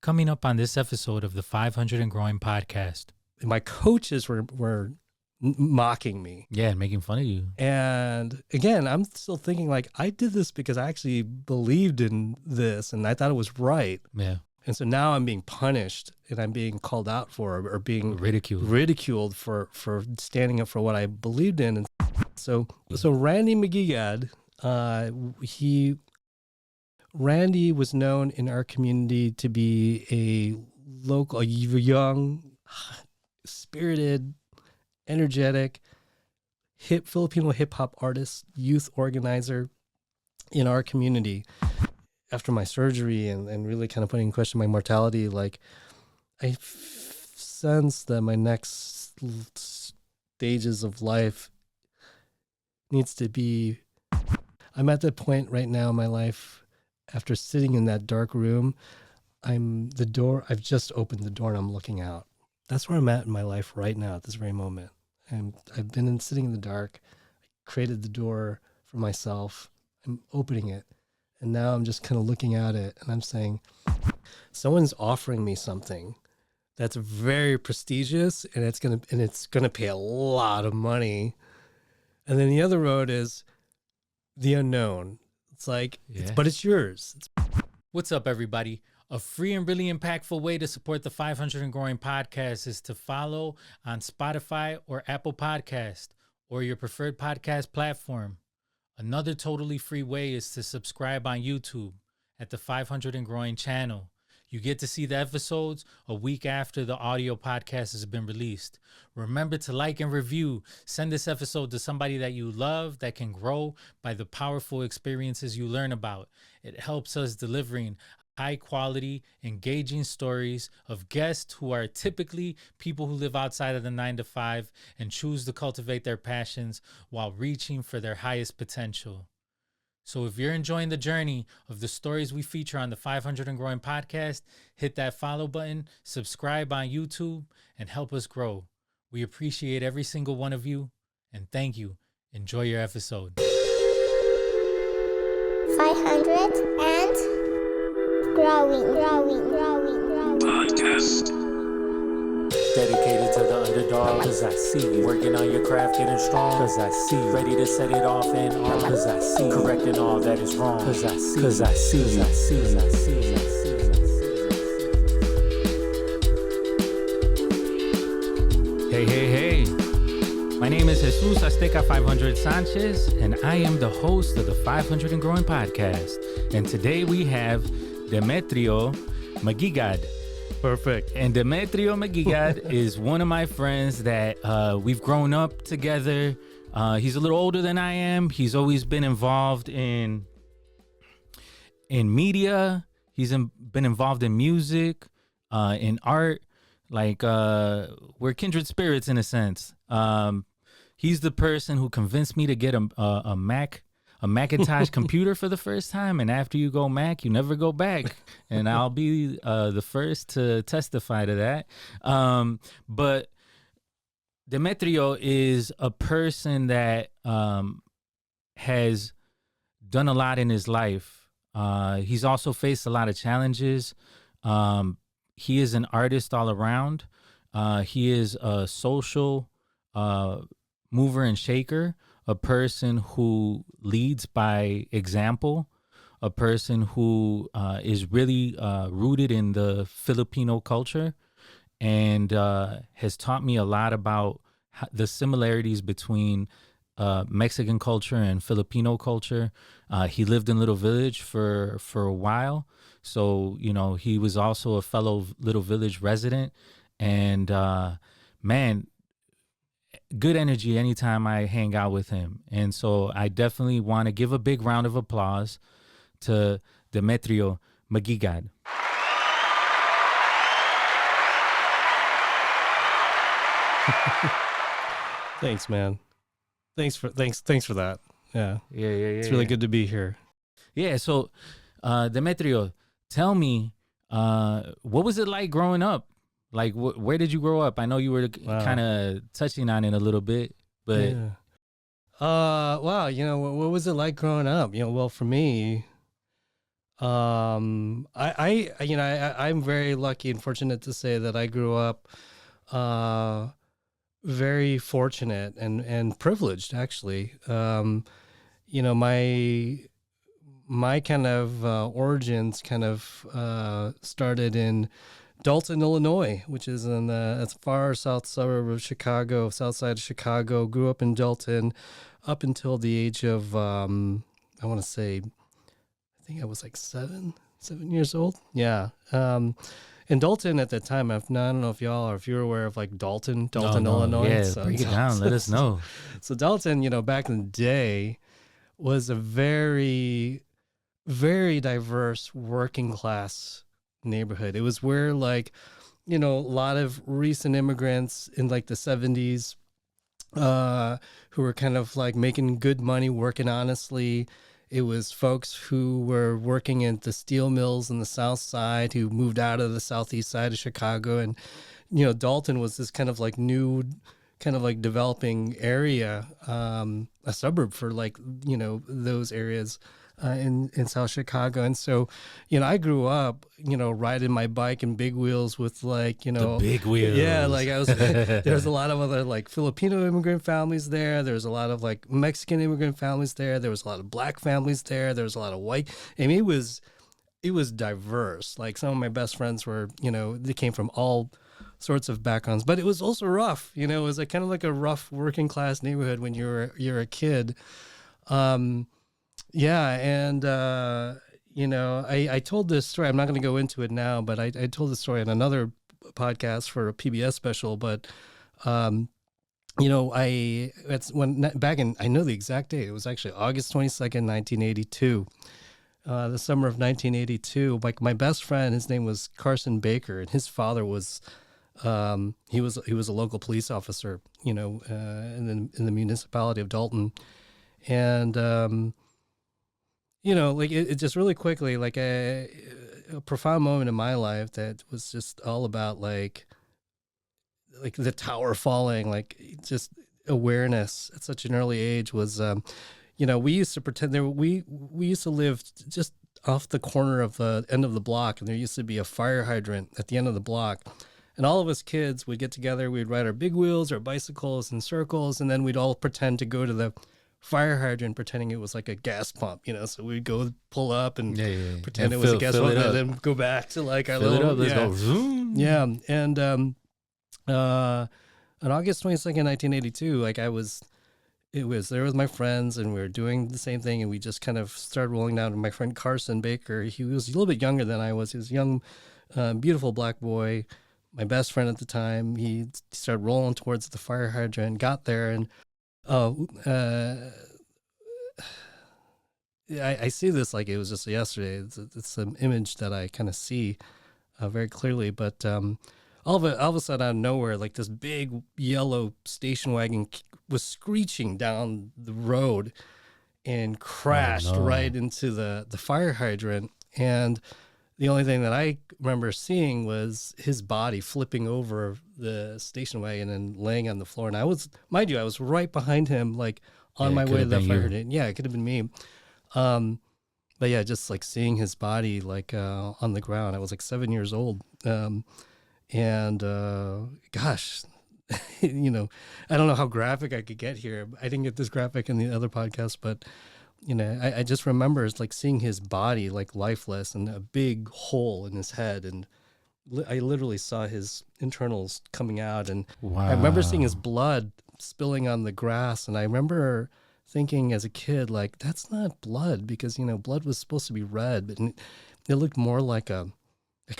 Coming up on this episode of the 500 and Growing podcast. My coaches were mocking me. Yeah, making fun of you. And again, I'm still thinking like, I did this because I actually believed in this and I thought it was right. Yeah. And so now I'm being punished and I'm being called out for or being ridiculed for standing up for what I believed in. And so Randy Maguigad, Randy was known in our community to be a young, spirited, energetic, Filipino hip hop artist, youth organizer in our community. After my surgery and really kind of putting in question my mortality, like I sense that my next stages of life needs to be, I'm at the point right now in my life after sitting in that dark room, I've just opened the door and I'm looking out. That's where I'm at in my life right now at this very moment. And I've been sitting in the dark. I created the door for myself. I'm opening it. And now I'm just kind of looking at it and I'm saying, someone's offering me something that's very prestigious and it's gonna pay a lot of money. And then the other road is the unknown. It's like, but it's yours. What's up, everybody? A free and really impactful way to support the 500 and Growing podcast is to follow on Spotify or Apple Podcast or your preferred podcast platform. Another totally free way is to subscribe on YouTube at the 500 and Growing channel. You get to see the episodes a week after the audio podcast has been released. Remember to like and review. Send this episode to somebody that you love that can grow by the powerful experiences you learn about. It helps us delivering high quality, engaging stories of guests who are typically people who live outside of the 9-to-5 and choose to cultivate their passions while reaching for their highest potential. So if you're enjoying the journey of the stories we feature on the 500 and Growing podcast, hit that follow button, subscribe on YouTube, and help us grow. We appreciate every single one of you, and thank you. Enjoy your episode. 500 and growing. Podcast. Dedicated to the underdog, cause I see you. Working on your craft, getting strong, cause I see you. Ready to set it off and on, cause I see you. Correcting all that is wrong, cause I see you. Cause I see you. I see you. I see you. Hey. My name is Jesus Azteca 500 Sanchez, and I am the host of the 500 and Growing podcast. And today we have Demetrio Maguigad. Perfect. And Demetrio Maguigad is one of my friends that we've grown up together. He's a little older than I am. He's always been involved in media. He's been involved in music, in art. Like we're kindred spirits in a sense. He's the person who convinced me to get a Macintosh computer for the first time, and after you go Mac, you never go back. And I'll be the first to testify to that. But Demetrio is a person that has done a lot in his life. He's also faced a lot of challenges. He is an artist all around. He is a social mover and shaker, a person who leads by example, a person who is really rooted in the Filipino culture and has taught me a lot about the similarities between Mexican culture and Filipino culture. He lived in Little Village for a while. So, he was also a fellow Little Village resident. And man, good energy anytime I hang out with him. And so I definitely want to give a big round of applause to Demetrio Maguigad. Thanks, man. Thanks for that. Yeah. It's really good to be here. Yeah. So, Demetrio, tell me, what was it like growing up? Like, where did you grow up? I know you were kind of touching on it a little bit, but wow, what was it like growing up? Well, for me, I'm very lucky and fortunate to say that I grew up very fortunate and privileged, actually. My kind of origins kind of started in Dalton, Illinois, which is in the as far south suburb of Chicago, south side of Chicago. Grew up in Dalton up until the age of I want to say, I think I was like 7 years old. Yeah. In Dalton at that time, I don't know if if you're aware of like Dalton, No, no, Illinois. yeah, So, break it down. Let us know. So Dalton, back in the day, was a very, very diverse working class neighborhood. It was where a lot of recent immigrants in like the 70s who were kind of like making good money, working honestly. It was folks who were working at the steel mills in the South Side who moved out of the Southeast side of Chicago. And, Dalton was this kind of like new, kind of like developing area, a suburb for like, those areas in South Chicago. And so, I grew up, riding my bike in big wheels with like, The big wheels. Yeah, like I was, there's a lot of other like Filipino immigrant families there. There's a lot of like Mexican immigrant families there. There was a lot of black families there. There was a lot of white. I mean, it was diverse. Like some of my best friends were, they came from all sorts of backgrounds, but it was also rough. It was like kind of like a rough working class neighborhood when you're a kid. Yeah, and I told this story. I'm not going to go into it now, but I told this story on another podcast for a PBS special. But that's when back in, I know the exact date. It was actually August 22nd, 1982. The summer of 1982. Like my best friend, his name was Carson Baker, and his father was he was a local police officer, in the municipality of Dalton, and it just really quickly, like a profound moment in my life that was just all about like the tower falling, like just awareness at such an early age was, we used to pretend we used to live just off the corner of the end of the block, and there used to be a fire hydrant at the end of the block. And all of us kids would get together, we'd ride our big wheels or bicycles in circles, and then we'd all pretend to go to the fire hydrant pretending it was like a gas pump, so we'd go pull up and pretend it was a gas pump and then go back to like our little, let's go. Zoom. Yeah. And on August 22nd, 1982, like there with my friends and we were doing the same thing, and we just kind of started rolling down. And my friend Carson Baker, he was a little bit younger than I was. He was a young, beautiful black boy, my best friend at the time. He started rolling towards the fire hydrant, got there, and I see this like it was just yesterday. It's an image that I kind of see very clearly. But all of a sudden, out of nowhere, like this big yellow station wagon was screeching down the road and crashed right into the fire hydrant. And the only thing that I remember seeing was his body flipping over the station wagon and laying on the floor. And I was right behind him, like on my way to that fire hydrant. Yeah, it could have been me. But yeah, just like seeing his body like on the ground. I was like 7 years old. Gosh, I don't know how graphic I could get here. I didn't get this graphic in the other podcast, but I just remember it's like seeing his body like lifeless and a big hole in his head, and I literally saw his internals coming out, and wow. I remember seeing his blood spilling on the grass, and I remember thinking as a kid, like, that's not blood, because blood was supposed to be red, but it looked more like a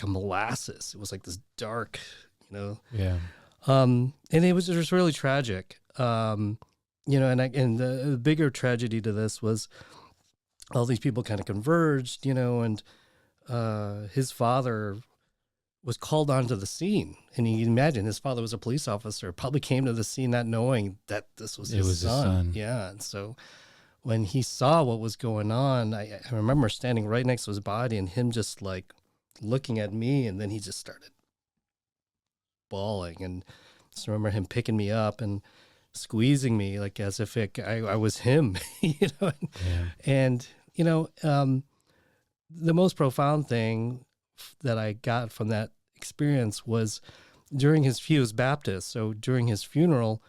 molasses. It was like this dark, Yeah. And it was just really tragic. And the bigger tragedy to this was all these people kind of converged, and his father was called onto the scene. And you can imagine his father was a police officer, probably came to the scene not knowing that this was his son. Yeah. And so when he saw what was going on, I remember standing right next to his body and him just like looking at me, and then he just started bawling. And just remember him picking me up and squeezing me like as if I was him, Yeah. And the most profound thing that I got from that experience was during he was Baptist. So during his funeral,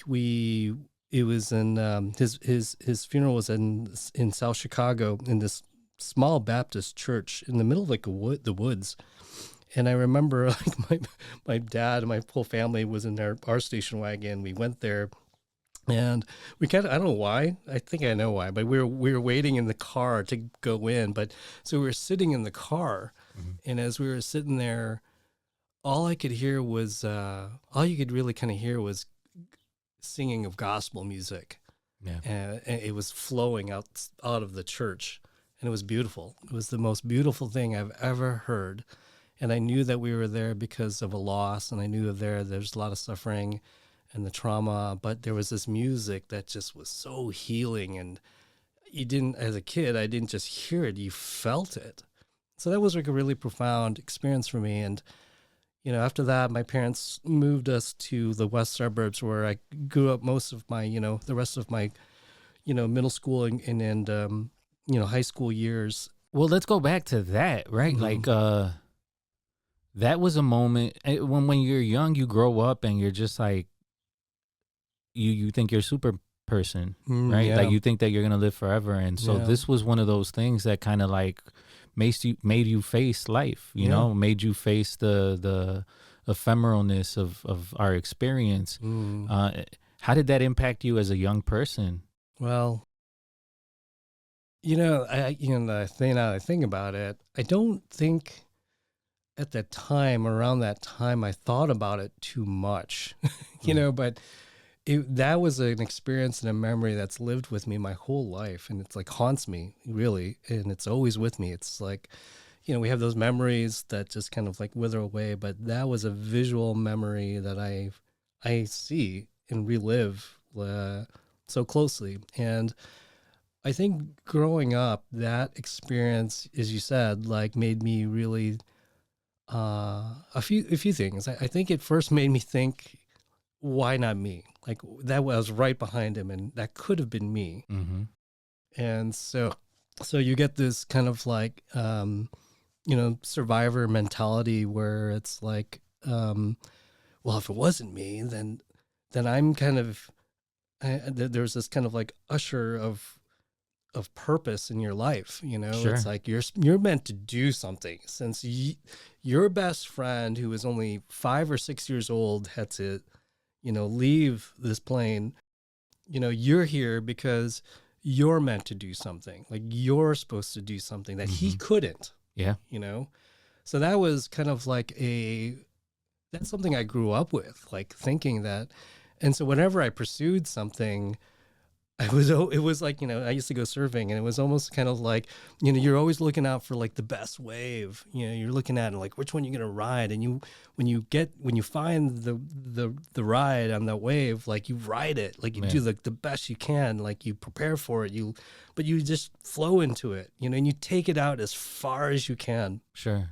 it was in his funeral was in South Chicago in this small Baptist church in the middle of like the woods. And I remember like my dad and my whole family was in our station wagon. We went there and we I don't know why. I think I know why, but we were waiting in the car to go in. But so we were sitting in the car, and as we were sitting there, all you could really kind of hear was singing of gospel music. Yeah. And it was flowing out of the church, and it was beautiful. It was the most beautiful thing I've ever heard. And I knew that we were there because of a loss, and I knew there's a lot of suffering and the trauma, but there was this music that just was so healing. And as a kid, I didn't just hear it, you felt it. So that was like a really profound experience for me. And, after that, my parents moved us to the west suburbs where I grew up most of my, the rest of my, middle school and high school years. Well, let's go back to that, right? Mm-hmm. Like, that was a moment when you're young, you grow up and you're just like, you think you're a super person, right? Yeah. Like you think that you're going to live forever. And so this was one of those things that kind of like made you face life, you know, made you face the ephemeralness of our experience. How did that impact you as a young person? Well, I think about it, I don't think around that time, I thought about it too much, but that was an experience and a memory that's lived with me my whole life. And it's like haunts me really. And it's always with me. It's like, we have those memories that just kind of like wither away, but that was a visual memory that I see and relive so closely. And I think growing up, that experience, as you said, like made me really, a few things. I think it first made me think, why not me? Like that was right behind him, and that could have been me. Mm-hmm. And so you get this kind of like, survivor mentality where it's like, well, if it wasn't me, then I'm kind of, there's this kind of like usher of purpose in your life. Sure. It's like you're meant to do something, since your best friend, who was only 5 or 6 years old, had to leave this plane. You're here because you're meant to do something. Like you're supposed to do something that he couldn't. Yeah. So that was kind of like that's something I grew up with, like thinking that. And so whenever I pursued something, it was like, I used to go surfing, and it was almost kind of like, you're always looking out for like the best wave. You're looking at it like, which one you're going to ride. And when you find the ride on that wave, like you ride it, like you do like the best you can, like you prepare for it, but you just flow into it, and you take it out as far as you can. Sure.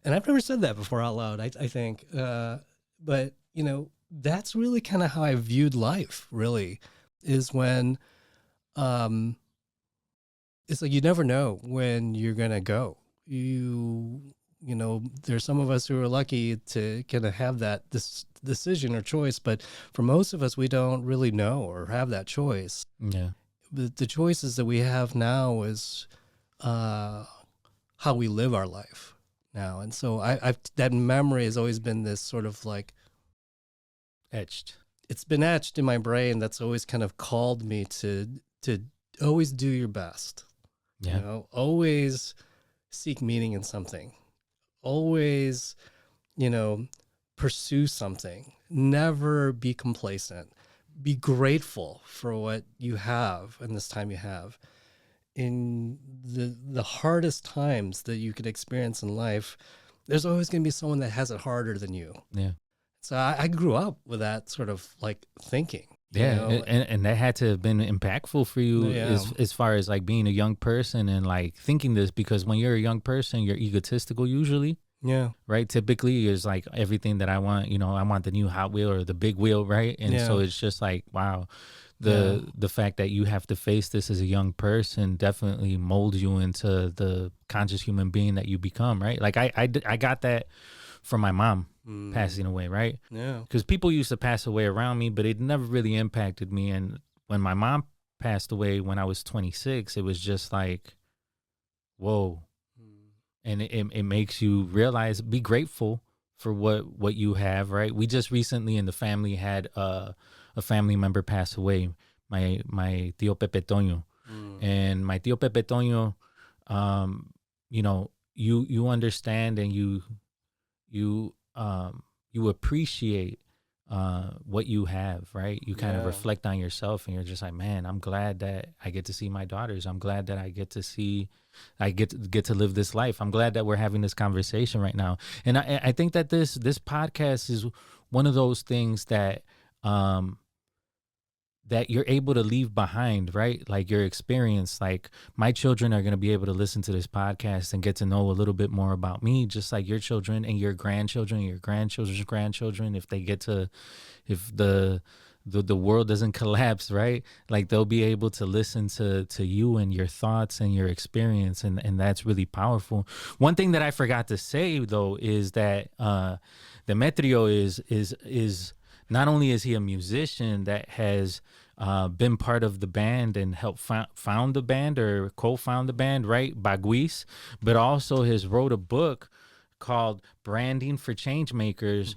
And I've never said that before out loud, I think. But, that's really kind of how I viewed life, really. Is when it's like you never know when you're gonna go. There's some of us who are lucky to kind of have this decision or choice, but for most of us, we don't really know or have that choice. Yeah. The choices that we have now is how we live our life now. And so I've that memory has always been this sort of like Etched. It's been etched in my brain. That's always kind of called me to always do your best. Yeah. Always seek meaning in something. Always, pursue something. Never be complacent. Be grateful for what you have and this time you have. In the hardest times that you could experience in life, there's always going to be someone that has it harder than you. Yeah. So I grew up with that sort of like thinking. Yeah, and that had to have been impactful for you as far as like being a young person and like thinking this, because when you're a young person, you're egotistical usually. Yeah. Right. Typically, it's like everything that I want, I want the new Hot Wheel or the big wheel. Right. And so it's just like, wow, the fact that you have to face this as a young person definitely molds you into the conscious human being that you become, right? Like I got that from my mom passing away, right? Yeah. Because people used to pass away around me, but it never really impacted me. And when my mom passed away when I was 26, it was just like, whoa. And it makes you realize, be grateful for what you have, right? We just recently in the family had a family member pass away, my tío Pepe Toño. And my tío Pepe Toño, you know, you understand and you appreciate what you have, right? You kind of reflect on yourself and you're just like, man, I'm glad that I get to see my daughters. I'm glad that I get to live this life. I'm glad that we're having this conversation right now. And I think that this podcast is one of those things that that you're able to leave behind, right? Like your experience, like my children are going to be able to listen to this podcast and get to know a little bit more about me, just like your children and your grandchildren, your grandchildren's grandchildren. If they get to, if the world doesn't collapse, right? Like they'll be able to listen to you and your thoughts and your experience. And that's really powerful. One thing that I forgot to say though, is that, Demetrio is not only is he a musician that has been part of the band and helped found the band or co-found the band, right? Baguis, but also has wrote a book called Branding for Changemakers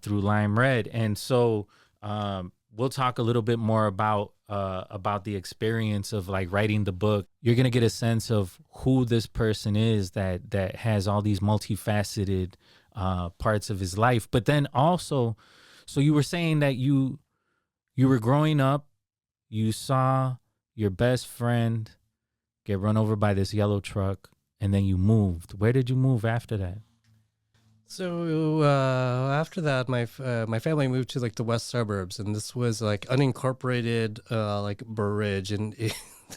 through Lime Red. And so we'll talk a little bit more about the experience of like writing the book. You're going to get a sense of who this person is that has all these multifaceted parts of his life. But then also, so you were saying that you were growing up, you saw your best friend get run over by this yellow truck, and then you moved. Where did you move after that? So after that, my family moved to like the west suburbs, and this was like unincorporated, like Burridge, and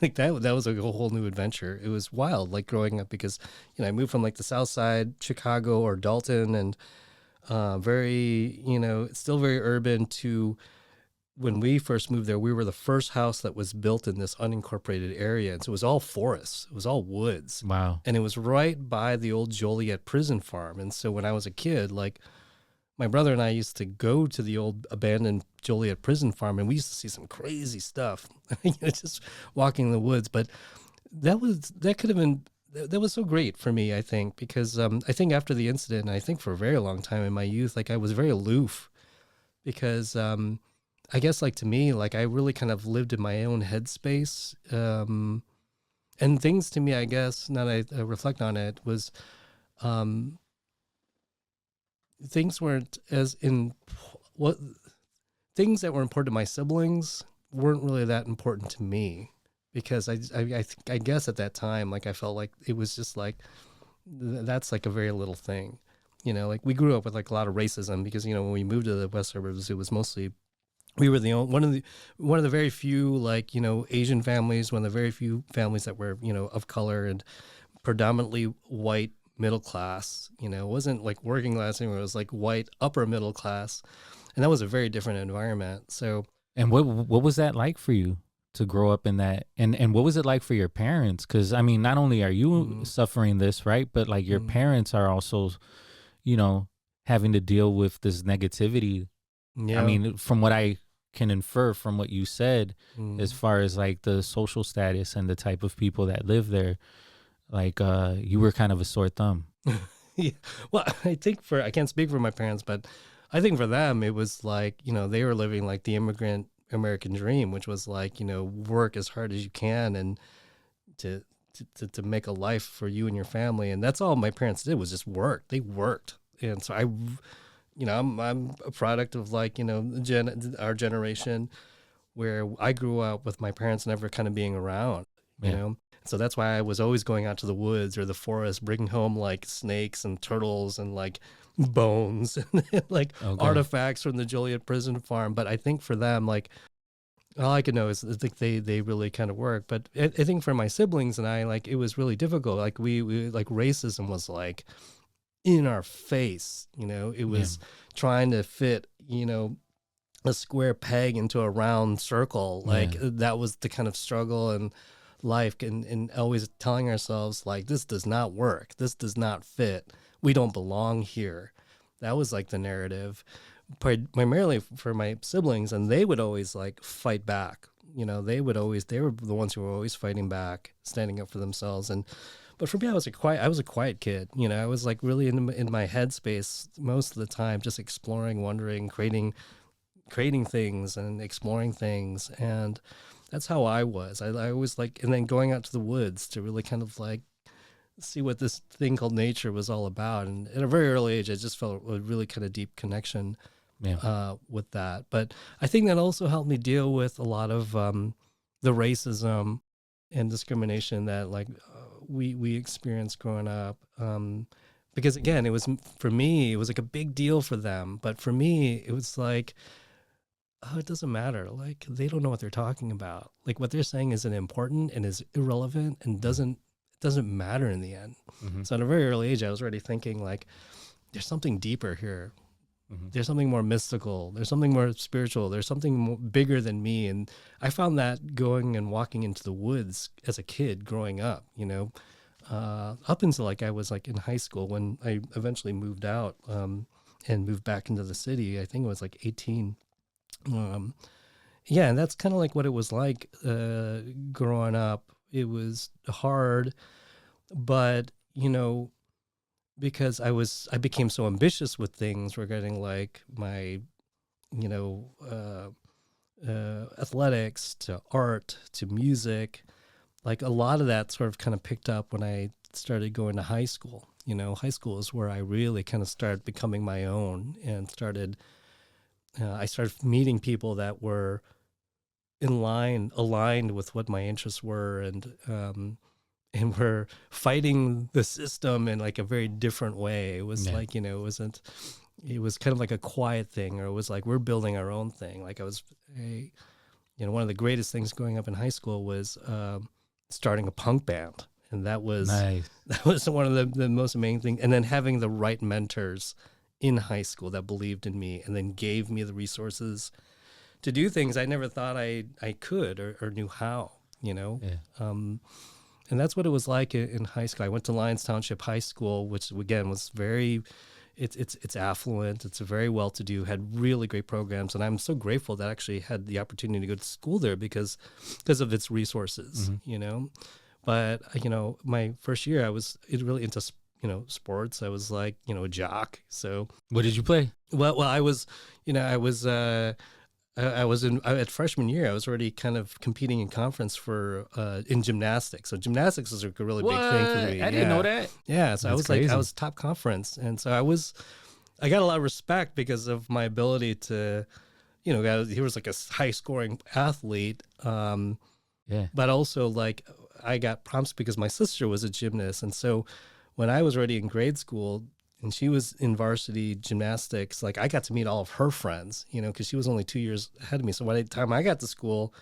like that was like a whole new adventure. It was wild, like growing up, because I moved from like the South Side, Chicago or Dalton, and very still very urban, to when we first moved there, we were the first house that was built in this unincorporated area. And so it was all forests. It was all woods. Wow. And it was right by the old Joliet prison farm. And so when I was a kid, like my brother and I used to go to the old abandoned Joliet prison farm, and we used to see some crazy stuff, just walking in the woods. But that was so great for me, I think, because I think after the incident, and I think for a very long time in my youth, like I was very aloof, because I guess like to me, like I really kind of lived in my own headspace, and things to me, I guess, now that I reflect on it, was things weren't as in what things that were important to my siblings weren't really that important to me, because I guess at that time, like I felt like it was just like that's like a very little thing, like we grew up with like a lot of racism, because when we moved to the west suburbs, it was mostly we were the only, one of the very few, like, Asian families, one of the very few families that were, of color and predominantly white middle class. It wasn't like working class anymore. It was like white upper middle class. And that was a very different environment. So, and what was that like for you to grow up in that? And what was it like for your parents? Because, I mean, not only are you suffering this, right? But like your parents are also, having to deal with this negativity. Yeah. I mean, from what I can infer from what you said, as far as like the social status and the type of people that live there, like you were kind of a sore thumb. Yeah. Well, I think I can't speak for my parents, but I think for them it was like, they were living like the immigrant American dream, which was like, work as hard as you can and to make a life for you and your family. And that's all my parents did, was just work. They worked. And so I'm a product of like, our generation, where I grew up with my parents never kind of being around, you know? So that's why I was always going out to the woods or the forest, bringing home like snakes and turtles and like bones and like artifacts from the Joliet prison farm. But I think for them, like, all I could know is like they really kind of work. But I think for my siblings and I, like, it was really difficult. Like we like racism was like in our face, it was trying to fit, a square peg into a round circle. Like Yeah. that was the kind of struggle and life, and always telling ourselves like, this does not work. This does not fit. We don't belong here. That was like the narrative, primarily for my siblings, and they would always like fight back. They were the ones who were always fighting back, standing up for themselves. But for me, I was a quiet kid. I was like really in my headspace most of the time, just exploring, wondering, creating things and exploring things. And that's how I was. I always like, and then going out to the woods to really kind of like see what this thing called nature was all about. And at a very early age, I just felt a really kind of deep connection with that. But I think that also helped me deal with a lot of the racism and discrimination that like we experienced growing up. Because again, for me, it was like a big deal for them. But for me, it was like, oh, it doesn't matter. Like, they don't know what they're talking about. Like, what they're saying isn't important and is irrelevant and doesn't matter in the end. Mm-hmm. So at a very early age, I was already thinking like, there's something deeper here. Mm-hmm. There's something more mystical. There's something more spiritual. There's something more bigger than me. And I found that going and walking into the woods as a kid growing up, up until like I was like in high school when I eventually moved out and moved back into the city. I think it was like 18. And that's kind of like what it was like growing up. It was hard, but because I became so ambitious with things regarding like my athletics to art to music. Like a lot of that sort of kind of picked up when I started going to high school. High school is where I really kind of started becoming my own and I started meeting people that were aligned with what my interests were, and were fighting the system in like a very different way. It was like, it was kind of like a quiet thing, or it was like, we're building our own thing. Like one of the greatest things growing up in high school was starting a punk band. And that was one of the most amazing things. And then having the right mentors in high school that believed in me and then gave me the resources to do things I never thought I could or knew how, And that's what it was like in high school. I went to Lyons Township High School, which again was it's affluent. It's a very well-to-do, had really great programs. And I'm so grateful that I actually had the opportunity to go to school there because of its resources, But, my first year I was really into sports. I was like, a jock. So what did you play? Well, I was at freshman year. I was already kind of competing in conference in gymnastics. So gymnastics was a really big thing for me. I didn't know that. Yeah, so That's crazy. I was top conference, and so I got a lot of respect because of my ability to, he was like a high scoring athlete. But also like I got prompts because my sister was a gymnast, and so when I was already in grade school and she was in varsity gymnastics, like I got to meet all of her friends, because she was only 2 years ahead of me. So by the time I got to school,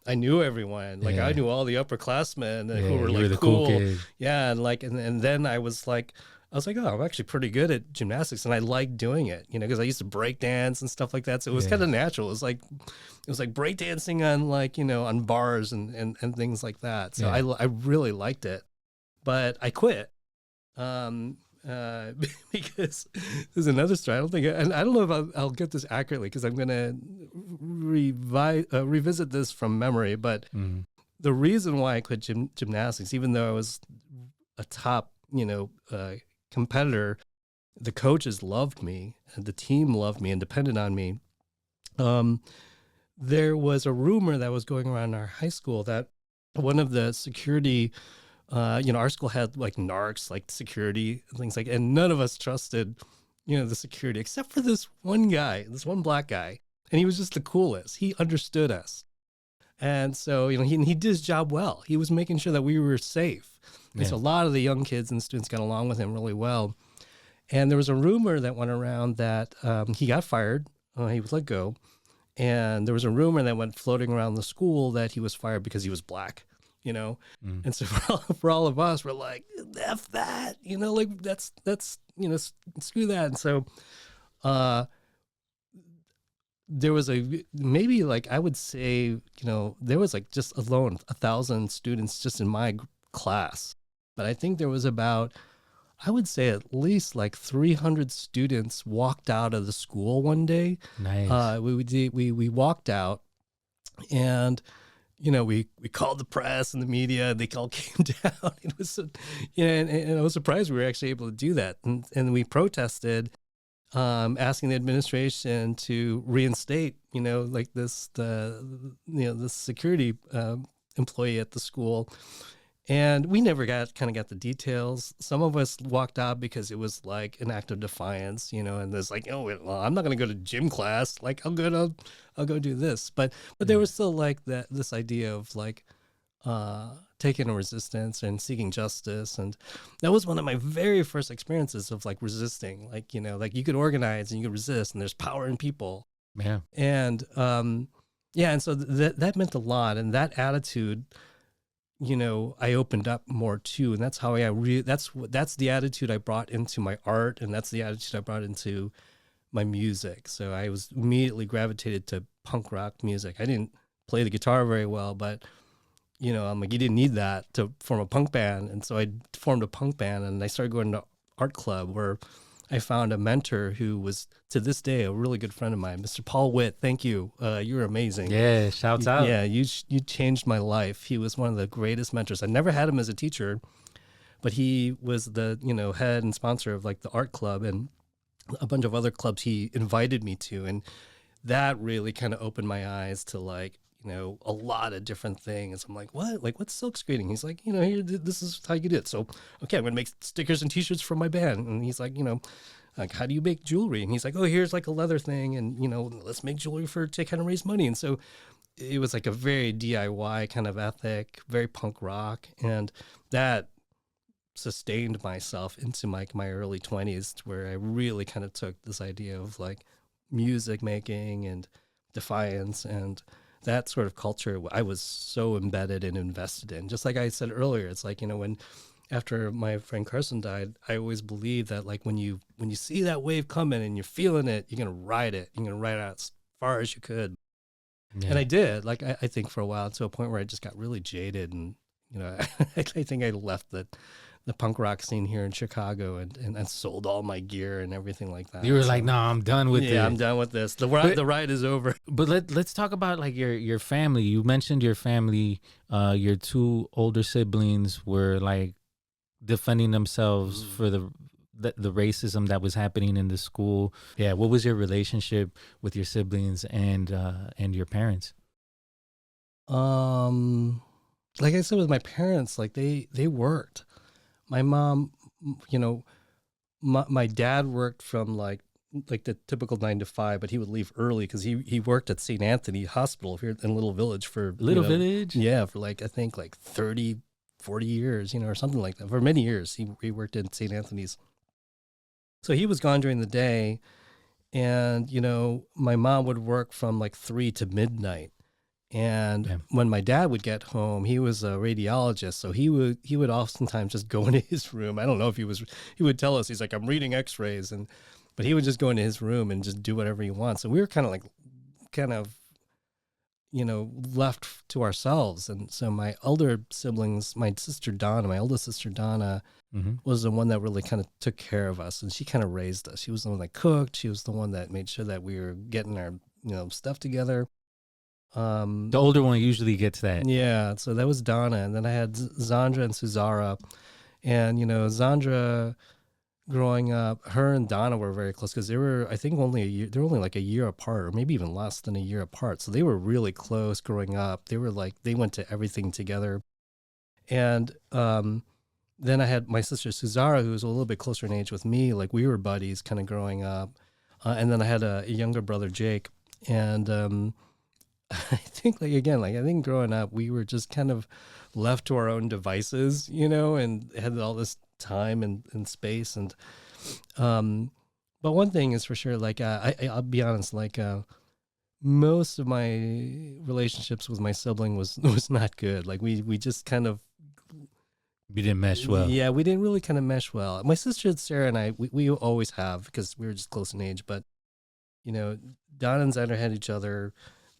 I knew everyone. Like I knew all the upperclassmen who were like the cool. kid. Yeah, and like and then I was like, oh, I'm actually pretty good at gymnastics, and I like doing it, because I used to break dance and stuff like that. So it was kind of natural. It was like break dancing on like on bars and things like that. So I really liked it, but I quit. Because there's another story. I don't know if I'll get this accurately because I'm going to revisit this from memory. But the reason why I quit gymnastics, even though I was a top, competitor, the coaches loved me, and the team loved me and depended on me. There was a rumor that was going around our high school that one of the security. Our school had like narcs, like security and things and none of us trusted, the security except for this one black guy. And he was just the coolest. He understood us. And so, he did his job well. He was making sure that we were safe. And so a lot of the young kids and students got along with him really well. And there was a rumor that went around that he got fired. He was let go. And there was a rumor that went floating around the school that he was fired because he was black. And so for all of us, we're like, F that, like that's, screw that. And so, there was maybe like, I would say, there was like just alone 1,000 students just in my class. But I think there was about, I would say at least like 300 students walked out of the school one day. Nice. We walked out, and we called the press and the media, and they all came down. It was and I was surprised we were actually able to do that. And we protested, asking the administration to reinstate, like the security employee at the school. And we never got the details. Some of us walked out because it was like an act of defiance, and there's like, oh, well, I'm not going to go to gym class. Like, I'll go do this. But there was still like this idea of like taking a resistance and seeking justice. And that was one of my very first experiences of like resisting, like, like you could organize and you could resist, and there's power in people. Yeah. And and so that meant a lot. And that attitude, I opened up more too, and that's how that's the attitude I brought into my art, and that's the attitude I brought into my music. So I was immediately gravitated to punk rock music. I didn't play the guitar very well, but I'm like, you didn't need that to form a punk band, and so I formed a punk band, and I started going to art club where I found a mentor who was, to this day, a really good friend of mine, Mr. Paul Witt. Thank you. You're amazing. Yeah, shouts out. Yeah, you changed my life. He was one of the greatest mentors. I never had him as a teacher, but he was the, head and sponsor of like the art club and a bunch of other clubs he invited me to. And that really kind of opened my eyes to like, a lot of different things. I'm like, what? Like, what's silk screening? He's like, here, this is how you do it. So, okay, I'm going to make stickers and t-shirts for my band. And he's like, like, how do you make jewelry? And he's like, oh, here's like a leather thing. And, let's make jewelry to kind of raise money. And so it was like a very DIY kind of ethic, very punk rock. And that sustained myself into my early 20s, where I really kind of took this idea of like music making and defiance and that sort of culture. I was so embedded and invested in. Just like I said earlier, it's like, when after my friend Carson died, I always believed that like when you see that wave coming and you're feeling it, you're going to ride it. You're going to ride it out as far as you could. Yeah. And I did, like, I think for a while, to a point where I just got really jaded. And, I think I left the punk rock scene here in Chicago and sold all my gear and everything like that. You were like, no, I'm done with this. Yeah, I'm done with this. The ride is over. But let's talk about like your family. You mentioned your family, your two older siblings were like defending themselves for the racism that was happening in the school. Yeah, what was your relationship with your siblings and your parents? Like I said, with my parents, like they worked. My mom, my dad worked from like the typical 9 to 5, but he would leave early because he worked at St. Anthony Hospital here in Little Village for Village. Yeah, for like I think like 30, 40 years, or something like that. For many years, he worked in St. Anthony's. So he was gone during the day, and my mom would work from like 3 to midnight. And when my dad would get home, he was a radiologist, so he would oftentimes just go into his room. I don't know if he would tell us, he's like, I'm reading x-rays, but he would just go into his room and just do whatever he wants. So we were kind of left to ourselves. And so my older siblings, my oldest sister Donna, was the one that really kind of took care of us, and she kind of raised us. She was the one that cooked. She was the one that made sure that we were getting our stuff together. The older one usually gets that. Yeah, so that was Donna, and then I had Zandra and Suzara, and Zandra, growing up, her and Donna were very close because they were, I think, only like a year apart, or maybe even less than a year apart. So they were really close growing up. They were like, they went to everything together, and then I had my sister Suzara, who was a little bit closer in age with me. Like we were buddies, kind of growing up, and then I had a younger brother, Jake, and I think I think growing up, we were just kind of left to our own devices, and had all this time and space. And, but one thing is for sure, like, I'll be honest, like, most of my relationships with my sibling was not good. Like we just kind of, we didn't mesh well. Yeah, we didn't really kind of mesh well. My sister Sarah and I, we always have, because we were just close in age, but you know, Don and Xander had each other.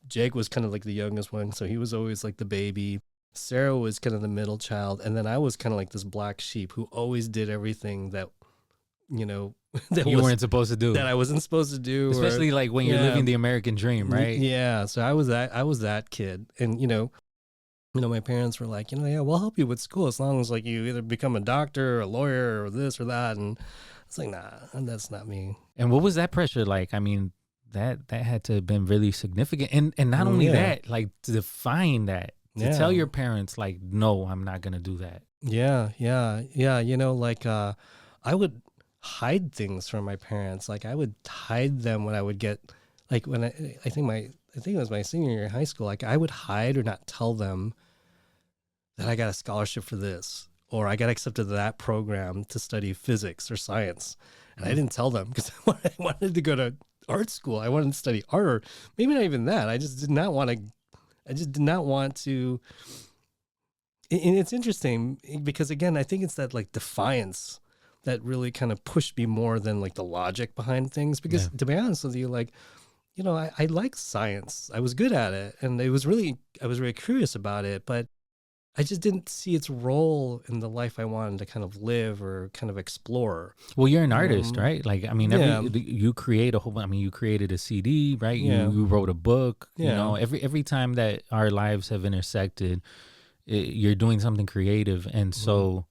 Jake was kind of like the youngest one, so he was always like the baby. Sarah was kind of the middle child, and then I was kind of like this black sheep who always did everything that, you know, You weren't supposed to do. that I wasn't supposed to do, Especially like when you're living the American dream, right? Yeah, so I was that kid, and my parents were like, yeah, we'll help you with school as long as like you either become a doctor or a lawyer or this or that, and it's like, nah, that's not me. And what was that pressure like? I mean, that had to have been really significant, and not only that, like to define that, to tell your parents like, no, I'm not gonna do that. Yeah. Like I would hide things from my parents. Like I would hide them when I would get, like when I think it was my senior year in high school. Like I would hide or not tell them that I got a scholarship for this, or I got accepted to that program to study physics or science. And I didn't tell them because I wanted to go to art school. I wanted to study art, or maybe not even that. I just did not want to. And it's interesting because, again, I think it's that like defiance that really kind of pushed me more than like the logic behind things. Because to be honest with you, like, I like science. I was good at it, and I was really curious about it, but I just didn't see its role in the life I wanted to kind of live or kind of explore. Well, you're an artist, right? Like, I mean, you create a whole, I mean, you created a CD, right? You wrote a book, every time that our lives have intersected, you're doing something creative. And so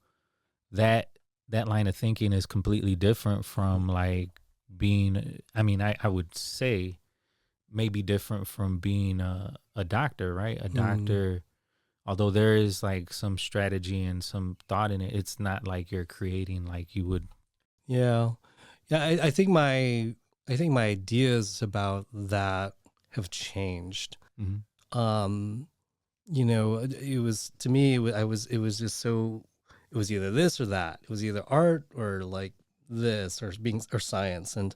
that line of thinking is completely different from like being, I mean, I would say maybe different from being a doctor, right? A doctor, although there is like some strategy and some thought in it, it's not like you're creating like you would. Yeah. I think my ideas about that have changed. Mm-hmm. It was, to me, it was just so, it was either this or that. It was either art or like this or science. And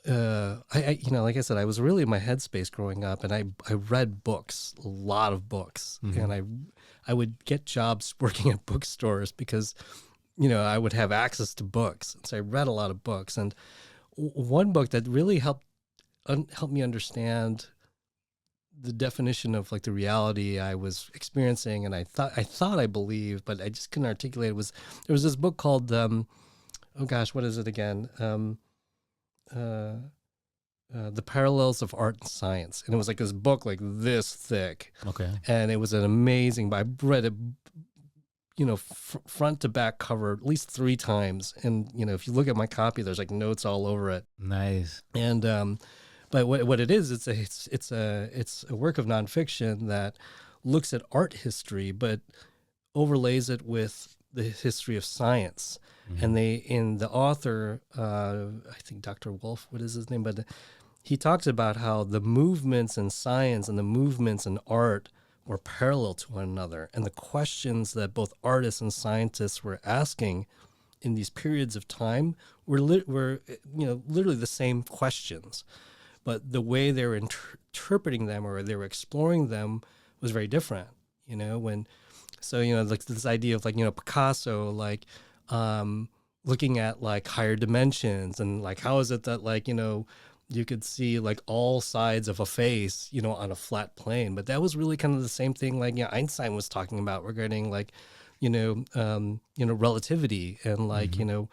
like I said, I was really in my headspace growing up, and I read books, a lot of books, and I would get jobs working at bookstores because, I would have access to books. So I read a lot of books, and one book that really helped me understand the definition of like the reality I was experiencing, and I thought I believed, but I just couldn't articulate it. There was this book called oh gosh, what is it again? The Parallels of Art and Science, and it was like this book like this thick. Okay. And it was an amazing. I read it, front to back cover at least 3 times, and if you look at my copy, there's like notes all over it. Nice. And but what it is, it's a work of nonfiction that looks at art history, but overlays it with the history of science. And the author, I think Dr. Wolf, what is his name? But he talks about how the movements in science and the movements in art were parallel to one another, and the questions that both artists and scientists were asking in these periods of time were literally the same questions, but the way they were interpreting them or they were exploring them was very different. Like this idea of like Picasso, like looking at like higher dimensions, and like how is it that like you could see like all sides of a face on a flat plane. But that was really kind of the same thing like Einstein was talking about regarding like relativity and like and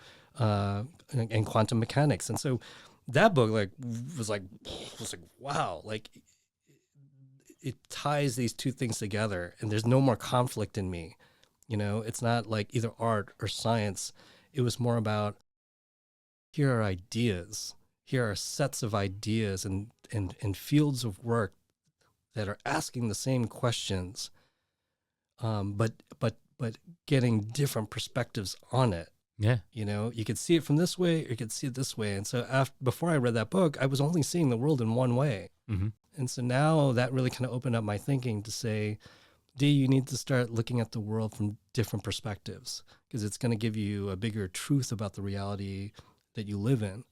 quantum mechanics. And so that book like was like wow, like it ties these two things together, and there's no more conflict in me. It's not like either art or science. It was more about, here are ideas. Here are sets of ideas and fields of work that are asking the same questions, but getting different perspectives on it. Yeah. You could see it from this way, or you could see it this way. And so before I read that book, I was only seeing the world in one way. And so now that really kind of opened up my thinking to say, D, you need to start looking at the world from different perspectives, because it's going to give you a bigger truth about the reality that you live in.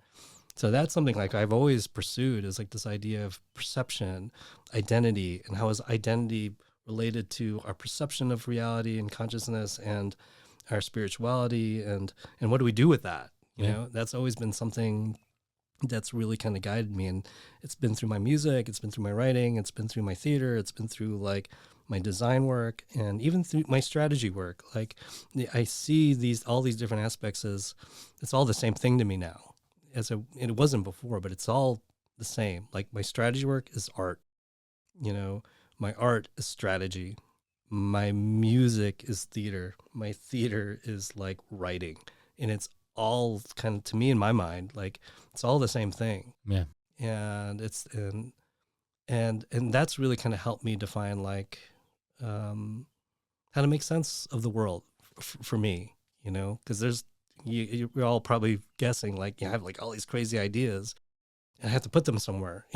So that's something like I've always pursued, is like this idea of perception, identity, and how is identity related to our perception of reality and consciousness and our spirituality, and what do we do with that? You know, that's always been something that's really kind of guided me. And it's been through my music, it's been through my writing, it's been through my theater, it's been through like my design work, and even through my strategy work. Like I see all these different aspects as it's all the same thing to me now. It wasn't before, but it's all the same. Like my strategy work is art, my art is strategy. My music is theater. My theater is like writing. And it's all kind of, to me, in my mind, like it's all the same thing. Yeah. And and that's really kind of helped me define like how to make sense of the world for me, because we're all probably guessing like you have like all these crazy ideas and I have to put them somewhere.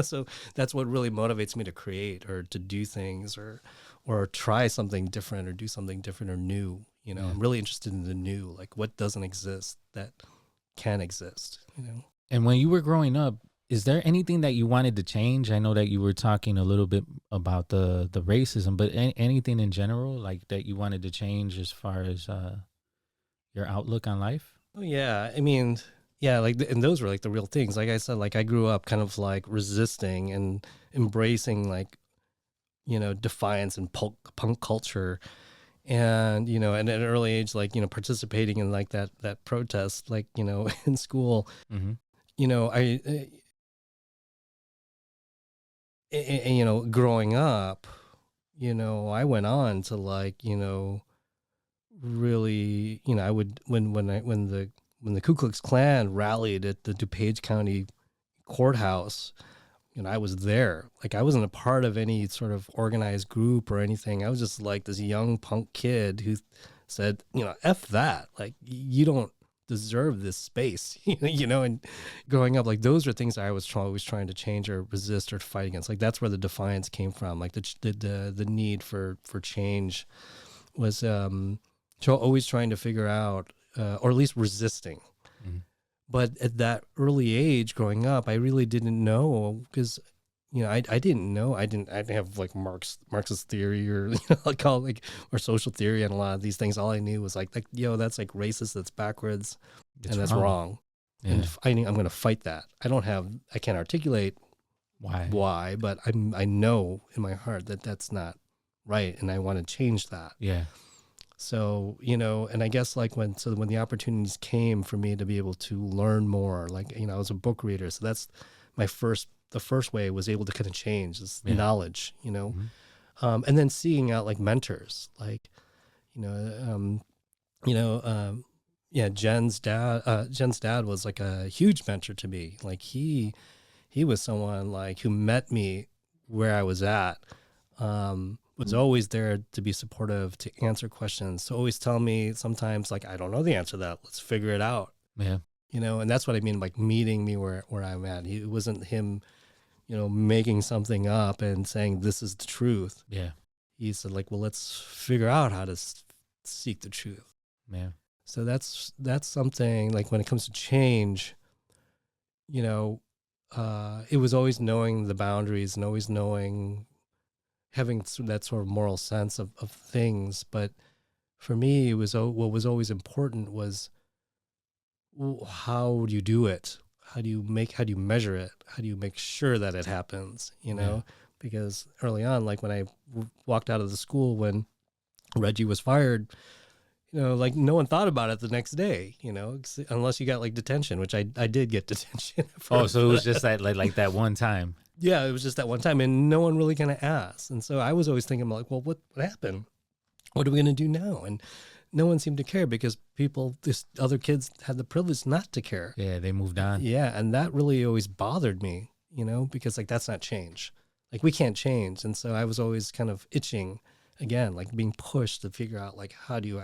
So that's what really motivates me to create or to do things or try something different or do something different or new. I'm really interested in the new, like what doesn't exist that can exist. And when you were growing up, is there anything that you wanted to change? I know that you were talking a little bit about the racism, but anything in general like that you wanted to change as far as your outlook on life? Oh yeah, I mean, yeah, like and those were like the real things. Like I said, like I grew up kind of like resisting and embracing like defiance and punk culture, and and at an early age, like participating in like that protest, like in school. Mm-hmm. Growing up, I went on to like, really, I would, when the Ku Klux Klan rallied at the DuPage County courthouse, I was there. Like I wasn't a part of any sort of organized group or anything. I was just like this young punk kid who said, F that, like you don't deserve this space, and growing up, like those are things I was always trying to change or resist or fight against. Like that's where the defiance came from. Like the need for change was always trying to figure out, or at least resisting. Mm-hmm. But at that early age growing up, I really didn't know because I didn't know. I didn't have like Marxist theory or or social theory and a lot of these things. All I knew was like that's like racist, that's backwards, and that's wrong. Yeah. And I'm going to fight that. I can't articulate why, but I know in my heart that that's not right, and I want to change that. Yeah. So, and I guess like when the opportunities came for me to be able to learn more, like, I was a book reader. So that's the first way I was able to kind of change is knowledge, Mm-hmm. And then seeing out like mentors, like, Jen's dad was like a huge mentor to me. Like he was someone like who met me where I was at, was always there to be supportive, to answer questions, to always tell me sometimes like, I don't know the answer to that. Let's figure it out. Yeah. And that's what I mean, like meeting me where I'm at. It wasn't him, making something up and saying, this is the truth. Yeah. He said like, well, let's figure out how to seek the truth. Yeah. So that's something like when it comes to change, it was always knowing the boundaries and always having that sort of moral sense of things. But for me, what was always important was how do you do it? How do you measure it? How do you make sure that it happens? Because early on, like when I walked out of the school when Reggie was fired, like no one thought about it the next day, unless you got like detention, which I did get detention. So it was just like that one time. Yeah, it was just that one time, and no one really kind of asked. And so I was always thinking like, well, what happened? What are we going to do now? And no one seemed to care because other kids had the privilege not to care. Yeah, they moved on. Yeah, and that really always bothered me, because like that's not change. Like we can't change. And so I was always kind of itching again, like being pushed to figure out like how do you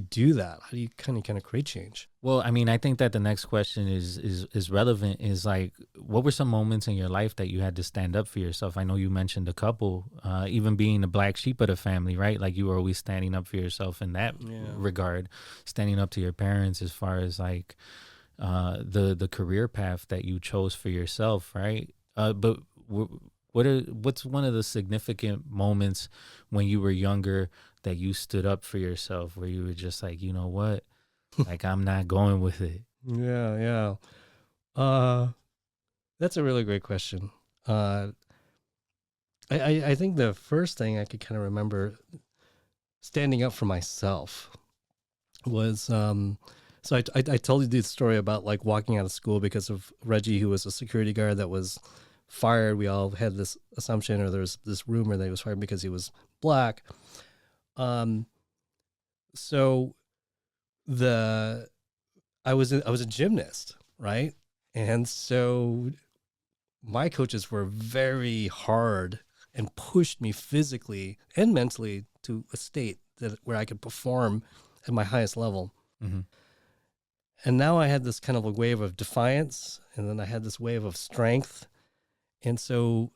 do that? How do you kind of create change? Well, I mean, I think that the next question is relevant. Is like, what were some moments in your life that you had to stand up for yourself? I know you mentioned a couple, even being the black sheep of the family, right? Like you were always standing up for yourself in that regard, standing up to your parents as far as like the career path that you chose for yourself, right? But what's one of the significant moments when you were younger that you stood up for yourself, where you were just like, you know what, like I'm not going with it? Yeah. That's a really great question. I think the first thing I could kind of remember standing up for myself was so I told you the story about like walking out of school because of Reggie, who was a security guard that was fired. We all had this assumption, or there was this rumor that he was fired because he was black. So I was a gymnast, right? And so my coaches were very hard and pushed me physically and mentally to a state where I could perform at my highest level. Mm-hmm. And now I had this kind of a wave of defiance, and then I had this wave of strength. And so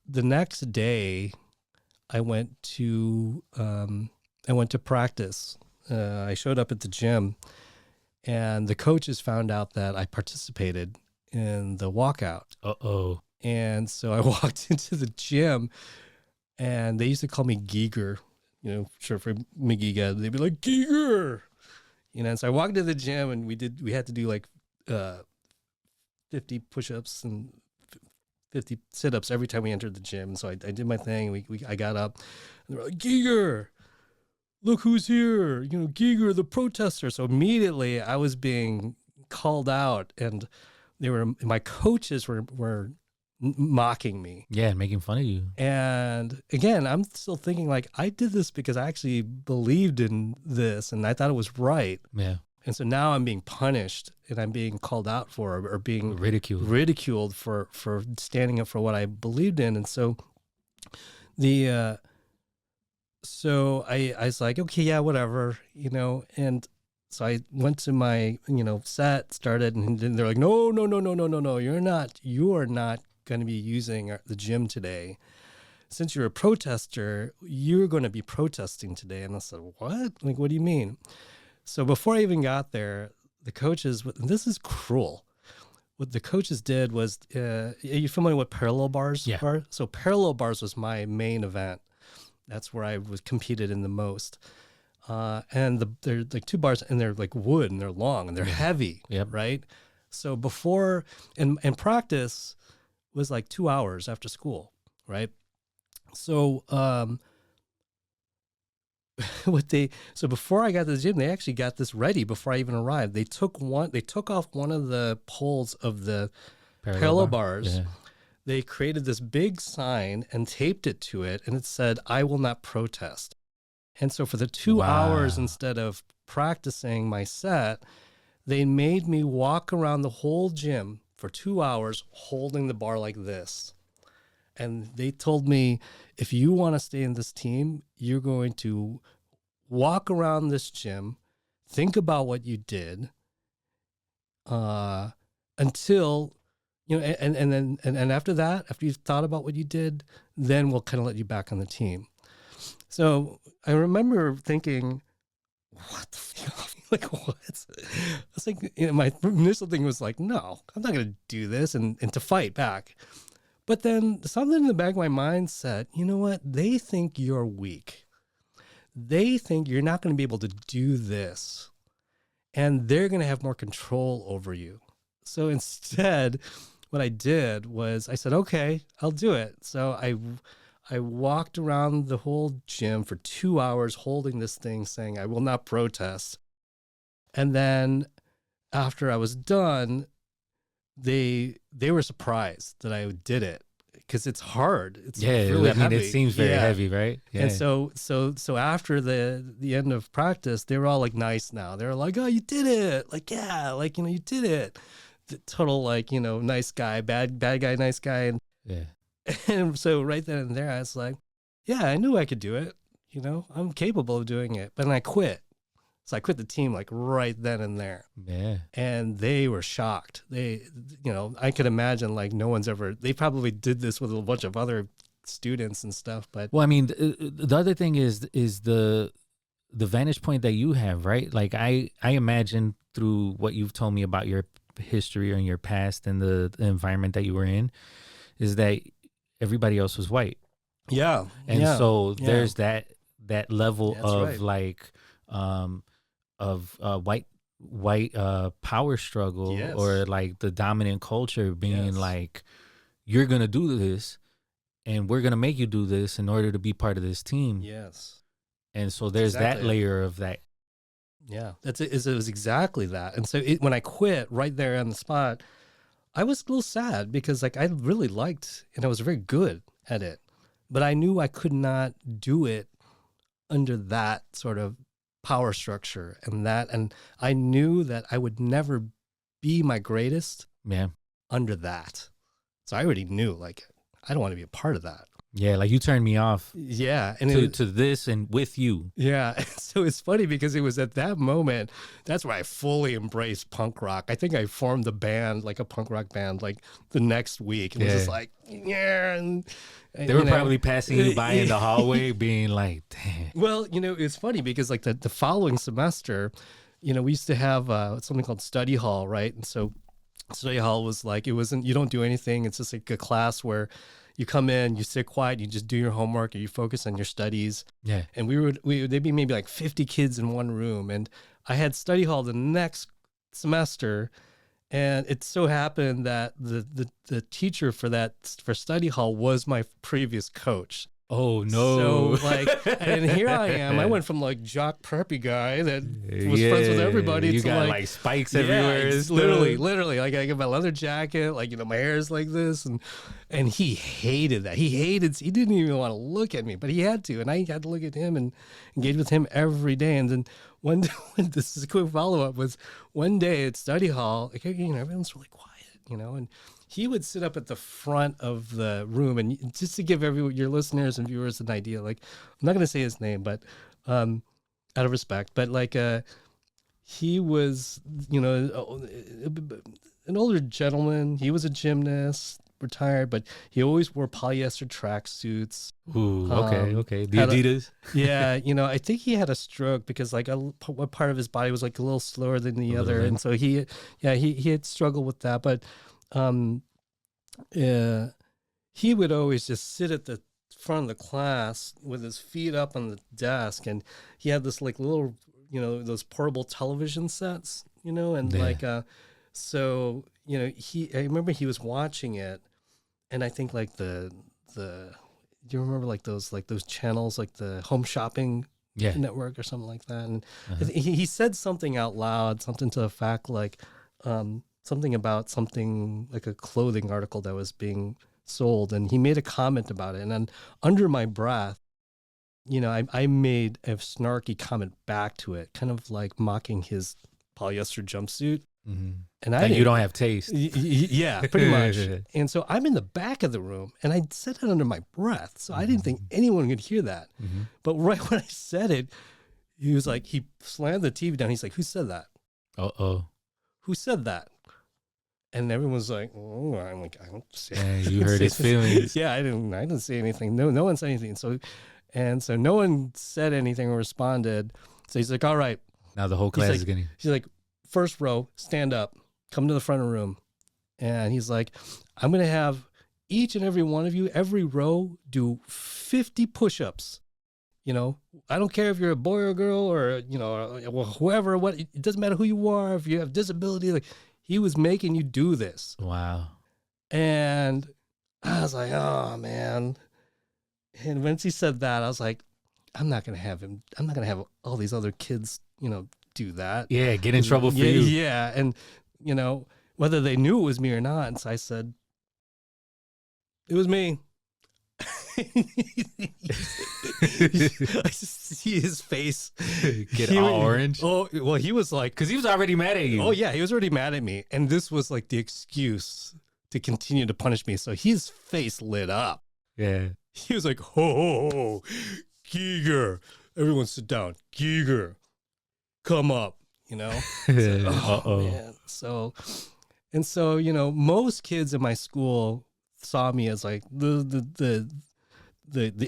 the next day I went to practice. I showed up at the gym, and the coaches found out that I participated in the walkout. Uh-oh. And so I walked into the gym, and they used to call me Giger, short for Maguigad. They'd be like, Giger, and so I walked into the gym, and we had to do like 50 push-ups and 50 sit-ups every time we entered the gym. So I did my thing. I got up, and they were like, Giger, look who's here, Giger, the protester. So immediately I was being called out, and my coaches were mocking me. Yeah, making fun of you. And again, I'm still thinking like, I did this because I actually believed in this and I thought it was right. Yeah. And so now I'm being punished and I'm being called out for, or being ridiculed for standing up for what I believed in. And so so I was like, okay, yeah, whatever, and so I went to my, set, started, and then they're like, no, you are not going to be using the gym today. Since you're a protester, you're going to be protesting today. And I said, what? Like, what do you mean? So before I even got there, the coaches, and this is cruel. What the coaches did was, are you familiar with parallel bars are? So parallel bars was my main event. That's where I was competed in the most. And they're like 2 bars, and they're like wood, and they're long, and they're heavy, right? So before, and practice was like 2 hours after school, right? So so before I got to the gym, they actually got this ready before I even arrived. They took off one of the poles of the parallel bars. Yeah. They created this big sign and taped it to it, and it said, "I will not protest." And so for the 2 hours, instead of practicing my set, they made me walk around the whole gym for 2 hours holding the bar like this. And they told me, if you want to stay in this team, you're going to walk around this gym, think about what you did, until, and after that, after you've thought about what you did, then we'll kind of let you back on the team. So I remember thinking, what the fuck? Like, what? I was like, my initial thing was like, no, I'm not going to do this and to fight back. But then something in the back of my mind said, you know what? They think you're weak. They think you're not going to be able to do this. And they're going to have more control over you. So instead, what I did was I said, okay, I'll do it. So I walked around the whole gym for 2 hours holding this thing saying, I will not protest. And then after I was done, they were surprised that I did it because it's hard. It's really heavy. It seems very heavy, right? Yeah. And so after the end of practice, they were all like nice now. They were like, oh, you did it. Like, yeah, like, you did it. The total, like, nice guy, bad guy, nice guy. And yeah. And so right then and there, I was like, yeah, I knew I could do it. I'm capable of doing it. But then I quit. So I quit the team like right then and there. Yeah. And they were shocked. I could imagine like they probably did this with a bunch of other students and stuff. But well, I mean, the other thing is the vantage point that you have, right? Like I imagine through what you've told me about your history or in your past and the environment that you were in, is that everybody else was white. Yeah. And so there's that level That's of right. like, of white white power struggle Yes. or like the dominant culture being Yes. like, you're going to do this and we're going to make you do this in order to be part of this team. Yes. And so there's exactly that it. layer of that. Yeah, it was exactly that. And so when I quit right there on the spot, I was a little sad because like I really liked and I was very good at it, but I knew I could not do it under that sort of power structure and I knew that I would never be my greatest Yeah. under that. So I already knew like I don't want to be a part of that. Yeah. Like you turned me off Yeah, and to this and with you. yeah. So it's funny because it was at that moment that's where I fully embraced punk rock. I think I formed a band, like a punk rock band, like the next week. It was just like, yeah. And They were probably passing you by in the hallway being like, damn. Well, it's funny because like the following semester, we used to have something called study hall, right? And so study hall was like, you don't do anything. It's just like a class where you come in, you sit quiet, you just do your homework, or you focus on your studies. Yeah. And there'd be maybe like 50 kids in one room. And I had study hall the next semester. And it so happened that the teacher for study hall was my previous coach. Oh no. So like, and here I am. I went from like jock preppy guy that was friends with everybody. You to got like spikes everywhere. It's literally. Like I got my leather jacket, like, my hair is like this. And he hated that. He didn't even want to look at me, but he had to. And I had to look at him and engage with him every day. And then one day, this is a quick follow-up, was one day at study hall, like, everyone's really quiet, and he would sit up at the front of the room, and just to give your listeners and viewers an idea, like, I'm not going to say his name, but out of respect, but like he was, an older gentleman. He was a gymnast, retired, but he always wore polyester tracksuits. Ooh, okay. The had Adidas. Yeah, I think he had a stroke because like one part of his body was like a little slower than the other, and so he had struggled with that, but. He would always just sit at the front of the class with his feet up on the desk, and he had this like little, those portable television sets, and like, so, I remember he was watching it, and I think like do you remember like those channels, like the home shopping network or something like that? And he said something out loud, something to the fact like, something about something like a clothing article that was being sold. And he made a comment about it. And then under my breath, I made a snarky comment back to it, kind of like mocking his polyester jumpsuit. Mm-hmm. And like you don't have taste. Yeah, pretty much. And so I'm in the back of the room and I said it under my breath. So I didn't think anyone could hear that. Mm-hmm. But right when I said it, he was like, he slammed the TV down. He's like, who said that? Uh-oh. Who said that? And everyone's like, oh, I'm like, I don't say. Yeah, you hurt his feelings. Yeah, I didn't say anything. No one said anything. So no one said anything or responded. So he's like, all right. Now the whole class is getting. He's like, first row, stand up, come to the front of the room. And he's like, I'm going to have each and every one of you, every row, do 50 push-ups. I don't care if you're a boy or a girl or, whoever, what, it doesn't matter who you are, if you have disability, like, he was making you do this. Wow. And I was like, oh, man. And once he said that, I was like, I'm not going to have all these other kids, do that. Yeah, get in trouble for you. Yeah. And, whether they knew it was me or not. And so I said, it was me. I just see his face get all orange. Oh, well, he was like, because he was already mad at you. Oh yeah, he was already mad at me, and this was like the excuse to continue to punish me. So his face lit up. Yeah, he was like, ho, Giger, everyone sit down. Giger, come up. Man. So most kids in my school saw me as like the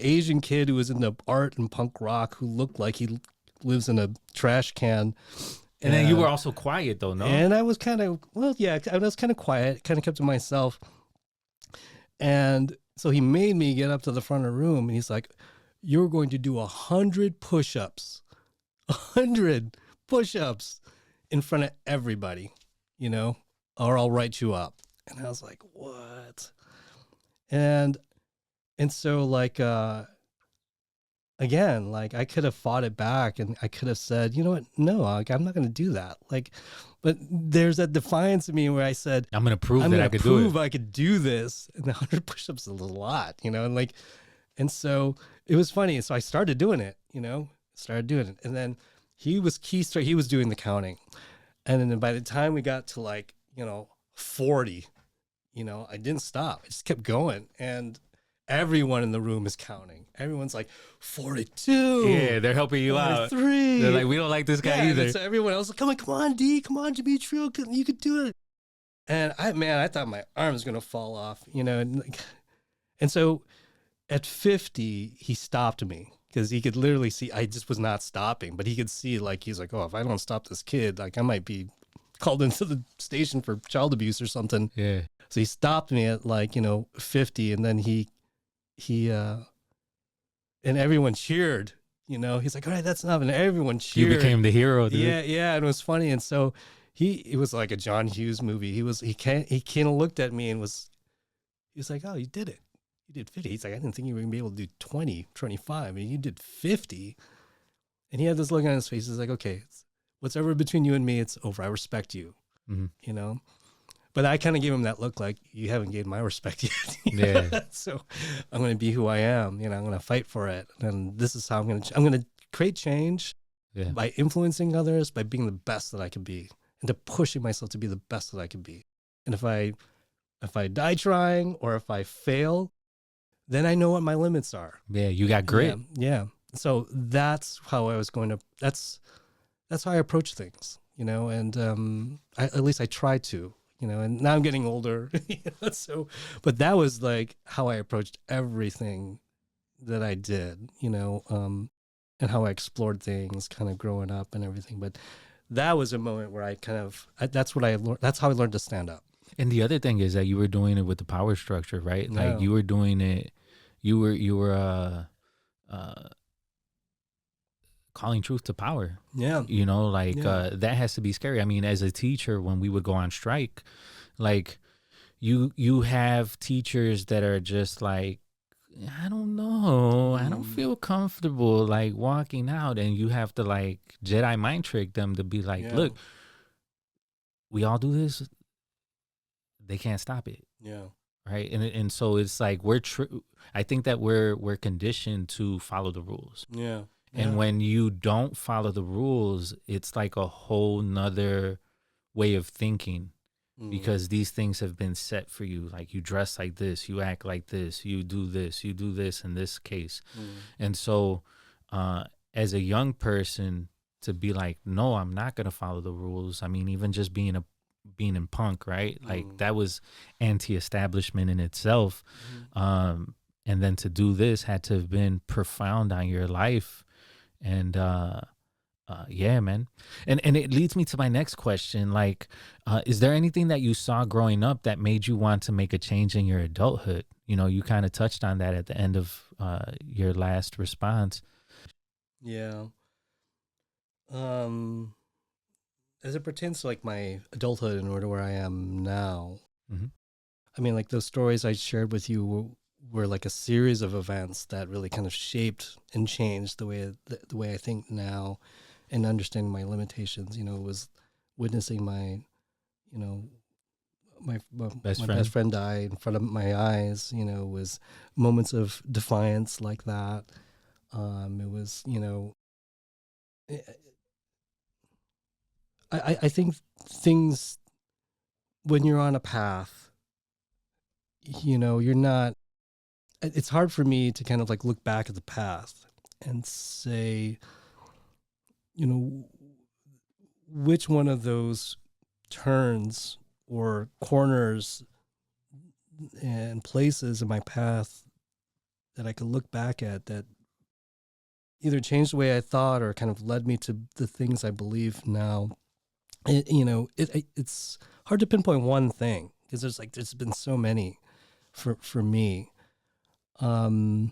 Asian kid who was into art and punk rock who looked like he lives in a trash can. And then you were also quiet though, no? And I was kind of, I was kind of quiet, kind of kept to myself. And so he made me get up to the front of the room and he's like, you're going to do 100 push-ups. 100 push-ups. in front of everybody, or I'll write you up. And I was like, what? And so like, again, like I could have fought it back and I could have said, you know what? No, like, I'm not going to do that. Like, but there's that defiance in me where I said, I'm going to prove I'm that gonna I could do it. I could do this. And 100 push-ups is a lot, and like, and so it was funny. So I started doing it, and then he was doing the counting. And then by the time we got to like, 40, I didn't stop. I just kept going. And everyone in the room is counting. Everyone's like 42. Yeah, they're helping you out. 43. They're like, we don't like this guy either. And so everyone else is like, come on, D, come on, Demetrio, you could do it. And I thought my arm was gonna fall off, and so at 50, he stopped me because he could literally see I just was not stopping, but he could see like he's like, oh, if I don't stop this kid, like I might be called into the station for child abuse or something. Yeah. So he stopped me at like 50, and then he and everyone cheered. He's like, all right, that's enough, and everyone cheered. You became the hero, dude. Yeah, and it was funny, and so it was like a John Hughes movie. He kind of looked at me and he was like, oh, you did it. You did 50. He's like, I didn't think you were gonna be able to do 20, 25. I mean, you did 50. And he had this look on his face. He's like, okay, what's ever between you and me, it's over. I respect you, But I kind of gave him that look like, you haven't gained my respect yet. Yeah. So I'm going to be who I am. I'm going to fight for it. And this is how I'm going to create change by influencing others, by being the best that I can be, and to pushing myself to be the best that I can be. And if I die trying, or if I fail, then I know what my limits are. Yeah, you got grit. Yeah. So that's how I was going to, that's how I approach things, and at least I try to, and now I'm getting older, but that was like how I approached everything that I did, and how I explored things kind of growing up and everything. But that was a moment where that's what I learned. That's how I learned to stand up. And the other thing is that you were doing it with the power structure, right? No. Like you were doing it, you were calling truth to power. Yeah. That has to be scary. I mean, as a teacher, when we would go on strike, like you have teachers that are just like, I don't know, I don't feel comfortable like walking out, and you have to like Jedi mind trick them to be like, look, we all do this. They can't stop it. Yeah. Right. And so it's like I think that we're conditioned to follow the rules. Yeah. And when you don't follow the rules, it's like a whole nother way of thinking, because these things have been set for you. Like you dress like this, you act like this, you do this in this case. And so as a young person, to be like, no, I'm not going to follow the rules. I mean, even just being in punk, right? Like that was anti-establishment in itself. And then to do this had to have been profound on your life. And yeah, man. And it leads me to my next question. Like, is there anything that you saw growing up that made you want to make a change in your adulthood? You kind of touched on that at the end of your last response. Yeah. As it pertains to like my adulthood and where I am now, I mean, like those stories I shared with you were like a series of events that really kind of shaped and changed the way I think now, and understanding my limitations. It was witnessing my best friend die in front of my eyes. Was moments of defiance like that. It was, I think things, when you're on a path, you're not, it's hard for me to kind of like look back at the path and say, which one of those turns or corners and places in my path that I could look back at that either changed the way I thought or kind of led me to the things I believe now. It's hard to pinpoint one thing, because there's been so many for me. But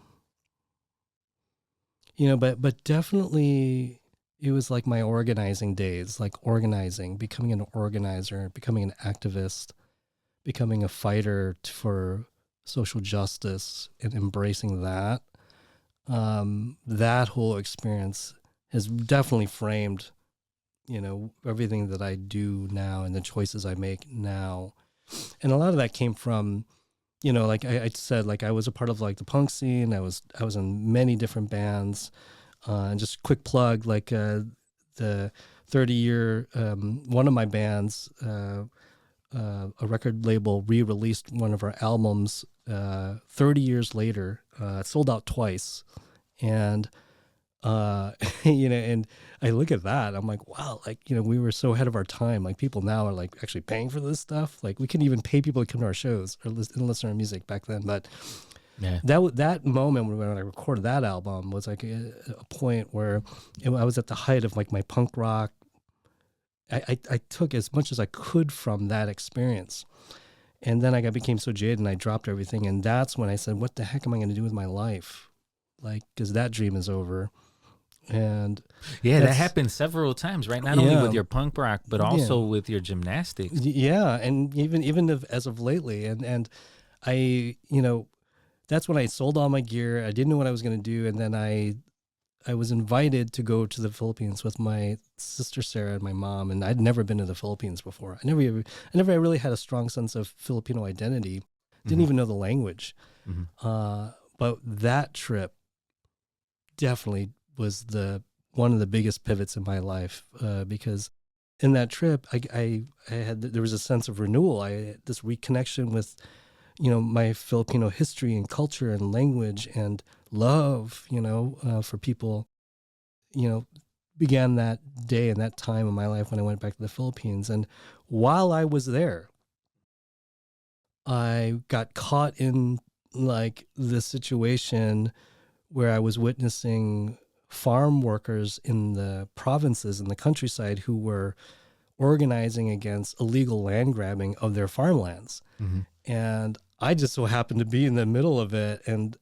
definitely it was like my organizing days, like organizing, becoming an organizer, becoming an activist, becoming a fighter for social justice and embracing that. That whole experience has definitely framed, everything that I do now and the choices I make now. And a lot of that came from, like I said, like I was a part of like the punk scene. I was in many different bands. And just quick plug, like the 30-year, one of my bands, a record label re-released one of our albums 30 years later, sold out twice. And, and I look at that, I'm like, wow, like, we were so ahead of our time. Like people now are like actually paying for this stuff. Like we couldn't even pay people to come to our shows or listen to our music back then. But Yeah. that moment when I recorded that album was like a point where I was at the height of like my punk rock. I took as much as I could from that experience. And then I became so jaded and I dropped everything. And that's when I said, what the heck am I going to do with my life? Like, because that dream is over. And yeah, that happened several times, right? Not only with your punk rock, but also with your gymnastics. Yeah. And even as of lately. And I, that's when I sold all my gear. I didn't know what I was going to do. And then I was invited to go to the Philippines with my sister Sarah and my mom, and I'd never been to the Philippines before. I never really had a strong sense of Filipino identity. Didn't even know the language. But that trip definitely was one of the biggest pivots in my life, because in that trip there was a sense of renewal. This reconnection with my Filipino history and culture and language and love, for people, began that day and that time in my life when I went back to the Philippines. And while I was there, I got caught in like this situation where I was witnessing farm workers in the provinces in the countryside who were organizing against illegal land grabbing of their farmlands. And I just so happened to be in the middle of it and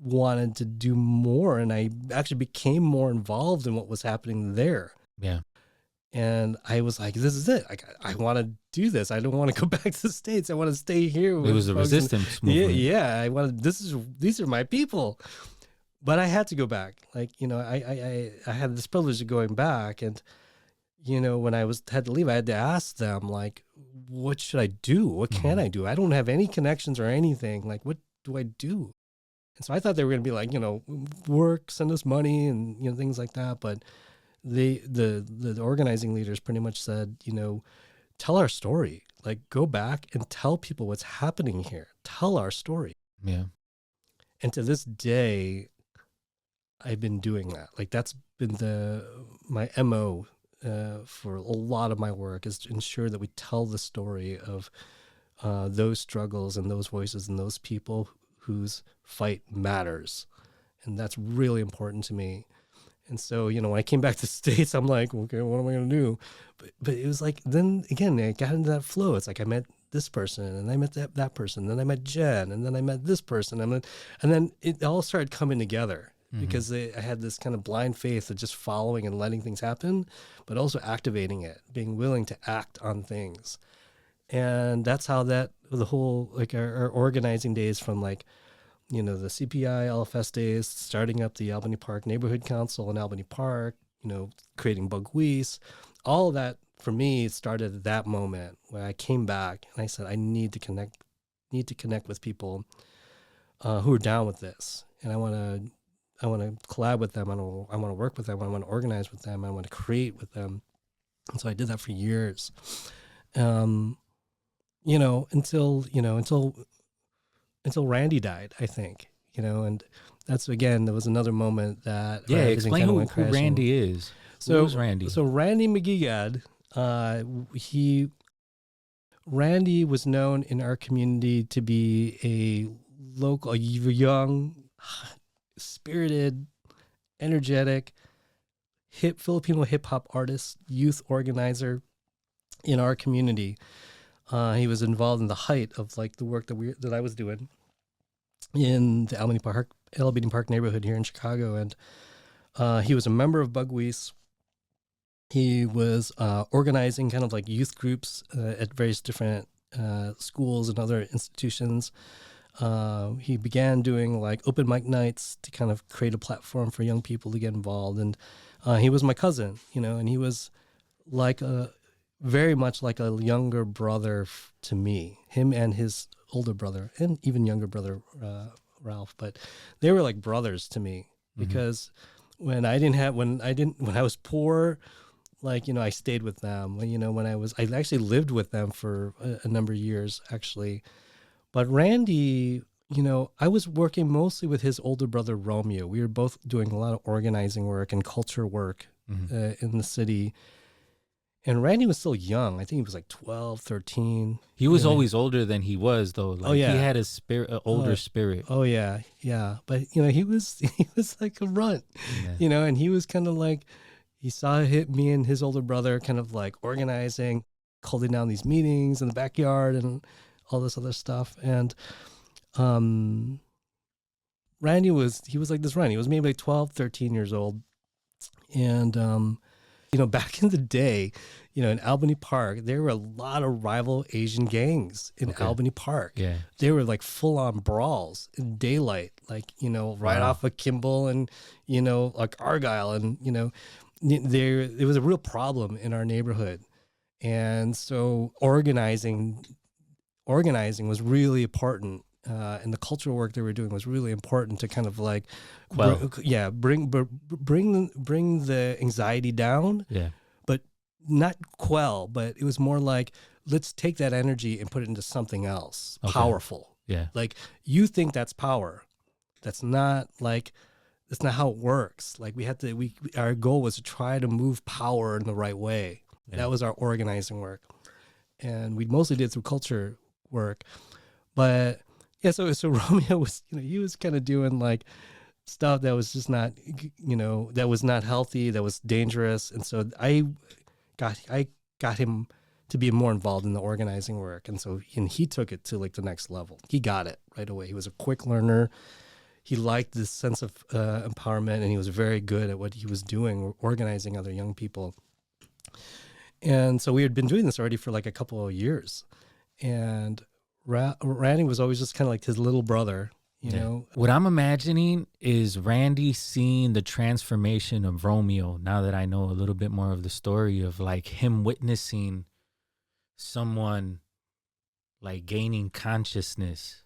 wanted to do more. And I actually became more involved in what was happening there. Yeah. And I was like, this is it. I want to do this. I don't want to go back to the States. I want to stay here. It was a resistance movement. Yeah. These are my people. But I had to go back. Like, I had this privilege of going back. And, when I had to leave, I had to ask them, like, what should I do? What can I do? I don't have any connections or anything. Like, what do I do? And so I thought they were going to be like, work, send us money and, things like that. But the organizing leaders pretty much said, tell our story. Like, go back and tell people what's happening here. Tell our story. Yeah. And to this day, I've been doing that. Like, that's been my MO for a lot of my work, is to ensure that we tell the story of those struggles and those voices and those people whose fight matters. And that's really important to me. And so, when I came back to the States, I'm like, okay, what am I going to do? But it was like, then again, I got into that flow. It's like I met this person and I met that person. Then I met Jen and then I met this person. And then it all started coming together because I had this kind of blind faith of just following and letting things happen, but also activating it, being willing to act on things. And that's how the whole, like our organizing days from like, the CPI, LFS days, starting up the Albany Park Neighborhood Council in Albany Park, creating Buckwheat, all of that for me started at that moment where I came back and I said, I need to connect with people who are down with this. And I want to collab with them. I want to work with them. I want to organize with them. I want to create with them. And so I did that for years. Until Randy died, I think, and that's, again, there was another moment that. Yeah, explain who Randy is. So who's Randy? So Randy Maguigad, Randy was known in our community to be a young, spirited, energetic, Filipino hip hop artist, youth organizer in our community. He was involved in the height of like the work that I was doing in the Albany Park neighborhood here in Chicago. And He was a member of Bugwees. He was organizing kind of like youth groups at various different schools and other institutions. He began doing like open mic nights to kind of create a platform for young people to get involved. And he was my cousin, and he was like very much like a younger brother to me, him and his older brother and even younger brother, Ralph, but they were like brothers to me because when I was poor, like, I stayed with them. I actually lived with them for a number of years, actually. But Randy, I was working mostly with his older brother, Romeo. We were both doing a lot of organizing work and culture work in the city. And Randy was still young. I think he was like 12, 13. He was always older than he was, though. Like, yeah. He had a spirit, an older spirit. Oh, yeah. Yeah. But, he was like a runt, and he was kind of like, he saw me and his older brother kind of like organizing, holding down these meetings in the backyard and all this other stuff. And Randy was like this runt. He was maybe like 12, 13 years old. And, back in the day, in Albany Park, there were a lot of rival Asian gangs in Albany Park. Yeah. They were like full on brawls in daylight, like, right off of Kimball and, like Argyle. And, it was a real problem in our neighborhood. And so organizing was really important. And the cultural work they were doing was really important to kind of like, bring the anxiety down. Yeah. But not quell, but it was more like, let's take that energy and put it into something else powerful. Yeah. Like, you think that's power. That's not how it works. Like, our goal was to try to move power in the right way. Yeah. That was our organizing work. And we mostly did through culture work. But yeah, so Romeo was, he was kind of doing like stuff that was just not, that was not healthy, that was dangerous. And so I got him to be more involved in the organizing work. And so he took it to like the next level. He got it right away. He was a quick learner. He liked this sense of empowerment, and he was very good at what he was doing, organizing other young people. And so we had been doing this already for like a couple of years. And Randy was always just kind of like his little brother, you know. What I'm imagining is Randy seeing the transformation of Romeo, now that I know a little bit more of the story, of like him witnessing someone like gaining consciousness,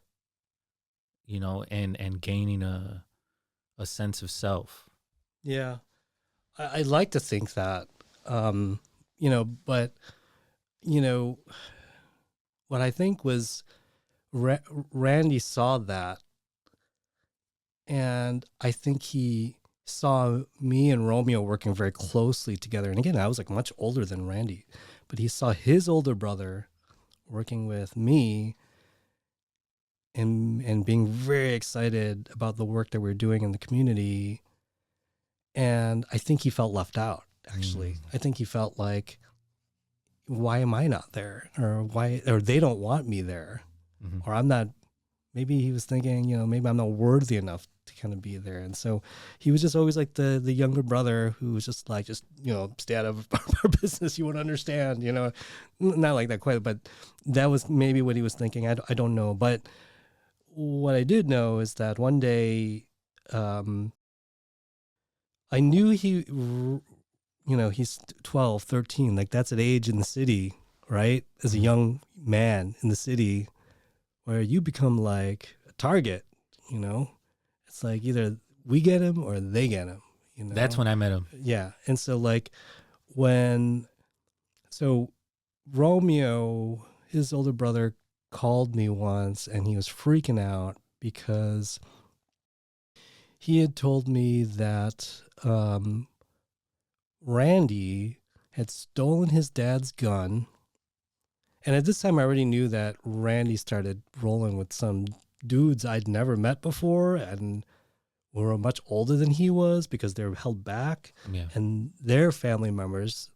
and gaining a sense of self. Yeah. I'd like to think that, but, what I think was Randy saw that, and I think he saw me and Romeo working very closely together. And again, I was like much older than Randy, but he saw his older brother working with me and being very excited about the work that we're doing in the community. And I think he felt left out, actually. I think he felt like, why am I not there? Or they don't want me there. Or I'm not, maybe he was thinking, maybe I'm not worthy enough to kind of be there. And so he was just always like the younger brother who was just like, stay out of our business. You won't understand, not like that quite, but that was maybe what he was thinking. I don't know. But what I did know is that one day, I knew he's 12, 13, like that's an age in the city, right? As a young man in the city where you become like a target, it's like either we get him or they get him, That's when I met him. Yeah. And so like Romeo, his older brother, called me once and he was freaking out because he had told me that Randy had stolen his dad's gun. And at this time, I already knew that Randy started rolling with some dudes I'd never met before and were much older than he was because they were held back. Yeah. And their family members,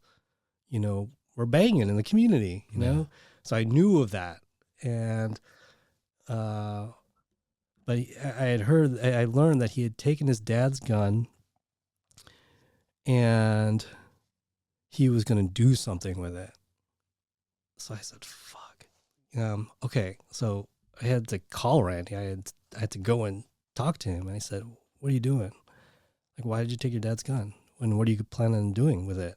were banging in the community, know? So I knew of that. And, but I learned that he had taken his dad's gun and he was going to do something with it. So I said, fuck. Okay. So I had to call Randy. I had to go and talk to him. And I said, what are you doing? Like, why did you take your dad's gun? And what are you planning on doing with it?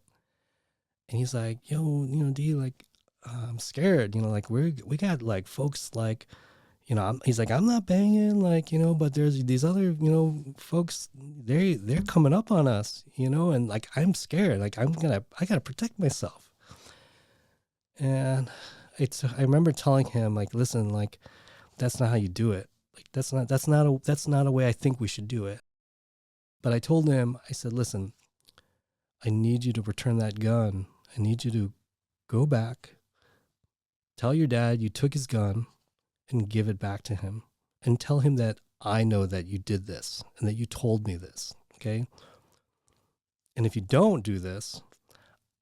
And he's like, yo, D, like, I'm scared. Like we got like folks like, he's like, I'm not banging, like, but there's these other, folks, they're coming up on us, and like, I'm scared. Like, I gotta protect myself. And I remember telling him, like, listen, like, that's not how you do it. Like, that's not a way I think we should do it. But I told him, I said, listen, I need you to return that gun. I need you to go back, tell your dad you took his gun, and give it back to him, and tell him that I know that you did this and that you told me this. Okay. And if you don't do this,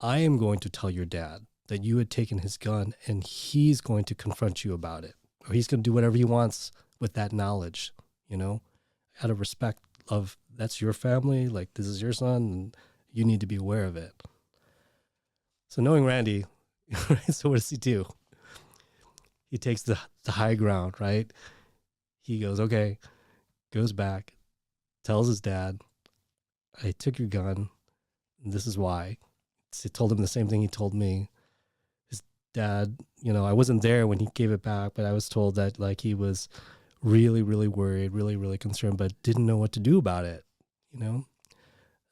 I am going to tell your dad that you had taken his gun, and he's going to confront you about it, or he's going to do whatever he wants with that knowledge, out of respect of that's your family. Like, this is your son, and you need to be aware of it. So knowing Randy, so what does he do? He takes the high ground, right? He goes, okay, goes back, tells his dad, I took your gun, and this is why. He told him the same thing he told me. His dad, I wasn't there when he gave it back, but I was told that, like, he was really, really worried, really, really concerned, but didn't know what to do about it,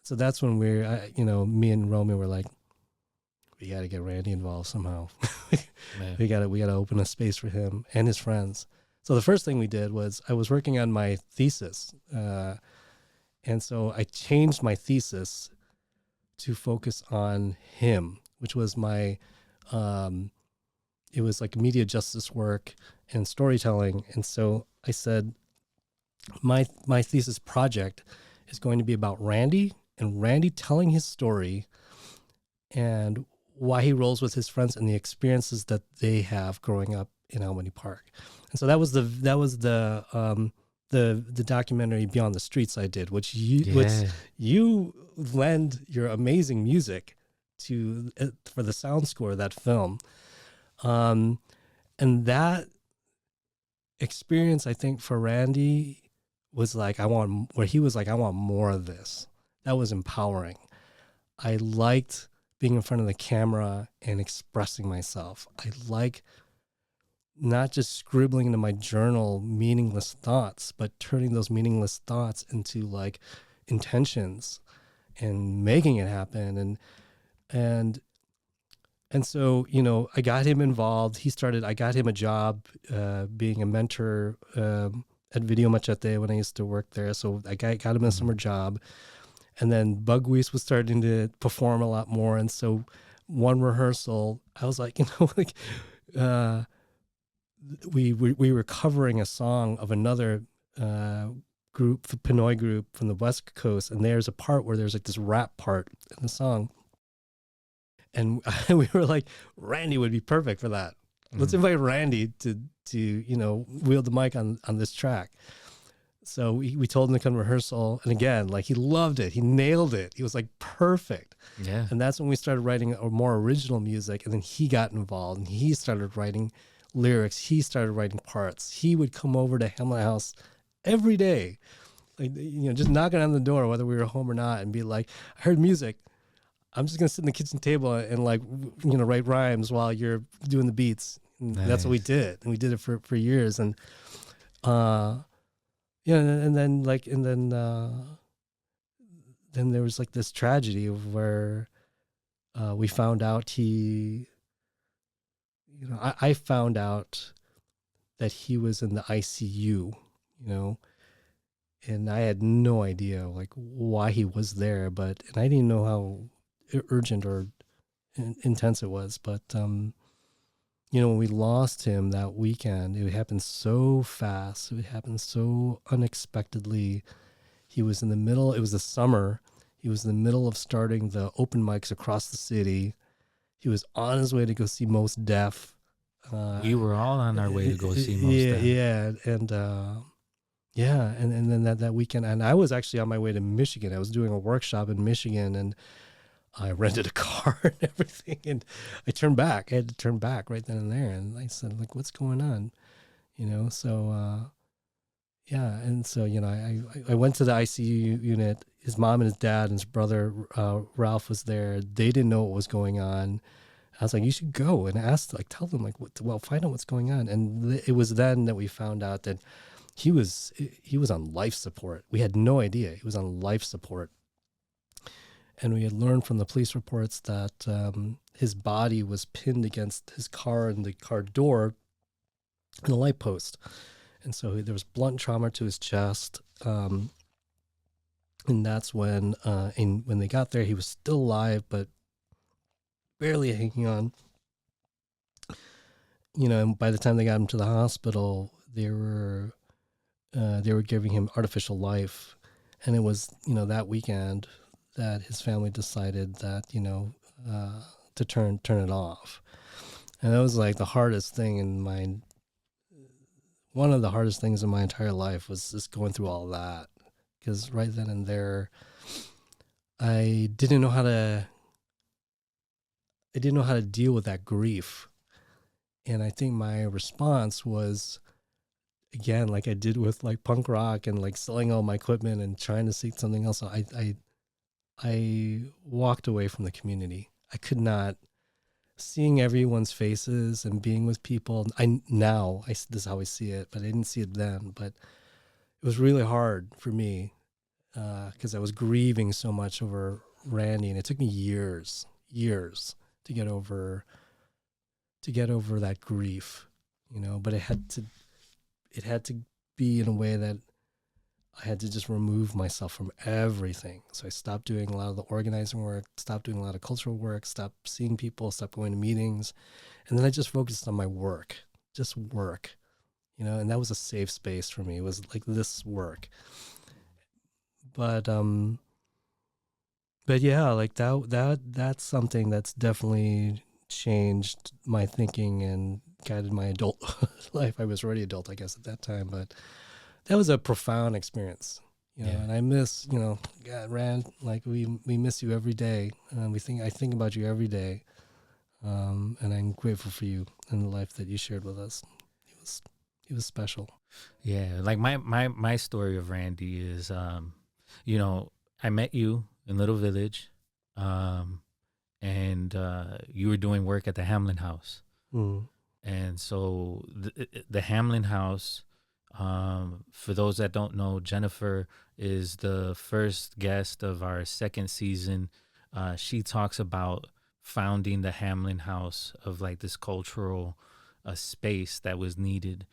So that's when me and Romy were like, we got to get Randy involved somehow. we got to open a space for him and his friends. So the first thing we did was I was working on my thesis. And so I changed my thesis to focus on him, which was my, it was like media justice work and storytelling. And so I said, my thesis project is going to be about Randy, and Randy telling his story and why he rolls with his friends and the experiences that they have growing up in Albany Park. And so that was the documentary Beyond the Streets I did, which you lend your amazing music to for the sound score of that film. And that experience, I think, for Randy was like, I want more of this. That was empowering. I liked being in front of the camera and expressing myself. I like not just scribbling into my journal meaningless thoughts, but turning those meaningless thoughts into like intentions and making it happen. And so, I got him involved. I got him a job being a mentor at Video Machete when I used to work there. So I got him a summer job. And then Bugwees was starting to perform a lot more. And so one rehearsal, I was like, we were covering a song of another group, the Pinoy group from the West Coast. And there's a part where there's like this rap part in the song. And we were like, Randy would be perfect for that. Let's invite Randy to wield the mic on this track. So we told him to come to rehearsal. And again, like, he loved it. He nailed it. He was like, perfect. Yeah. And that's when we started writing more original music. And then he got involved and he started writing lyrics. He started writing parts. He would come over to Hamlet House every day, like, just knocking on the door, whether we were home or not, and be like, I heard music. I'm just going to sit in the kitchen table and like, write rhymes while you're doing the beats. And that's what we did. And we did it for years. And, then there was like this tragedy of where we found out I found out that he was in the ICU, and I had no idea like why he was there, and I didn't know how urgent or intense it was. But, when we lost him that weekend, it happened so fast. It happened so unexpectedly. It was the summer. He was in the middle of starting the open mics across the city. He was on his way to go see Most Def. We were all on our way to go see Most Def. Yeah. And, Yeah, and then that weekend, and I was actually on my way to Michigan. I was doing a workshop in Michigan, and I rented a car and everything, and I turned back. I had to turn back right then and there, and I said, like, what's going on? So yeah, and so I went to the ICU unit. His mom and his dad and his brother Ralph was there. They didn't know what was going on. I was like, you should go and ask, like, tell them, like, find out what's going on. And it was then that we found out that he was on life support. We had no idea he was on life support, and we had learned from the police reports that his body was pinned against his car and the car door and the light post, and so there was blunt trauma to his chest. And that's when they got there, he was still alive, but barely hanging on. And by the time they got him to the hospital, they were giving him artificial life, and it was that weekend that his family decided that to turn it off, and that was like the hardest thing in my. One of the hardest things in my entire life was just going through all that, because right then and there, I didn't know how to deal with that grief, and I think my response was, again, like I did with like punk rock and like selling all my equipment and trying to seek something else. I walked away from the community. I could not, seeing everyone's faces and being with people. This is how I see it, but I didn't see it then. But it was really hard for me because I was grieving so much over Randy, and it took me years to get over that grief, But it had to be in a way that I had to just remove myself from everything. So I stopped doing a lot of the organizing work, stopped doing a lot of cultural work, stopped seeing people, stopped going to meetings. And then I just focused on my work, just work, and that was a safe space for me. It was like this work. But yeah, like that's something that's definitely changed my thinking and guided my adult life. I was already adult, I guess, at that time, but that was a profound experience, and I miss, God, Rand, like we miss you every day. I think about you every day. And I'm grateful for you and the life that you shared with us. He was special. Yeah. Like my story of Randy is, I met you in Little Village, and you were doing work at the Hamlin House. Mm. And so the Hamlin House, for those that don't know, Jennifer is the first guest of our second season. She talks about founding the Hamlin House of like this cultural space that was needed.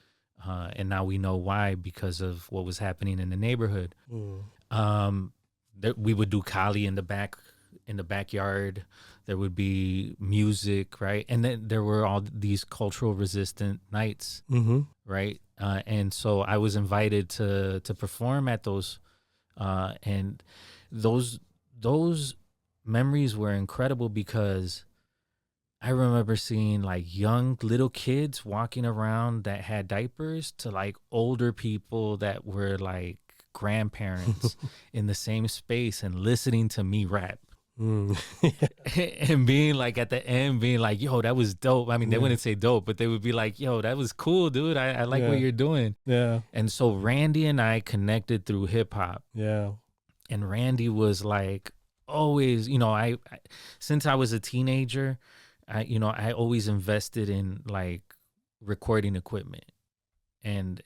And now we know why, because of what was happening in the neighborhood. Mm. We would do Kali in the backyard. There would be music, right? And then there were all these cultural resistant nights, Mm-hmm. right? And so I was invited to perform at those, and those memories were incredible, because I remember seeing like young little kids walking around that had diapers to like older people that were like grandparents in the same space and listening to me rap. Mm. And being like at the end, being like, yo, that was dope. I mean, they Yeah. wouldn't say dope, but they would be like, yo, that was cool, dude. I like what Yeah. you're doing. Yeah. And so Randy and I connected through hip hop. Yeah. And Randy was like always, I since I was a teenager, I always invested in like recording equipment. And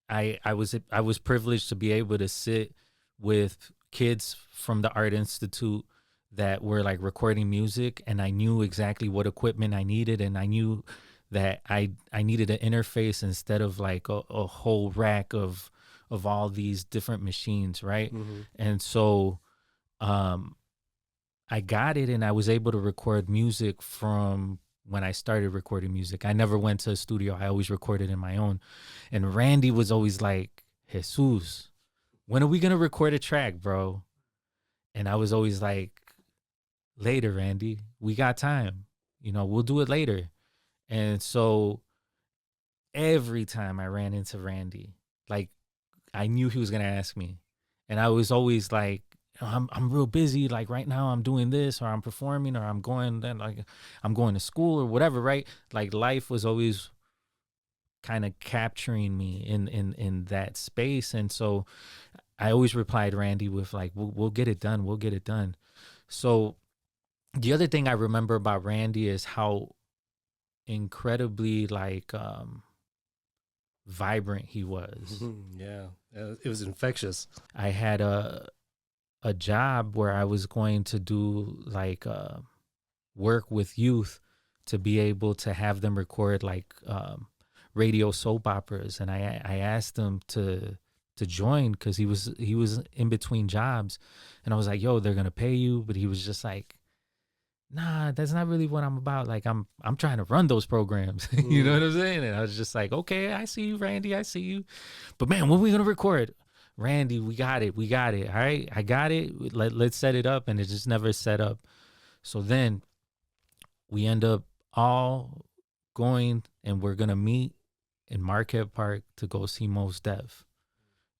I was privileged to be able to sit with kids from the Art Institute that were like recording music, and I knew exactly what equipment I needed, and I knew that I needed an interface instead of like a whole rack of all these different machines, right? Mm-hmm. And so I got it, and I was able to record music from when I started recording music. I never went to a studio. I always recorded in my own. And Randy was always like, Jesus, when are we going to record a track, bro? And I was always like, later, Randy, we got time. We'll do it later. And so every time I ran into Randy, like I knew he was gonna ask me, and I was always like, I'm real busy. Like right now, I'm doing this, or I'm performing, or I'm going then like I'm going to school or whatever. Right? Like life was always kind of capturing me in that space, and so I always replied Randy with like, we'll get it done. We'll get it done. So the other thing I remember about Randy is how incredibly like vibrant he was. Yeah, it was infectious. I had a job where I was going to do like work with youth to be able to have them record like radio soap operas, and I asked him to join because he was in between jobs, and I was like, yo, they're gonna pay you, but he was just like, nah, that's not really what I'm about. Like I'm trying to run those programs. You know what I'm saying? And I was just like, okay, I see you, Randy, I see you, but man, when are we gonna record? Randy, we got it. All right, I got it. Let's set it up, and it just never set up. So then we end up all going, and we're gonna meet in Marquette Park to go see Mos Def.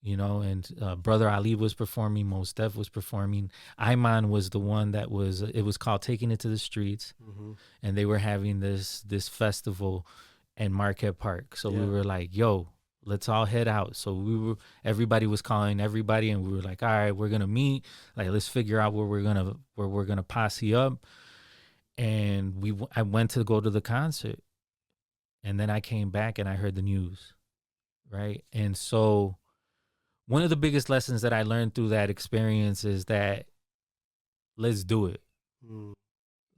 You know, and Brother Ali was performing, Mos Def was performing. Iman was the one that was, it was called Taking It to the Streets, and they were having this festival in Marquette Park. So we were like, yo, let's all head out. So everybody was calling everybody, and we were like, all right, we're gonna meet. Like, let's figure out where we're gonna posse up. And I went to go to the concert, and then I came back and I heard the news, right? And so one of the biggest lessons that I learned through that experience is that let's do it.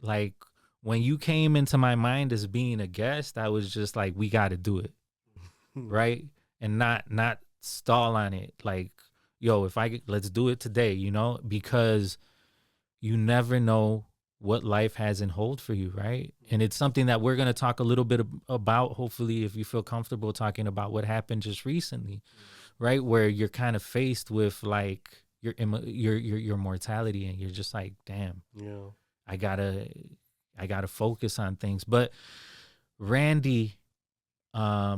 Like when you came into my mind as being a guest, I was just like, we got to do it. Right. And not stall on it. Like, yo, let's do it today, you know, because you never know what life has in hold for you. Right. And it's something that we're going to talk a little bit about, hopefully, if you feel comfortable talking about what happened just recently. Right, where you're kind of faced with like your mortality, and you're just like, damn, I gotta focus on things. But Randy, I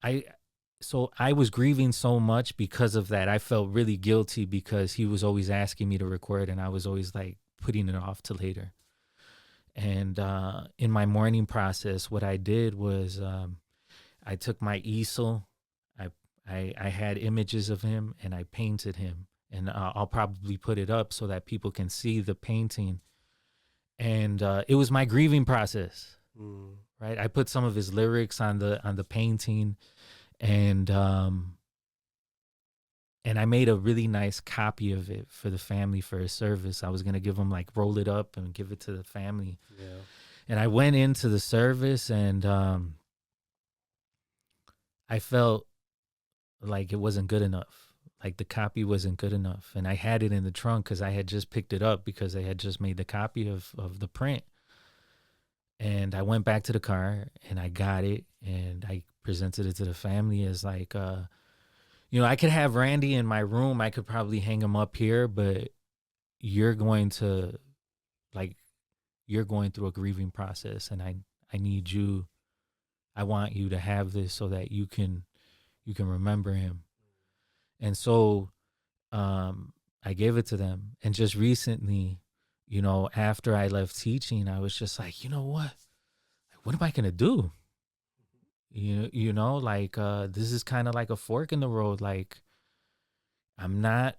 was grieving so much because of that. I felt really guilty because he was always asking me to record, and I was always like putting it off to later. And in my mourning process, what I did was I took my easel. I had images of him, and I painted him, and I'll probably put it up so that people can see the painting. And it was my grieving process, right? I put some of his lyrics on the painting, and I made a really nice copy of it for the family for a service. I was gonna give them like roll it up and give it to the family. Yeah. And I went into the service, and I felt like it wasn't good enough. Like the copy wasn't good enough. And I had it in the trunk because I had just picked it up because they had just made the copy of the print. And I went back to the car and I got it, and I presented it to the family as like, you know, I could have Randy in my room. I could probably hang him up here, but you're going through a grieving process, and I need you. I want you to have this so that you can remember him. And so I gave it to them. And just recently, you know, after I left teaching, I was just like, you know what am I going to do? You know, like this is kind of like a fork in the road. Like I'm not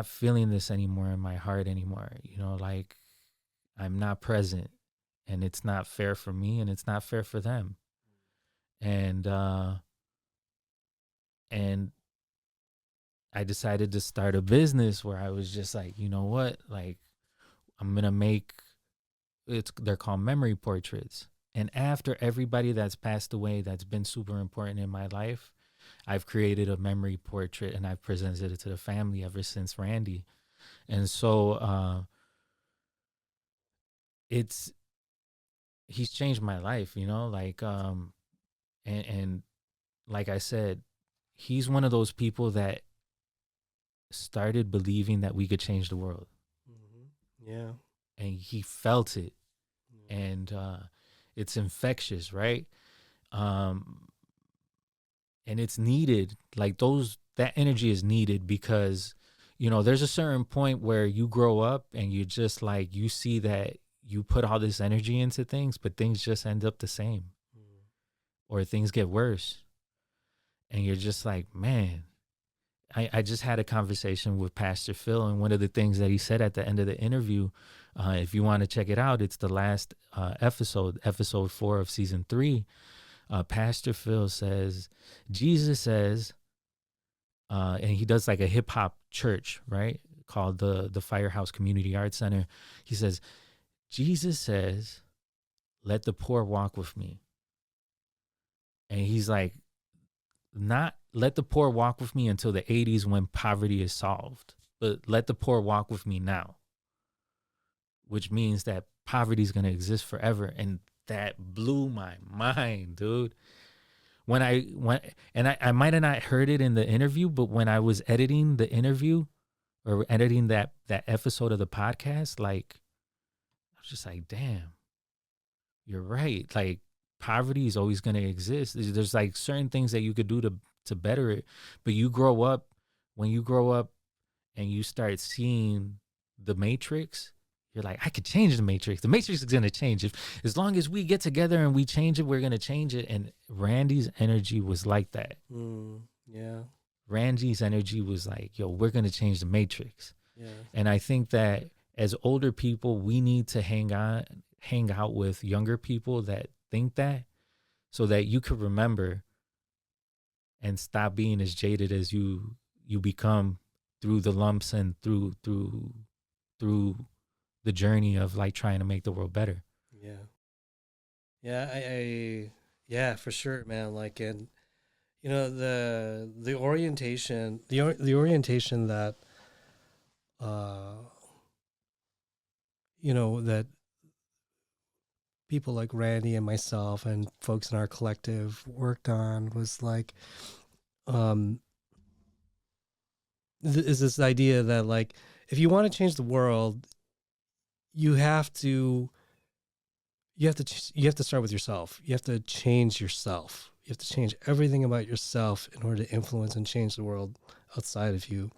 feeling this anymore in my heart anymore. You know, like I'm not present, and it's not fair for me, and it's not fair for them. And I decided to start a business where I was just like, you know what, like I'm going to make they're called memory portraits. And after everybody that's passed away, that's been super important in my life, I've created a memory portrait, and I've presented it to the family ever since Randy. And so he's changed my life, you know, like, and like I said, he's one of those people that started believing that we could change the world. Yeah. And he felt it. And it's infectious, right? And it's needed. Like that energy is needed because, there's a certain point where you grow up and you just like, you see that you put all this energy into things, but things just end up the same or things get worse. And you're just like, man, I just had a conversation with Pastor Phil, and one of the things that he said at the end of the interview, if you want to check it out, it's the last episode 4 of season 3. Pastor Phil says, Jesus says, and he does like a hip hop church, right? Called the Firehouse Community Arts Center. He says, Jesus says, let the poor walk with me. And he's like, not let the poor walk with me until the 80s when poverty is solved, but let the poor walk with me now, which means that poverty is going to exist forever. And that blew my mind, dude. I might have not heard it in the interview, but when I was editing the interview or editing that episode of the podcast, like, I was just like, damn, you're right. Like, poverty is always going to exist. There's like certain things that you could do to better it. But when you grow up and you start seeing the Matrix, you're like, I could change the Matrix. The Matrix is going to change. As long as we get together and we change it, we're going to change it. And Randy's energy was like that. Yeah. Randy's energy was like, yo, we're going to change the Matrix. Yeah. And I think that as older people, we need to hang out with younger people that think that, so that you could remember and stop being as jaded as you become through the lumps and through the journey of like trying to make the world better. Yeah, for sure, man. Like, and the orientation that that people like Randy and myself and folks in our collective worked on was like, is this idea that like, if you want to change the world, you have to start with yourself. You have to change yourself. You have to change everything about yourself in order to influence and change the world outside of you.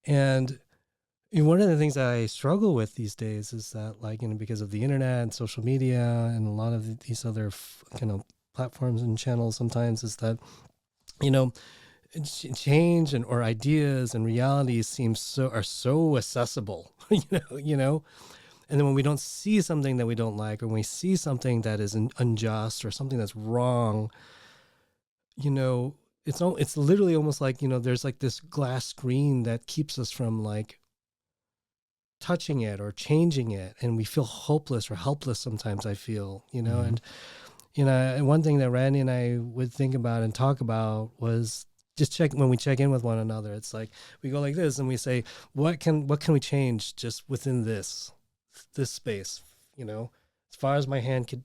And one of the things that I struggle with these days is that, like, because of the internet and social media and a lot of these other kind of platforms and channels, sometimes is that, change or ideas and realities are so accessible, and then when we don't see something that we don't like, or when we see something that is unjust or something that's wrong, it's literally almost like, there's like this glass screen that keeps us from like touching it or changing it, and we feel hopeless or helpless sometimes, I feel, and one thing that Randy and I would think about and talk about was just when we check in with one another. It's like we go like this and we say, what can we change just within this space, as far as my hand could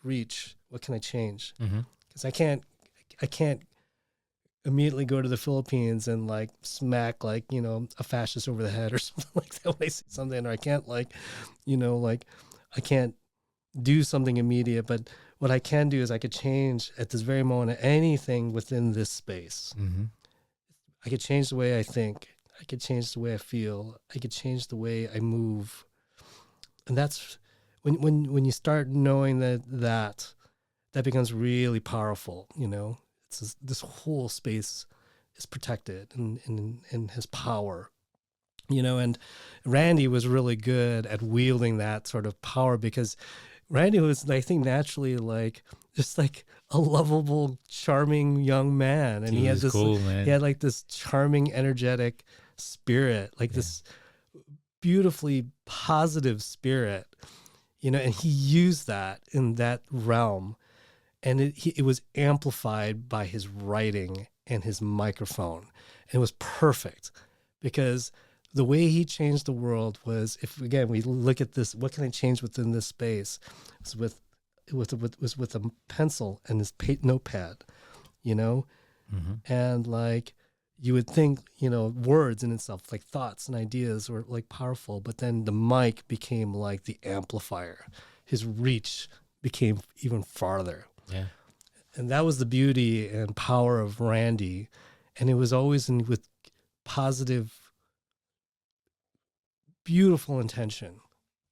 reach, what can I change? Because I can't immediately go to the Philippines and like smack like, a fascist over the head or something like that when I see something, or I can't like, I can't do something immediate, but what I can do is I could change at this very moment anything within this space. I could change the way I think. I could change the way I feel. I could change the way I move. And that's when you start knowing that becomes really powerful, It's this whole space is protected and has power, and Randy was really good at wielding that sort of power, because Randy was, I think, naturally like just like a lovable, charming young man, and he had this cool, man. He had like this charming, energetic spirit, like this beautifully positive spirit, and he used that in that realm. And it was amplified by his writing and his microphone. And it was perfect, because the way he changed the world was, if again we look at this, what can I change within this space? It was with a pencil and his notepad, and like you would think, words in itself, like thoughts and ideas, were like powerful, but then the mic became like the amplifier. His reach became even farther. Yeah. And that was the beauty and power of Randy. And it was always with positive, beautiful intention.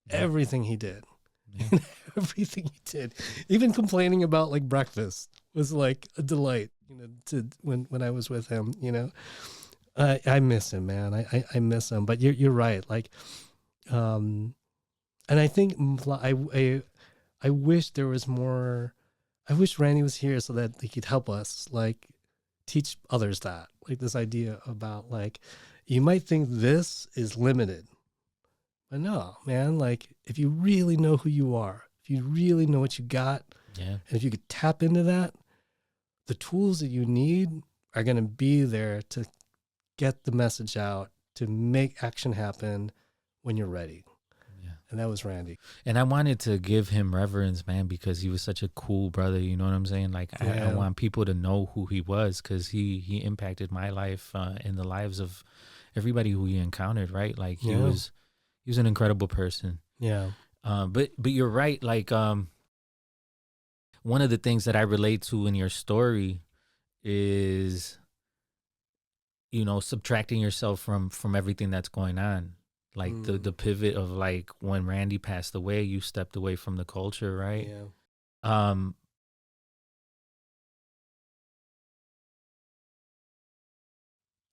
Yeah. Everything he did. Yeah. Everything he did. Even complaining about like breakfast was like a delight, to when I was with him, I miss him, man. I miss him. But you're right. Like, and I think I wish there was more. I wish Randy was here so that he could help us, like, teach others that, like, this idea about, like, you might think this is limited, but no, man. Like, if you really know who you are, if you really know what you got, Yeah. and if you could tap into that, the tools that you need are going to be there to get the message out, to make action happen when you're ready. And that was Randy. And I wanted to give him reverence, man, because he was such a cool brother. You know what I'm saying? Like, I want people to know who he was, because he impacted my life and the lives of everybody who he encountered, right? Like, he was an incredible person. Yeah. But you're right. Like, one of the things that I relate to in your story is, subtracting yourself from everything that's going on. Like the pivot of, like, when Randy passed away, you stepped away from the culture, right? Yeah.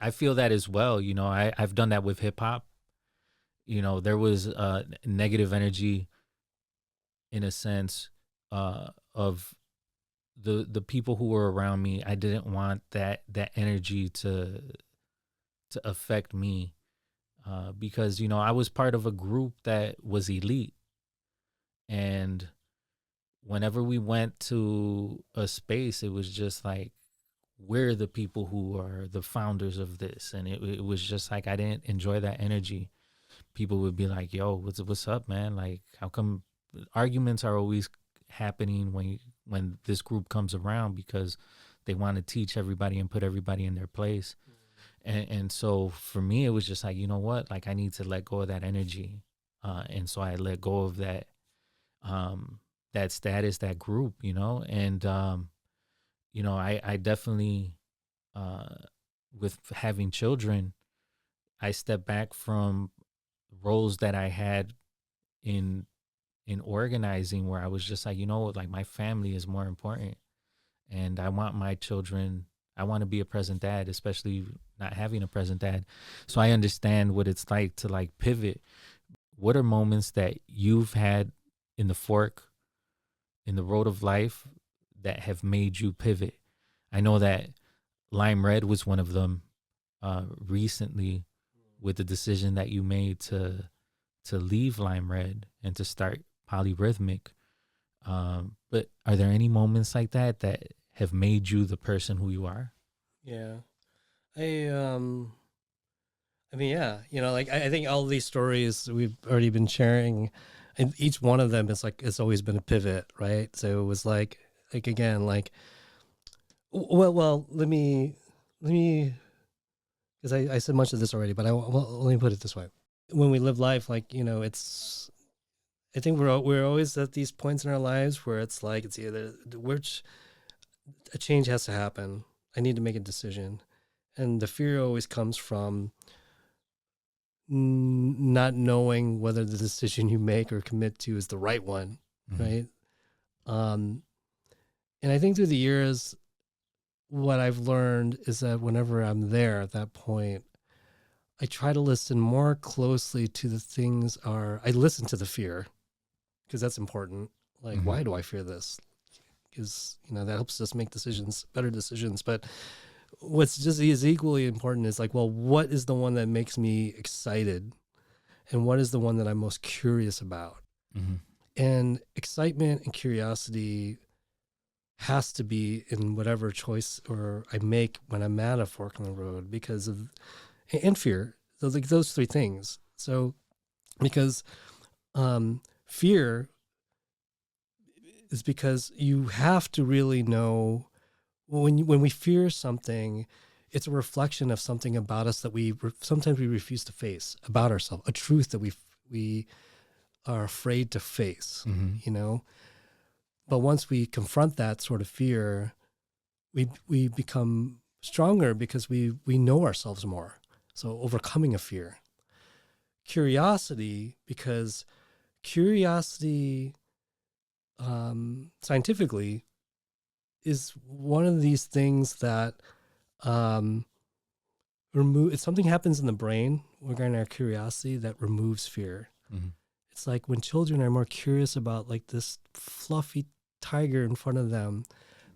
I feel that as well. I've done that with hip hop. There was negative energy, in a sense, of the people who were around me. I didn't want that energy to affect me. Because, I was part of a group that was elite. And whenever we went to a space, it was just like, we're the people who are the founders of this. And it was just like, I didn't enjoy that energy. People would be like, yo, what's up, man? Like, how come arguments are always happening when this group comes around, because they want to teach everybody and put everybody in their place. And so for me, it was just like, you know what? Like, I need to let go of that energy. And so I let go of that status, that group, and, I definitely, with having children, I stepped back from roles that I had in organizing, where I was just like, like, my family is more important. And I want my children, I want to be a present dad, especially not having a present dad. So I understand what it's like to, like, pivot. What are moments that you've had in the fork, in the road of life, that have made you pivot? I know that Lime Red was one of them recently, with the decision that you made to leave Lime Red and to start Polyrhythmic. But are there any moments like that have made you the person who you are? Yeah. I mean, yeah, like, I think all these stories we've already been sharing, and each one of them is like, it's always been a pivot, right? So it was like again, like, well, let me, because I said much of this already, but let me put it this way. When we live life, like, I think we're always at these points in our lives where it's like, it's either a change has to happen. I need to make a decision. And the fear always comes from not knowing whether the decision you make or commit to is the right one, right? And I think through the years, what I've learned is that whenever I'm there at that point, I try to listen more closely to the things I listen to the fear, because that's important. Like, why do I fear this? Because, that helps us make better decisions. But what's just as equally important is, like, well, what is the one that makes me excited? And what is the one that I'm most curious about? And excitement and curiosity has to be in whatever choice or I make when I'm at a fork in the road, because of, and fear. So, like, those three things. So, because fear is because you have to really know, when we fear something, it's a reflection of something about us that sometimes we refuse to face about ourselves, a truth that we are afraid to face, But once we confront that sort of fear, we become stronger because we know ourselves more. So overcoming a fear. Curiosity, because curiosity scientifically is one of these things that if something happens in the brain regarding our curiosity that removes fear. Mm-hmm. It's like when children are more curious about like this fluffy tiger in front of them,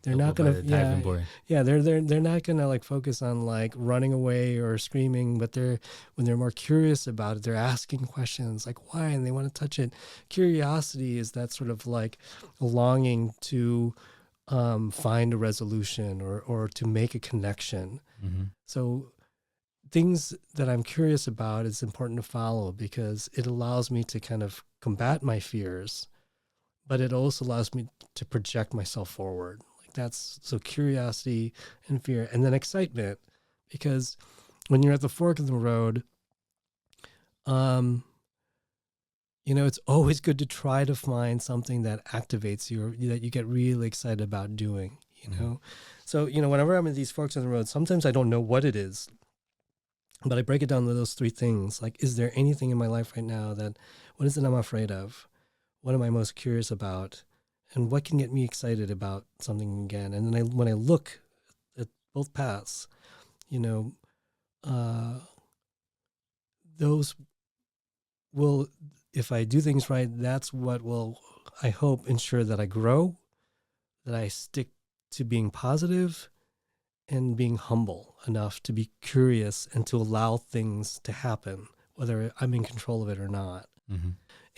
they're not gonna they're not gonna like focus on like running away or screaming, but when they're more curious about it, they're asking questions like why, and they want to touch it. Curiosity is that sort of like longing to find a resolution or to make a connection. Mm-hmm. So things that I'm curious about is important to follow because it allows me to kind of combat my fears, but it also allows me to project myself forward. Like that's so curiosity and fear, and then excitement, because when you're at the fork of the road, it's always good to try to find something that activates you or that you get really excited about doing, Mm-hmm. So, whenever I'm at these forks in the road, sometimes I don't know what it is. But I break it down to those three things. Like, is there anything in my life right now what is it I'm afraid of? What am I most curious about? And what can get me excited about something again? And then when I look at both paths, those will, if I do things right, that's what will, I hope, ensure that I grow, that I stick to being positive, and being humble enough to be curious and to allow things to happen, whether I'm in control of it or not. Mm-hmm.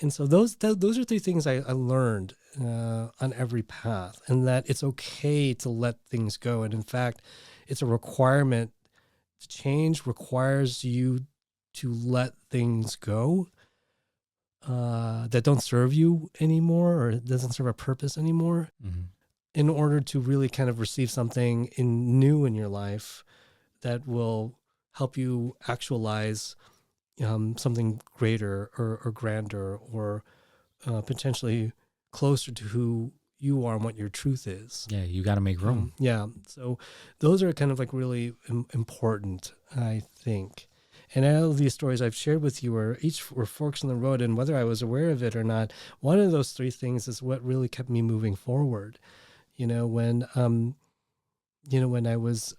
And so those are three things I learned on every path, and that it's okay to let things go. And in fact, it's a requirement. Change requires you to let things go that don't serve you anymore or doesn't serve a purpose anymore. Mm-hmm. In order to really kind of receive something new in your life that will help you actualize something greater or grander or potentially closer to who you are and what your truth is. Yeah, you got to make room. So those are kind of like really important, I think. And all of these stories I've shared with you were forks in the road, and whether I was aware of it or not, one of those three things is what really kept me moving forward. When I was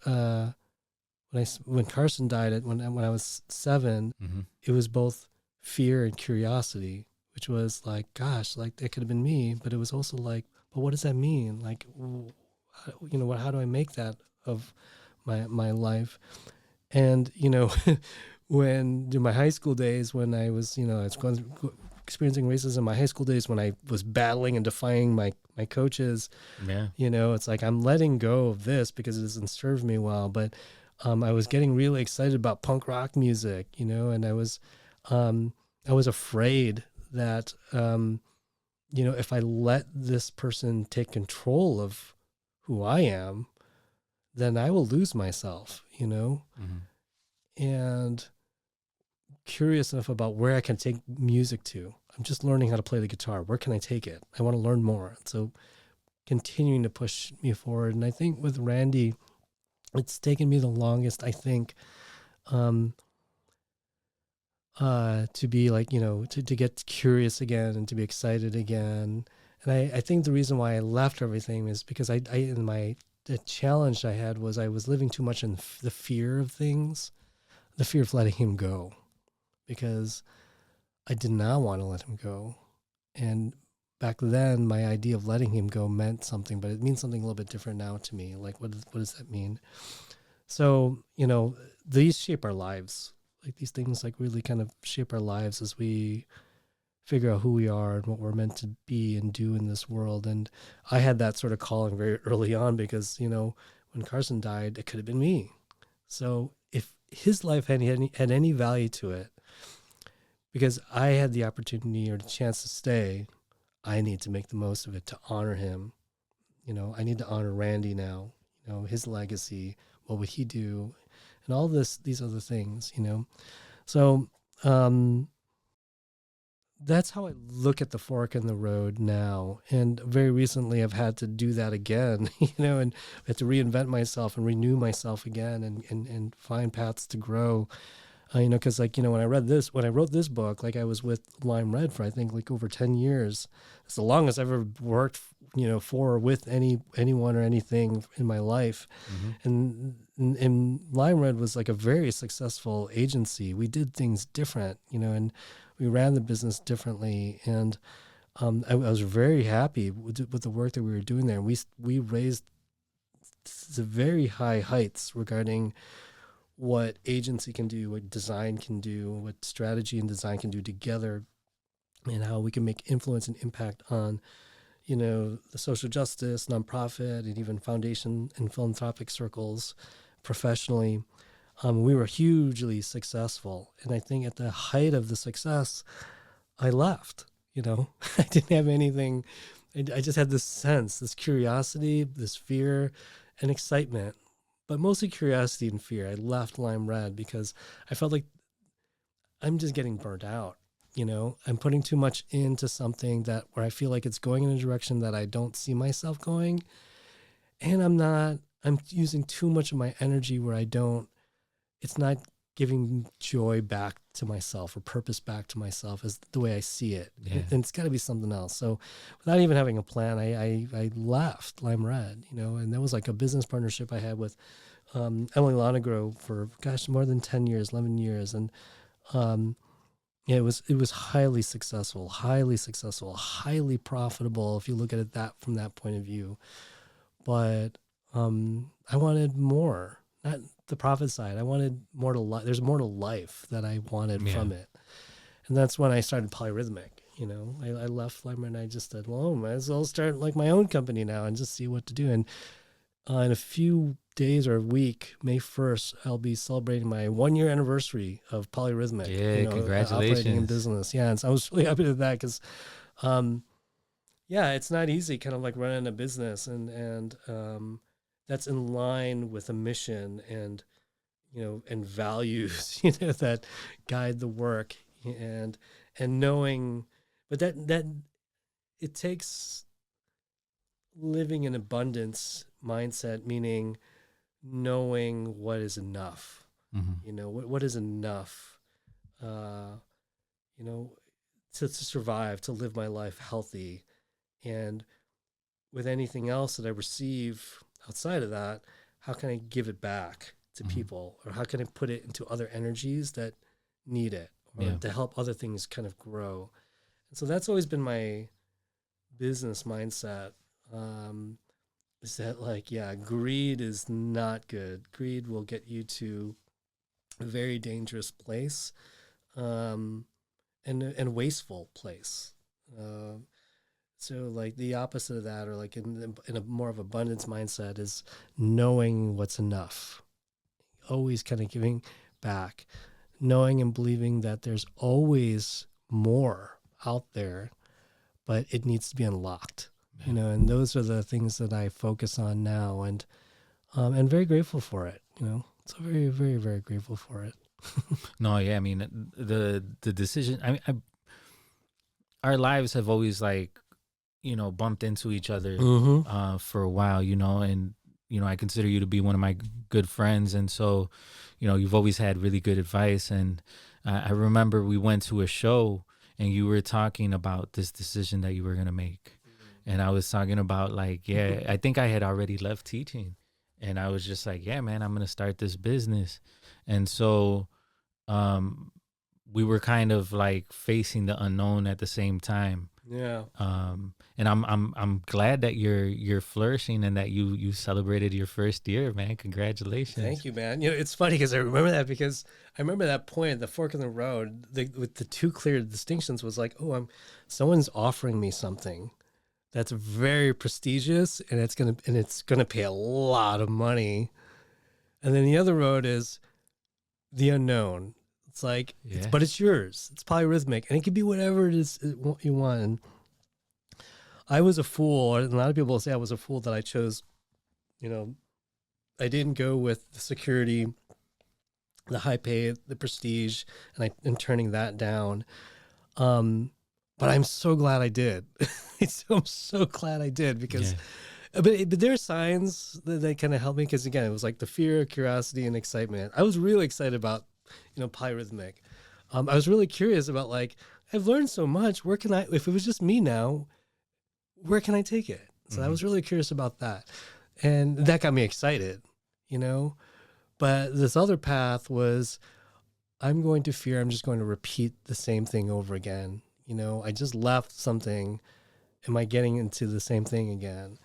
when Carson died when I was 7, Mm-hmm. it was both fear and curiosity, which was like, gosh, like that could have been me, but it was also like, but what does that mean? Like, how do I make that of my life? And when in my high school days, when I was experiencing racism in my high school days, when I was battling and defying my coaches, it's like I'm letting go of this because it doesn't serve me well. But I was getting really excited about punk rock music, and I was afraid that if I let this person take control of who I am, then I will lose myself, Mm-hmm. and curious enough about where I can take music to. I'm just learning how to play the guitar. Where can I take it? I want to learn more. So continuing to push me forward. And I think with Randy, it's taken me the longest, I think, to be like, to get curious again and to be excited again. And I think the reason why I left everything is because the challenge I had was I was living too much in the fear of things, the fear of letting him go, because I did not want to let him go. And back then, my idea of letting him go meant something, but it means something a little bit different now to me. Like, what does that mean? So, these shape our lives. Like, these things like really kind of shape our lives as we figure out who we are and what we're meant to be and do in this world. And I had that sort of calling very early on because, when Carson died, it could have been me. So if his life had any value to it, because I had the opportunity or the chance to stay, I need to make the most of it to honor him. I need to honor Randy now, his legacy. What would he do? And all these other things, So that's how I look at the fork in the road now. And very recently I've had to do that again, and I had to reinvent myself and renew myself again and find paths to grow. Because when I wrote this book, like I was with Lime Red for I think like over 10 years. It's the longest I've ever worked, for or with anyone or anything in my life. And Lime Red was like a very successful agency. We did things different, and we ran the business differently. And I was very happy with the work that we were doing there. We raised to very high heights regarding what agency can do, what design can do, what strategy and design can do together, and how we can make influence and impact on, the social justice, nonprofit, and even foundation and philanthropic circles professionally. We were hugely successful. And I think at the height of the success, I left, I didn't have anything. I just had this sense, this curiosity, this fear and excitement, but mostly curiosity and fear. I left Lime Red because I felt like I'm just getting burnt out. I'm putting too much into something where I feel like it's going in a direction that I don't see myself going. And I'm using too much of my energy where it's not giving joy back to myself or purpose back to myself as the way I see it. Yeah. And it's got to be something else. So without even having a plan, I left Lime Red, and that was like a business partnership I had with Emily Lonegro for, more than 10 years, 11 years. And it was highly successful, highly profitable if you look at it from that point of view. But I wanted more, not the profit side. I wanted more to life. There's more to life that I wanted from it. And that's when I started Polyrhythmic. I left Lime Red and I just said, well, I might as well start like my own company now and just see what to do. And in a few days or a week, May 1st, I'll be celebrating my 1-year anniversary of Polyrhythmic. Yeah, congratulations. Operating in business. Yeah, and so I was really happy with that because, it's not easy kind of like running a business and that's in line with a mission and, and values, that guide the work and knowing, but that it takes living in abundance mindset, meaning knowing what is enough, what is enough, to survive, to live my life healthy. And with anything else that I receive outside of that, how can I give it back to people, or how can I put it into other energies that need it, or to help other things kind of grow? And so that's always been my business mindset. Is that greed is not good. Greed will get you to a very dangerous place, and wasteful place. So like the opposite of that, or like in a more of abundance mindset, is knowing what's enough, always kind of giving back, knowing and believing that there's always more out there, but it needs to be unlocked. And those are the things that I focus on now, and very grateful for it. So very, very, very grateful for it. No, yeah, I mean the decision. I mean, our lives have always bumped into each other for a while, and I consider you to be one of my good friends, and so you've always had really good advice. And I remember we went to a show, and you were talking about this decision that you were gonna make. And I was talking about I think I had already left teaching, and I was just like, yeah, man, I'm going to start this business. And so we were kind of facing the unknown at the same time. Yeah. And I'm glad that you're flourishing and that you celebrated your first year, man. Congratulations. Thank you, man. It's funny because I remember that, because I remember that point, the fork in the road, with the two clear distinctions was someone's offering me something that's very prestigious, and it's gonna pay a lot of money. And then the other road is the unknown. It's but it's yours. It's polyrhythmic, and it can be whatever it is you want. And I was a fool, and a lot of people say I was a fool that I chose. I didn't go with the security, the high pay, the prestige, and turning that down. but I'm so glad I did. I'm so glad I did because, Yeah. but there are signs that kind of helped me because again, it was like the fear, curiosity, and excitement. I was really excited about, polyrhythmic. I was really curious about like, I've learned so much. Where can if it was just me now, where can I take it? So I was really curious about that. And that got me excited, but this other path was, I'm going to fear I'm just going to repeat the same thing over again. I just left something. Am I getting into the same thing again?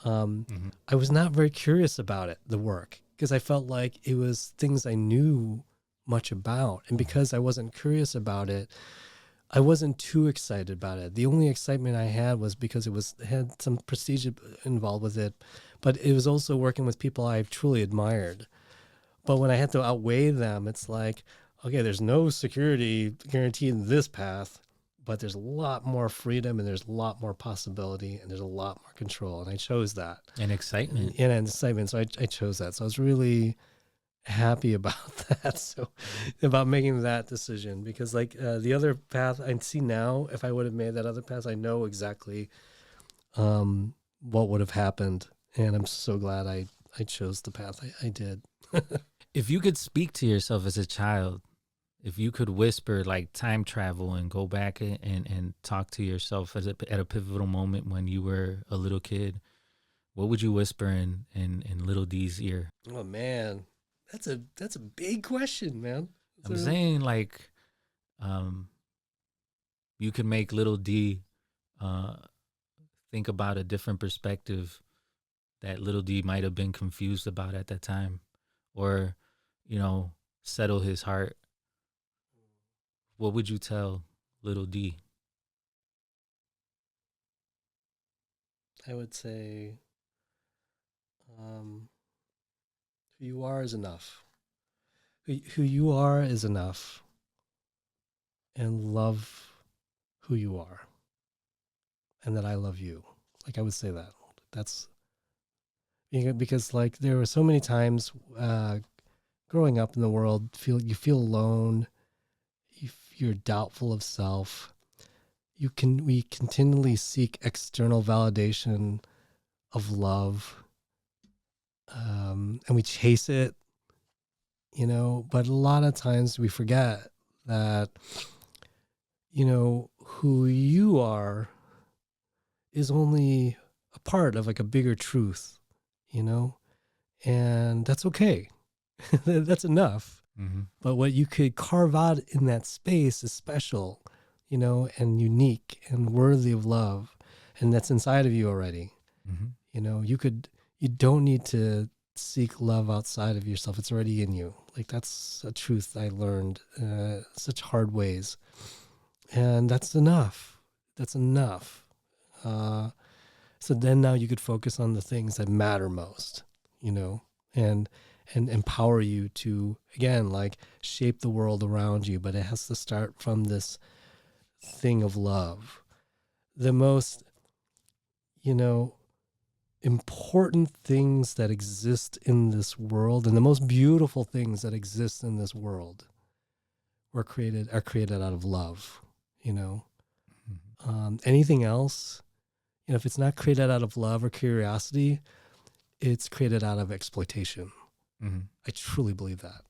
I was not very curious about it, the work, because I felt like it was things I knew much about. And because I wasn't curious about it, I wasn't too excited about it. The only excitement I had was because it had some prestige involved with it, but it was also working with people I truly admired. But when I had to outweigh them, it's like, okay, there's no security guaranteed in this path, but there's a lot more freedom and there's a lot more possibility and there's a lot more control. And I chose that. And excitement. And excitement. So I chose that. So I was really happy about that. So about making that decision, because like the other path I see now, if I would have made that other path, I know exactly what would have happened. And I'm so glad I chose the path I did. If you could speak to yourself as a child, if you could whisper like time travel and go back and talk to yourself at a pivotal moment when you were a little kid, what would you whisper in little D's ear? Oh man, that's a big question, man. I'm saying like, you could make little D think about a different perspective that little D might have been confused about at that time, or settle his heart. What would you tell little D? I would say, who you are is enough. Who you are is enough. And love who you are. And that I love you. Like I would say that. That's because like there were so many times growing up in the world, you feel alone. You're doubtful of self. We continually seek external validation of love, and we chase it, but a lot of times we forget that, who you are is only a part of like a bigger truth, and that's okay. That's enough. Mm-hmm. But what you could carve out in that space is special, and unique and worthy of love. And that's inside of you already. Mm-hmm. You don't need to seek love outside of yourself. It's already in you. Like that's a truth I learned such hard ways. And that's enough. That's enough. So then now you could focus on the things that matter most, and empower you to, again, like shape the world around you. But it has to start from this thing of love. The most, important things that exist in this world and the most beautiful things that exist in this world are created out of love, anything else, if it's not created out of love or curiosity, it's created out of exploitation. Mm-hmm. I truly believe that.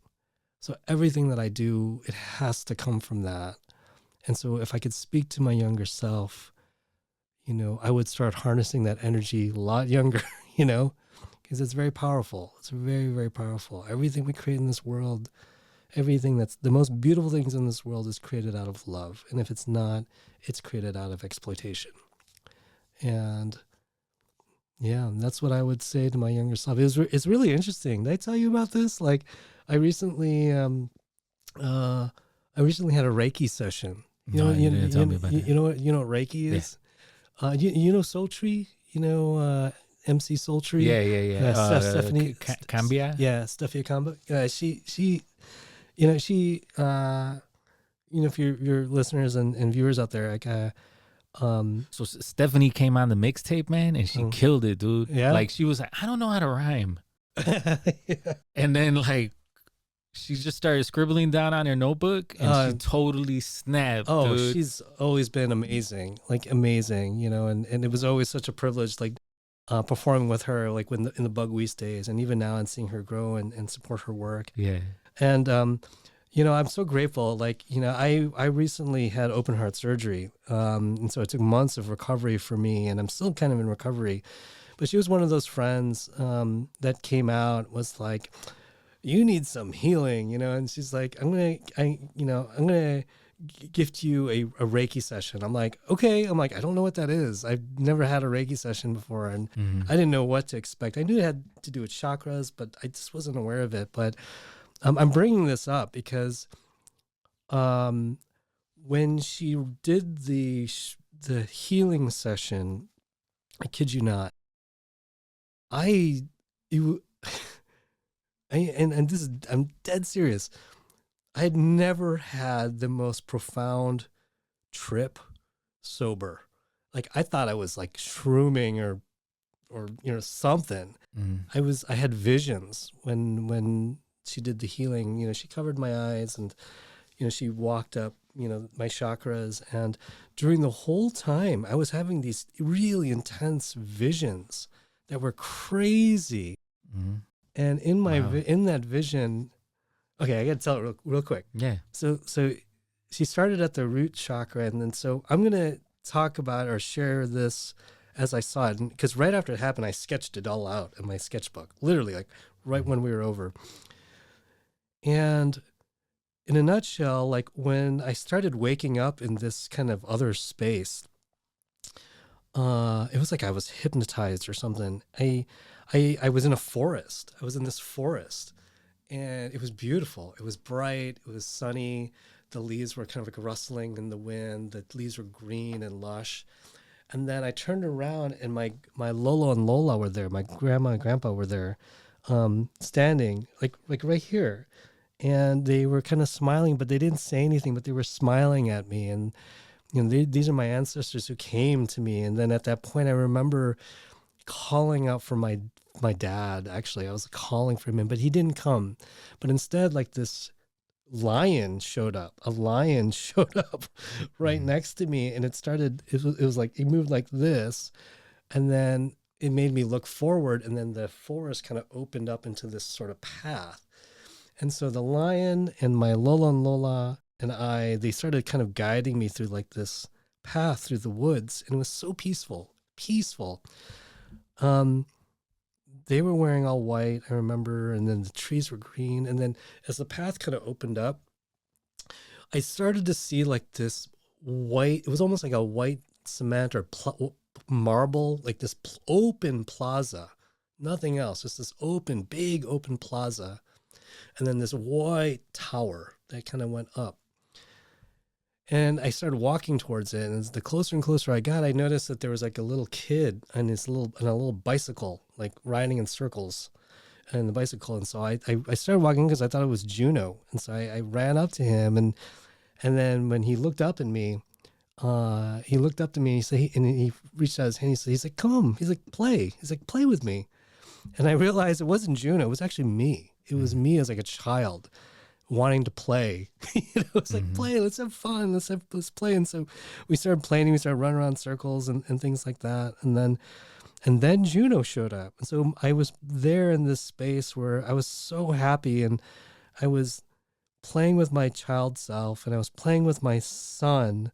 So everything that I do, it has to come from that. And so if I could speak to my younger self, I would start harnessing that energy a lot younger, because it's very powerful. It's very, very powerful. Everything we create in this world, everything that's the most beautiful things in this world is created out of love. And if it's not, it's created out of exploitation. And yeah, that's what I would say to my younger self. It's really interesting. Did I tell you about this? Like, I recently had a Reiki session. You didn't tell me about that. You know what Reiki is? Yeah. You know Sultry? MC Sultry? Yeah. Stephanie Cambia? Yeah, Stephanie Cambia. She for your listeners and viewers out there, like so Stephanie came on the mixtape, man, and she killed it, dude. Yeah. Like she was like, I don't know how to rhyme. yeah. And then like She just started scribbling down on her notebook, and she totally snapped. Oh, dude. she's always been amazing, like amazing, and it was always such a privilege, like performing with her, like when in the Bugweast days, and even now, and seeing her grow and support her work. Yeah. And I'm so grateful. Like, I recently had open heart surgery, and so it took months of recovery for me, and I'm still kind of in recovery. But she was one of those friends that came out, was like, you need some healing, and she's like, I'm gonna gift you a Reiki session. I'm like, okay. I'm like, I don't know what that is. I've never had a Reiki session before, and I didn't know what to expect. I knew it had to do with chakras, but I just wasn't aware of it. But I'm bringing this up because when she did the healing session, I kid you not, and this is, I'm dead serious. I had never had the most profound trip sober. Like, I thought I was like shrooming or something. I had visions when she did the healing. She covered my eyes, and she walked up my chakras, and during the whole time I was having these really intense visions that were crazy. And in my in that vision, okay, I gotta tell it real quick. Yeah. So she started at the root chakra, and then so I'm gonna talk about or share this as I saw it, because right after it happened, I sketched it all out in my sketchbook, literally, like right when we were over. And in a nutshell, like when I started waking up in this kind of other space, it was like I was hypnotized or something. I was in a forest. I was in this forest, and it was beautiful. It was bright. It was sunny. The leaves were kind of like rustling in the wind. The leaves were green and lush. And then I turned around, and my Lolo and Lola were there. My grandma and grandpa were there, standing like right here. And they were kind of smiling, but they didn't say anything, but they were smiling at me. And, these are my ancestors who came to me. And then at that point, I remember calling out for my dad. Actually, I was calling for him, but he didn't come. But instead, like, this lion showed up. A lion showed up right next to me, and it was like, it moved like this, and then it made me look forward, and then the forest kind of opened up into this sort of path. And so the lion and my Lola and Lola and they started kind of guiding me through like this path through the woods, and it was so peaceful. They were wearing all white, I remember, and then the trees were green. And then as the path kind of opened up, I started to see like this white, it was almost like a white cement or marble, like this open plaza, nothing else, just this big open plaza. And then this white tower that kind of went up. And I started walking towards it, and as the closer and closer I got, I noticed that there was like a little kid on a little bicycle, like riding in circles on the bicycle. And so I started walking because I thought it was Juno. And so I ran up to him, and then when he looked up at me, and he reached out his hand. He's like, come. He's like, play. He's like, play with me. And I realized it wasn't Juno. It was actually me. It was me as like a child wanting to play. It was like, play, let's have fun, let's play. And so we started playing, we started running around circles and things like that. And then Juno showed up. And so I was there in this space where I was so happy, and I was playing with my child self, and I was playing with my son.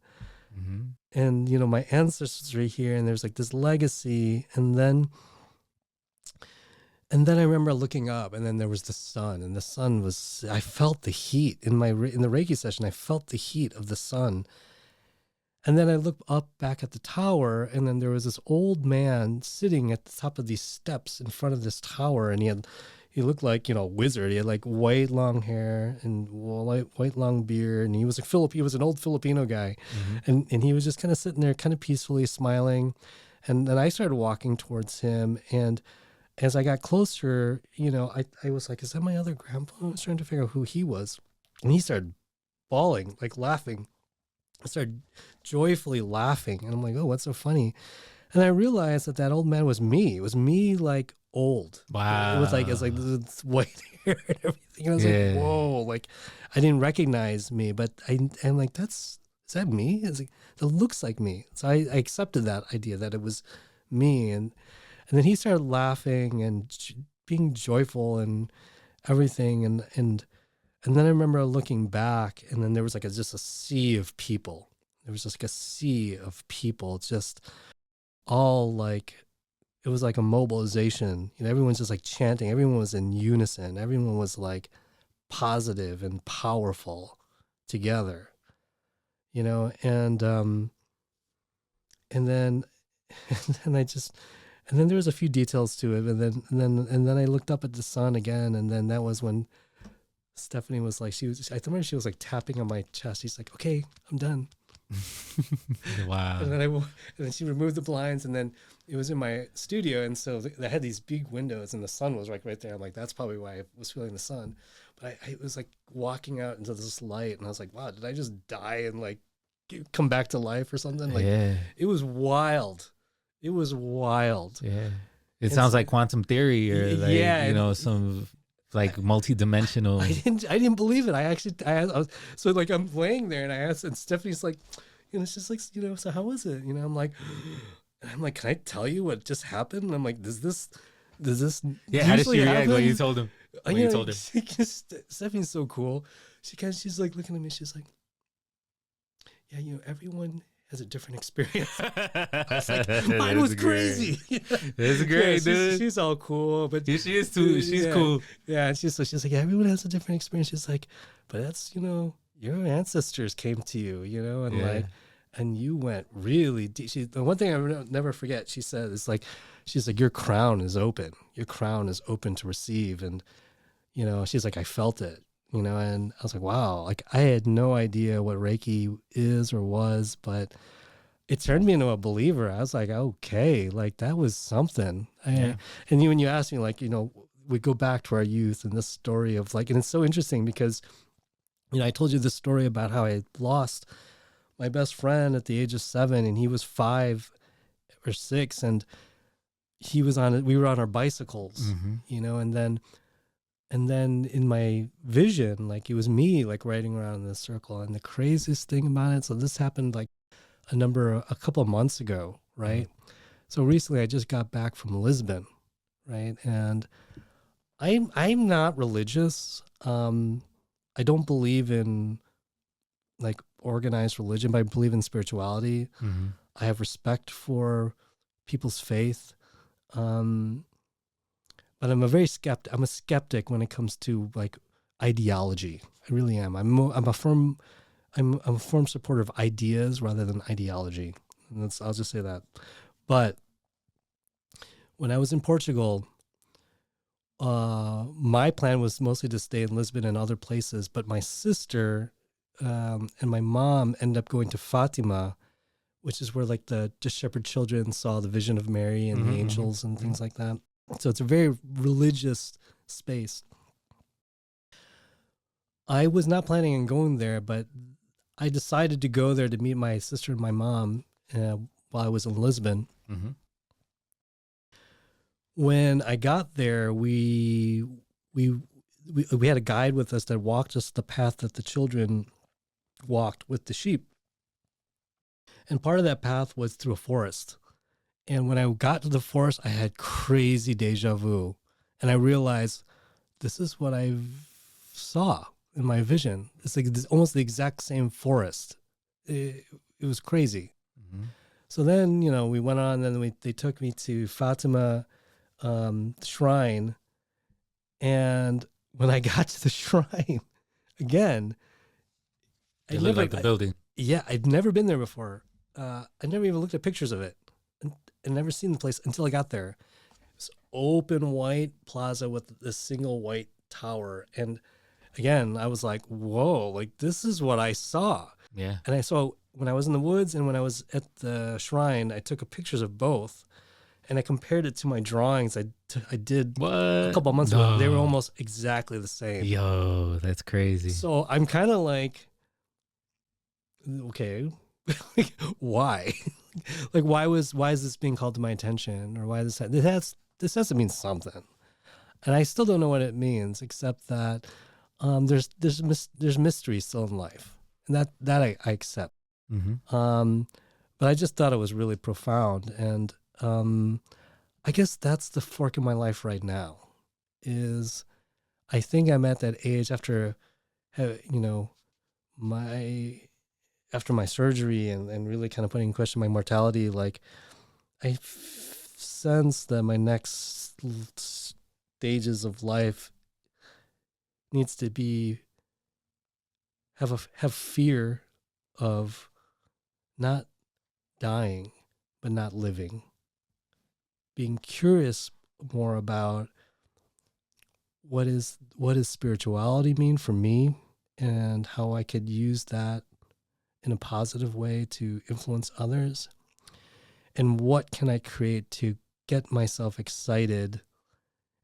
And, my ancestors are here, and there's like this legacy. And then I remember looking up, and then there was the sun, and the sun was, I felt the heat in the Reiki session. I felt the heat of the sun. And then I looked up back at the tower, and then there was this old man sitting at the top of these steps in front of this tower. And he looked like, a wizard. He had like white long hair and white long beard. And he was an old Filipino guy. And he was just kind of sitting there kind of peacefully smiling. And then I started walking towards him, and as I got closer, I was like, is that my other grandpa? I was trying to figure out who he was. And he started bawling, like laughing. I started joyfully laughing. And I'm like, oh, what's so funny? And I realized that old man was me. It was me, like, old. Wow. It was like this white hair and everything. And I was Yeah. like, whoa, like, I didn't recognize me, but I'm like, is that me? It's like, it looks like me. So I accepted that idea that it was me. And then he started laughing and being joyful and everything. And then I remember looking back, and then there was like just a sea of people. There was just like a sea of people, just all like, it was like a mobilization. You know, everyone's just like chanting. Everyone was in unison. Everyone was like positive and powerful together. You know, and then and then there was a few details to it, and then I looked up at the sun again, and then that was when Stephanie was like, I remember she was like tapping on my chest. She's like, okay, I'm done. Wow. And then she removed the blinds, and then it was in my studio, and so I had these big windows, and the sun was like right there. I'm like, that's probably why I was feeling the sun. But I was like walking out into this light, and I was like, wow, did I just die and like come back to life or something? Like, yeah. it was wild. It was wild. Yeah. It sounds like quantum theory or like, yeah, you know, some like multi-dimensional. I didn't believe it. I was, so like I'm laying there, and I asked, and Stephanie's like, you know, she's like, you know, so how was it? You know, I'm like, can I tell you what just happened? And I'm like, does this Yeah, how did she react happen? when you told him? When you told her? Stephanie's so cool. She's like looking at me. She's like, yeah, you know, everyone has a different experience. I was like, mine was crazy. It's great, dude. She's all cool, but she is too. She's cool. Yeah, and she's like, yeah, everyone has a different experience. She's like, but that's, you know, your ancestors came to you, you know, and like, and you went really deep. The one thing I will never forget, she said, is like, she's like, your crown is open. Your crown is open to receive, and you know, she's like, I felt it. You know, and I was like, wow, like I had no idea what Reiki is or was, but it turned me into a believer. I was like, okay, like that was something. And when you asked me, like, you know, we go back to our youth and this story of like, and it's so interesting because, you know, I told you this story about how I lost my best friend at the age of 7, and he was 5 or 6, and we were on our bicycles, you know, and then in my vision, like it was me like riding around in this circle. And the craziest thing about it, so this happened like a couple of months ago, right? So recently I just got back from Lisbon, right? And I'm not religious. I don't believe in like organized religion, but I believe in spirituality. I have respect for people's faith. But I'm a skeptic when it comes to like ideology. I really am. I'm a firm supporter of ideas rather than ideology. And I'll just say that. But when I was in Portugal, my plan was mostly to stay in Lisbon and other places. But my sister and my mom ended up going to Fatima, which is where like the shepherd children saw the vision of Mary and the angels and things like that. So it's a very religious space. I was not planning on going there, but I decided to go there to meet my sister and my mom while I was in Lisbon. When I got there, we had a guide with us that walked us the path that the children walked with the sheep. And part of that path was through a forest. And when I got to the forest, I had crazy deja vu. And I realized this is what I saw in my vision. It's like almost the exact same forest. It was crazy. So then, you know, we went on, and then they took me to Fatima shrine. And when I got to the shrine, again, It looked like the building. I'd never been there before. I never even looked at pictures of it. And never seen the place until I got there. It's open white plaza with this single white tower. And again, I was like, whoa, like this is what I saw. Yeah. And I saw when I was in the woods and when I was at the shrine, I took pictures of both. And I compared it to my drawings I did a couple of months ago. They were almost exactly the same. Yo, that's crazy. So I'm kind of like, okay, why? like why is this being called to my attention, or why this has to mean something, and I still don't know what it means, except that there's mystery still in life, and that I accept. But I just thought it was really profound, and I guess that's the fork in my life right now. Is I think I'm at that age after, after my surgery and really kind of putting in question my mortality. Like I sense that my next stages of life needs to be have fear of not dying, but not living. Being curious more about what is spirituality mean for me, and how I could use that in a positive way to influence others, and what can I create to get myself excited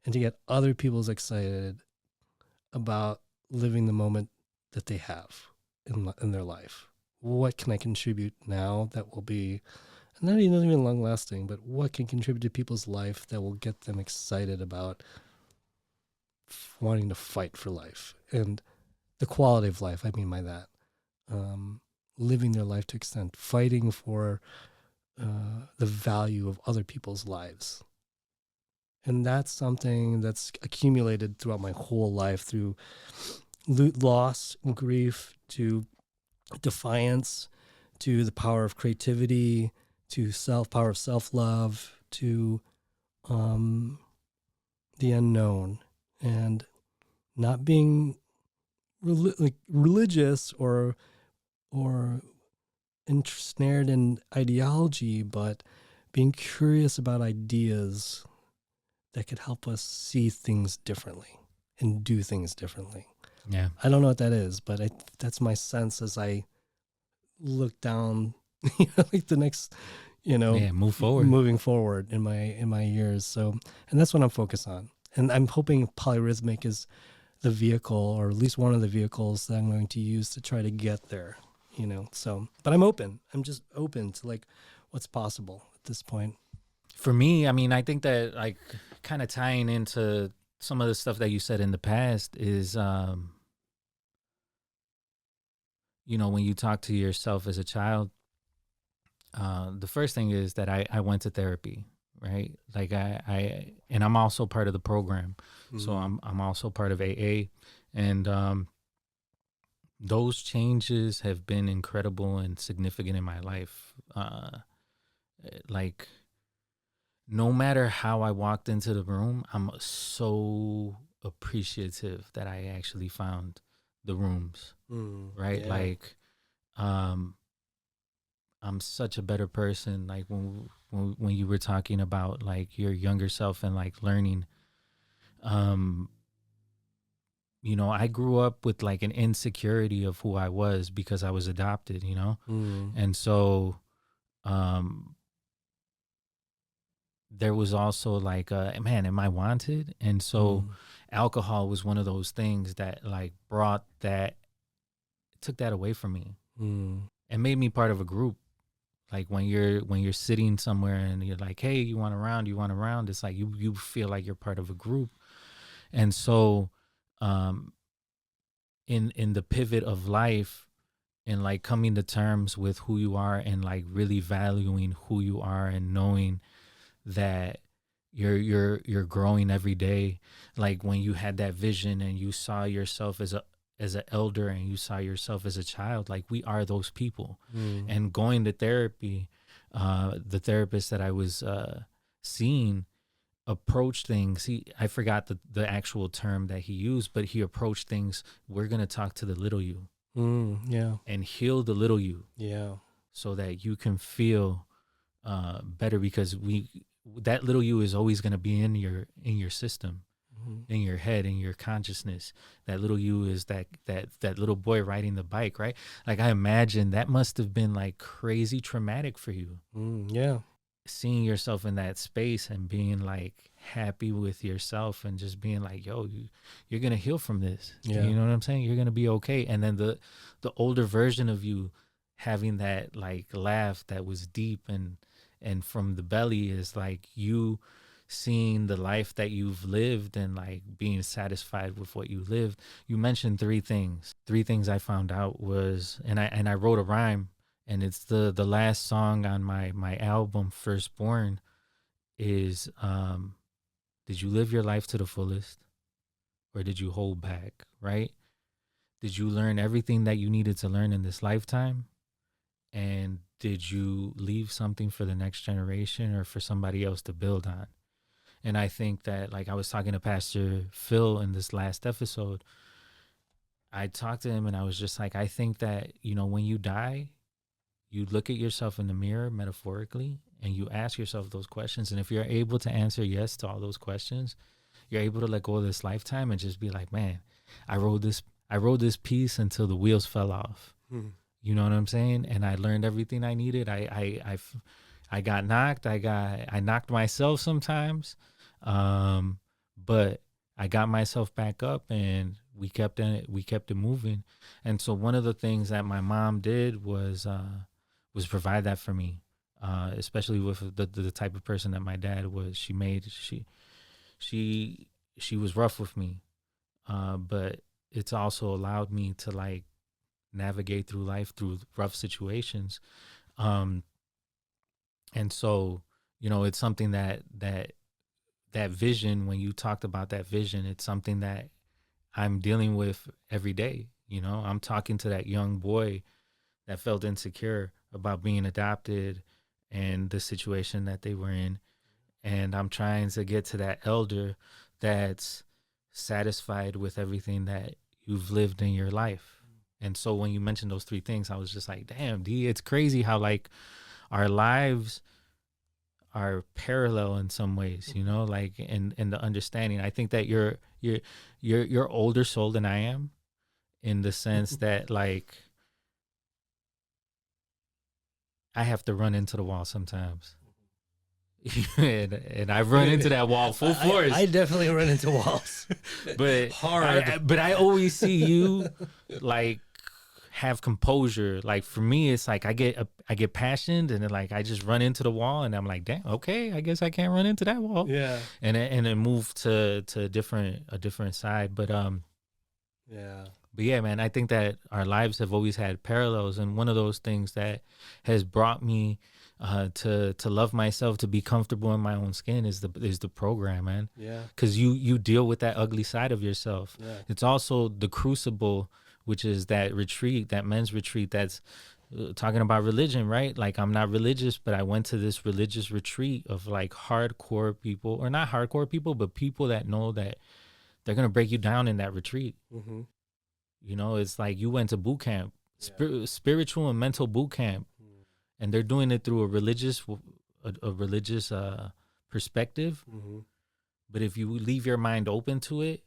and to get other people's excited about living the moment that they have in their life. What can I contribute now that will be not even long lasting, but what can contribute to people's life that will get them excited about wanting to fight for life and the quality of life. I mean by that, living their life to extent, fighting for the value of other people's lives. And that's something that's accumulated throughout my whole life, through loss and grief, to defiance, to the power of creativity, to power of self-love, to the unknown, and not being religious or ensnared in ideology, but being curious about ideas that could help us see things differently and do things differently. Yeah. I don't know what that is, but that's my sense as I look down, like the next, moving forward in my years. So, and that's what I'm focused on. And I'm hoping Polyrhythmic is the vehicle, or at least one of the vehicles that I'm going to use to try to get there, So, but I'm open. I'm just open to like what's possible at this point. For me, I mean, I think that like kind of tying into some of the stuff that you said in the past is, when you talk to yourself as a child, the first thing is that I went to therapy, right? Like and I'm also part of the program. So I'm also part of AA, and those changes have been incredible and significant in my life. Like, no matter how I walked into the room, I'm so appreciative that I actually found the rooms, right? Yeah. Like, I'm such a better person. Like when you were talking about like your younger self and like learning, I grew up with like an insecurity of who I was because I was adopted, and so, there was also like, man, am I wanted? And so alcohol was one of those things that like took that away from me and made me part of a group. Like when you're sitting somewhere and you're like, hey, you want around? It's like you feel like you're part of a group. And so in the pivot of life and like coming to terms with who you are and like really valuing who you are and knowing that you're growing every day. Like when you had that vision and you saw yourself as an elder and you saw yourself as a child, like we are those people. And going to therapy, the therapist that I was seeing approach things. I forgot the actual term that he used, but he approached things. We're going to talk to the little you, and heal the little you, so that you can feel better, because that little you is always going to be in your system, in your head, in your consciousness. That little you is that little boy riding the bike, right? Like I imagine that must have been like crazy traumatic for you. Seeing yourself in that space and being like happy with yourself and just being like, yo, you're going to heal from this. You know what I'm saying? You're going to be okay. And then the older version of you having that like laugh that was deep and from the belly is like you seeing the life that you've lived and like being satisfied with what you lived. You mentioned three things. Three things I found out was, and I wrote a rhyme, and it's the last song on my album Firstborn is did you live your life to the fullest or did you hold back, right? Did you learn everything that you needed to learn in this lifetime? And did you leave something for the next generation or for somebody else to build on? And I think that, like I was talking to Pastor Phil in this last episode, I talked to him and I was just like, I think that, you know, when you die, you look at yourself in the mirror metaphorically and you ask yourself those questions. And if you're able to answer yes to all those questions, you're able to let go of this lifetime and just be like, man, I wrote this piece until the wheels fell off. You know what I'm saying? And I learned everything I needed. I got knocked. I knocked myself sometimes. But I got myself back up and we kept it moving. And so one of the things that my mom did was provide that for me, especially with the type of person that my dad was. She was rough with me, but it's also allowed me to like navigate through life through rough situations. And so, you know, it's something that vision, when you talked about that vision, it's something that I'm dealing with every day. You know, I'm talking to that young boy that felt insecure about being adopted and the situation that they were in. And I'm trying to get to that elder that's satisfied with everything that you've lived in your life. And so when you mentioned those three things, I was just like, damn, D, it's crazy how like our lives are parallel in some ways, you know, like in the understanding. I think that you're older soul than I am, in the sense that like I have to run into the wall sometimes. and I've run into that wall full force. I definitely run into walls, but hard. But I always see you like have composure. Like for me, it's like I get passionate and then like I just run into the wall and I'm like, damn, okay, I guess I can't run into that wall. Yeah, and then move to a different side. But yeah, man, I think that our lives have always had parallels, and one of those things that has brought me to love myself, to be comfortable in my own skin is the program, man. Yeah, because you deal with that ugly side of yourself. Yeah. It's also the crucible, which is that retreat, that men's retreat that's talking about religion, right? Like I'm not religious, but I went to this religious retreat of like hardcore people, or not hardcore people, but people that know that they're going to break you down in that retreat. Mm-hmm. You know, it's like you went to boot camp, spiritual and mental boot camp, and they're doing it through a religious perspective. Mm-hmm. But if you leave your mind open to it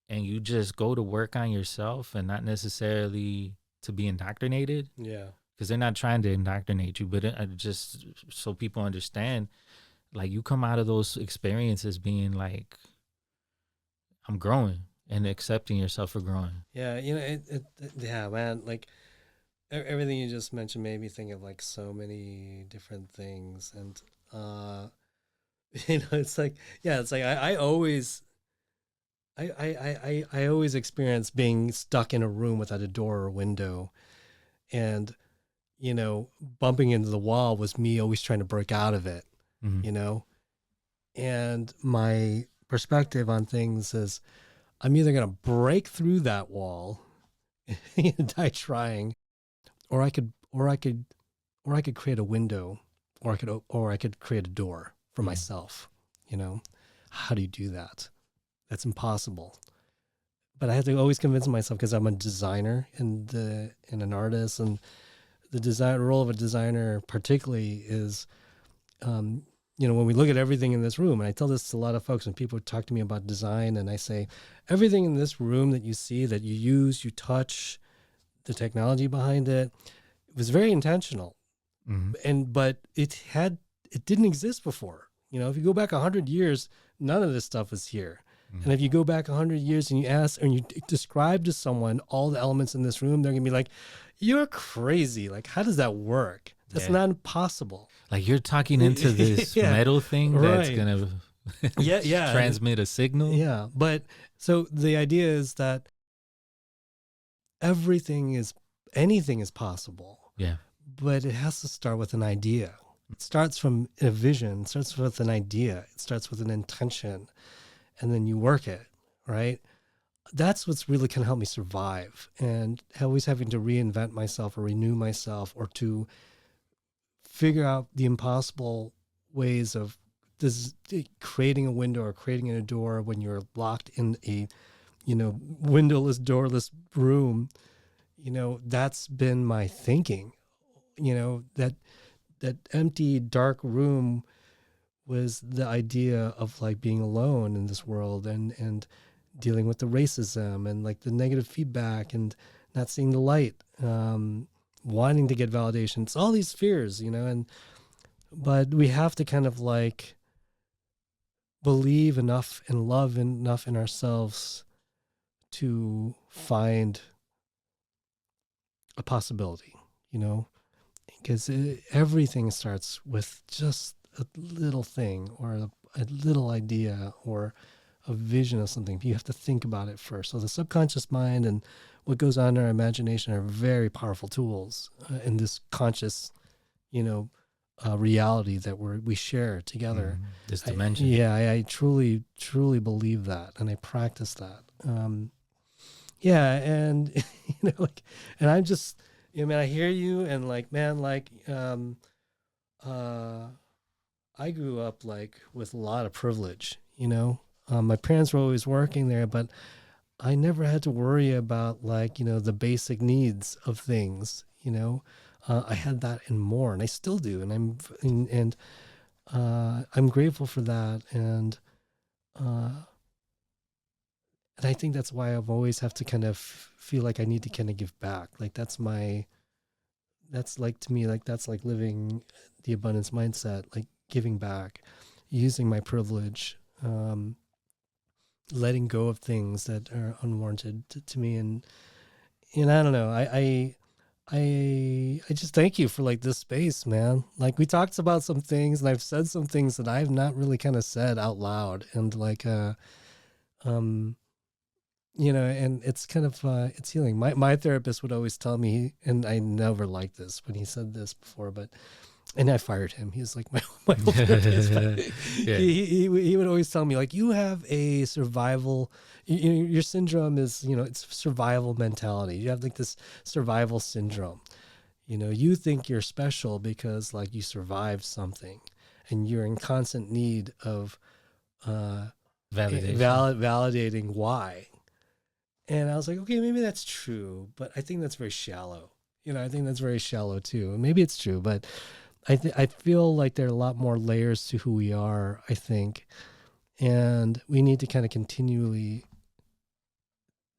and you just go to work on yourself and not necessarily to be indoctrinated, because they're not trying to indoctrinate you, but just so people understand, like you come out of those experiences being like, I'm growing, and accepting yourself for growing. Yeah, you know, yeah, man, like everything you just mentioned made me think of like so many different things. And, you know, it's like I always experience being stuck in a room without a door or window, and, you know, bumping into the wall was me always trying to break out of it, you know, and my perspective on things is I'm either going to break through that wall and die trying, or I could create a window, or I could create a door for myself. You know, how do you do that? That's impossible. But I have to always convince myself, because I'm a designer and an artist, and the role of a designer particularly is, you know, when we look at everything in this room, and I tell this to a lot of folks when people talk to me about design, and I say, everything in this room that you see, that you use, you touch, the technology behind it, it was very intentional. But it didn't exist before. You know, if you go back 100 years, none of this stuff was here. And if you go back 100 years and you ask, or you describe to someone all the elements in this room, they're going to be like, you're crazy. Like, how does that work? That's not possible. Like, you're talking into this metal thing that's going to transmit a signal. Yeah. But so the idea is that anything is possible. Yeah. But it has to start with an idea. It starts from a vision, it starts with an idea, it starts with an intention, and then you work it, right? That's what's really can help me survive. And always having to reinvent myself or renew myself or to figure out the impossible ways of creating a window or creating a door when you're locked in a, windowless, doorless room. That's been my thinking. That empty, dark room was the idea of like being alone in this world and dealing with the racism and like the negative feedback and not seeing the light, wanting to get validation. It's all these fears, but we have to kind of like believe enough and love enough in ourselves to find a possibility, because everything starts with just a little thing or a little idea or a vision of something. You have to think about it first. So the subconscious mind and what goes on in our imagination are very powerful tools in this conscious, reality that we share together. This dimension. I truly, truly believe that, and I practice that. And and I'm just, I hear you, and like, man, like, I grew up like with a lot of privilege. My parents were always working there, but I never had to worry about like, the basic needs of things. I had that and more, and I still do, and I'm grateful for that, and I think that's why I've always have to kind of feel like I need to kind of give back. Like that's like to me, like that's like living the abundance mindset, like giving back, using my privilege, letting go of things that are unwarranted to me, and I don't know, I just thank you for like this space, man. Like we talked about some things, and I've said some things that I've not really kind of said out loud, and like and it's kind of it's healing. My therapist would always tell me, and I never liked this when he said this before, and I fired him. He's like my old therapist. He would always tell me, like, you have a survival, your syndrome is, it's survival mentality. You have like this survival syndrome. You think you're special because like you survived something, and you're in constant need of validating why. And I was like, okay, maybe that's true, but I think that's very shallow. I think that's very shallow too. And maybe it's true, but I feel like there are a lot more layers to who we are, I think. And we need to kind of continually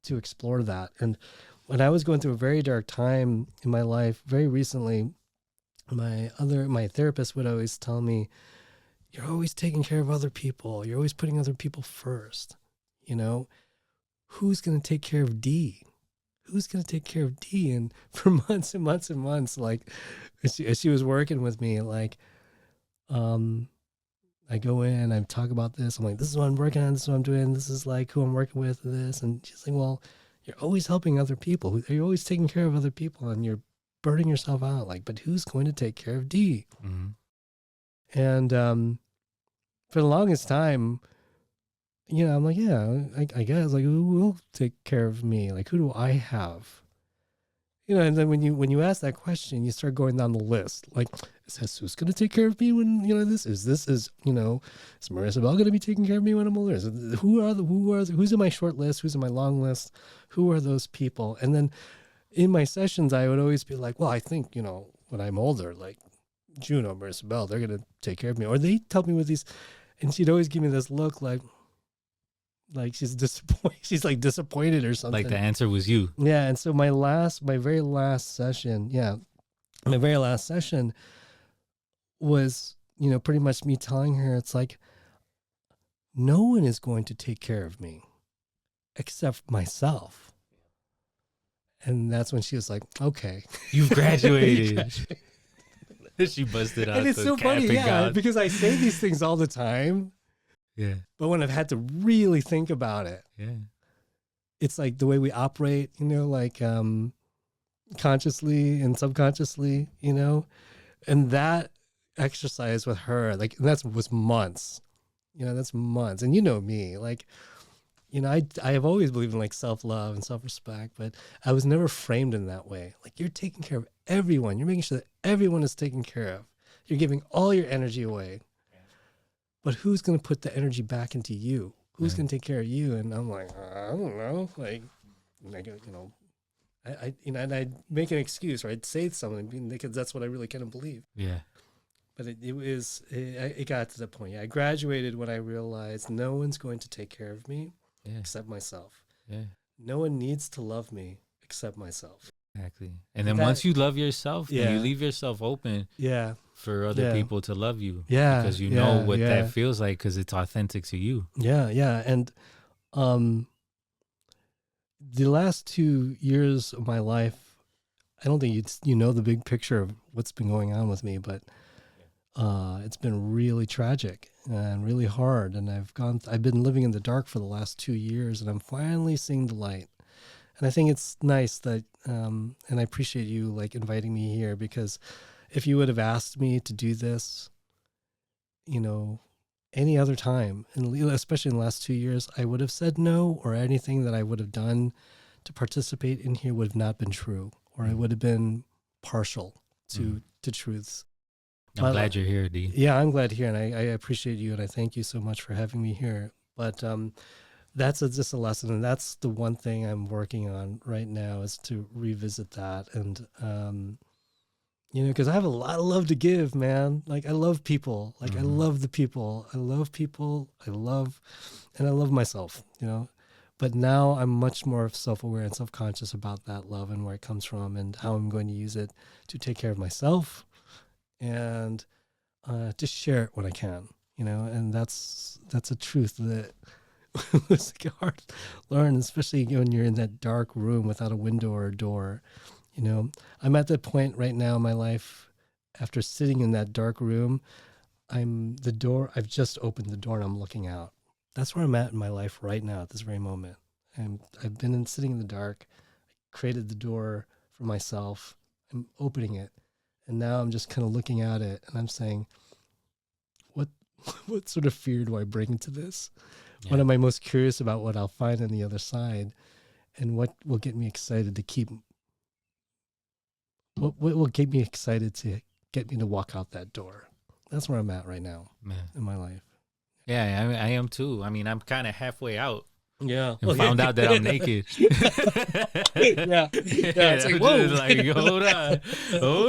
to explore that. And when I was going through a very dark time in my life, very recently, my therapist would always tell me, you're always taking care of other people. You're always putting other people first, Who's going to take care of D? Who's going to take care of D? And for months and months and months, like, as she was working with me, like, I go in, I talk about this. I'm like, this is what I'm working on. This is what I'm doing. This is like who I'm working with. This, and she's like, well, you're always helping other people. You're always taking care of other people, and you're burning yourself out. Like, but who's going to take care of D? Mm-hmm. And for the longest time, I'm like, yeah, I guess, like, who will take care of me? Like, who do I have? And then when you ask that question, you start going down the list. Like, is Jesus going to take care of me when, is Marissa Bell going to be taking care of me when I'm older? Who's in my short list? Who's in my long list? Who are those people? And then in my sessions, I would always be like, well, I think, when I'm older, like Juno, Marissa Bell, they're going to take care of me. Or they tell me with these, and she'd always give me this look like she's disappointed. She's like disappointed or something. Like the answer was you. Yeah. And so my very last session was, pretty much me telling her, it's like, no one is going to take care of me except myself. And that's when she was like, okay. You've graduated. She busted out. And it's so funny, because I say these things all the time. Yeah. But when I've had to really think about it, it's like the way we operate, like consciously and subconsciously, and that exercise with her, like, and was months, that's months. And me, like, I have always believed in like self-love and self-respect, but I was never framed in that way. Like, you're taking care of everyone. You're making sure that everyone is taken care of. You're giving all your energy away. But who's going to put the energy back into you? Who's going to take care of you? And I'm like, I don't know. Like, and I'd make an excuse, or I'd say something because that's what I really kind of believe. Yeah. But it got to the point. I graduated when I realized no one's going to take care of me except myself. Yeah. No one needs to love me except myself. Exactly. And then once you love yourself, then you leave yourself open for other people to love you. Yeah. Because you know what that feels like, because it's authentic to you. Yeah. Yeah. And the last 2 years of my life, I don't think you know the big picture of what's been going on with me, but it's been really tragic and really hard. And I've been living in the dark for the last 2 years, and I'm finally seeing the light. And I think it's nice that, and I appreciate you like inviting me here, because if you would have asked me to do this, any other time, and especially in the last 2 years, I would have said no, or anything that I would have done to participate in here would have not been true, or it would have been partial to truths. I'm glad you're here, D. Yeah, I'm glad here, and I appreciate you, and I thank you so much for having me here. But that's just a lesson, and that's the one thing I'm working on right now, is to revisit that. And because I have a lot of love to give, man. Like, I love people. Like, I love the people. I love people. And I love myself, But now I'm much more self-aware and self-conscious about that love and where it comes from, and how I'm going to use it to take care of myself and to share it when I can, And that's a truth that was hard to learn, especially when you're in that dark room without a window or a door. I'm at that point right now in my life, after sitting in that dark room, I've just opened the door and I'm looking out. That's where I'm at in my life right now at this very moment. And I've been sitting in the dark. I created the door for myself. I'm opening it. And now I'm just kind of looking at it, and I'm saying, what sort of fear do I bring into this? Yeah. What am I most curious about, what I'll find on the other side? And what will get me excited what will get me excited to get me to walk out that door? That's where I'm at right now in my life. Yeah, I am too. I mean, I'm kind of halfway out. Yeah. And found out that I'm naked. Yeah. It's like, whoa. Like, hold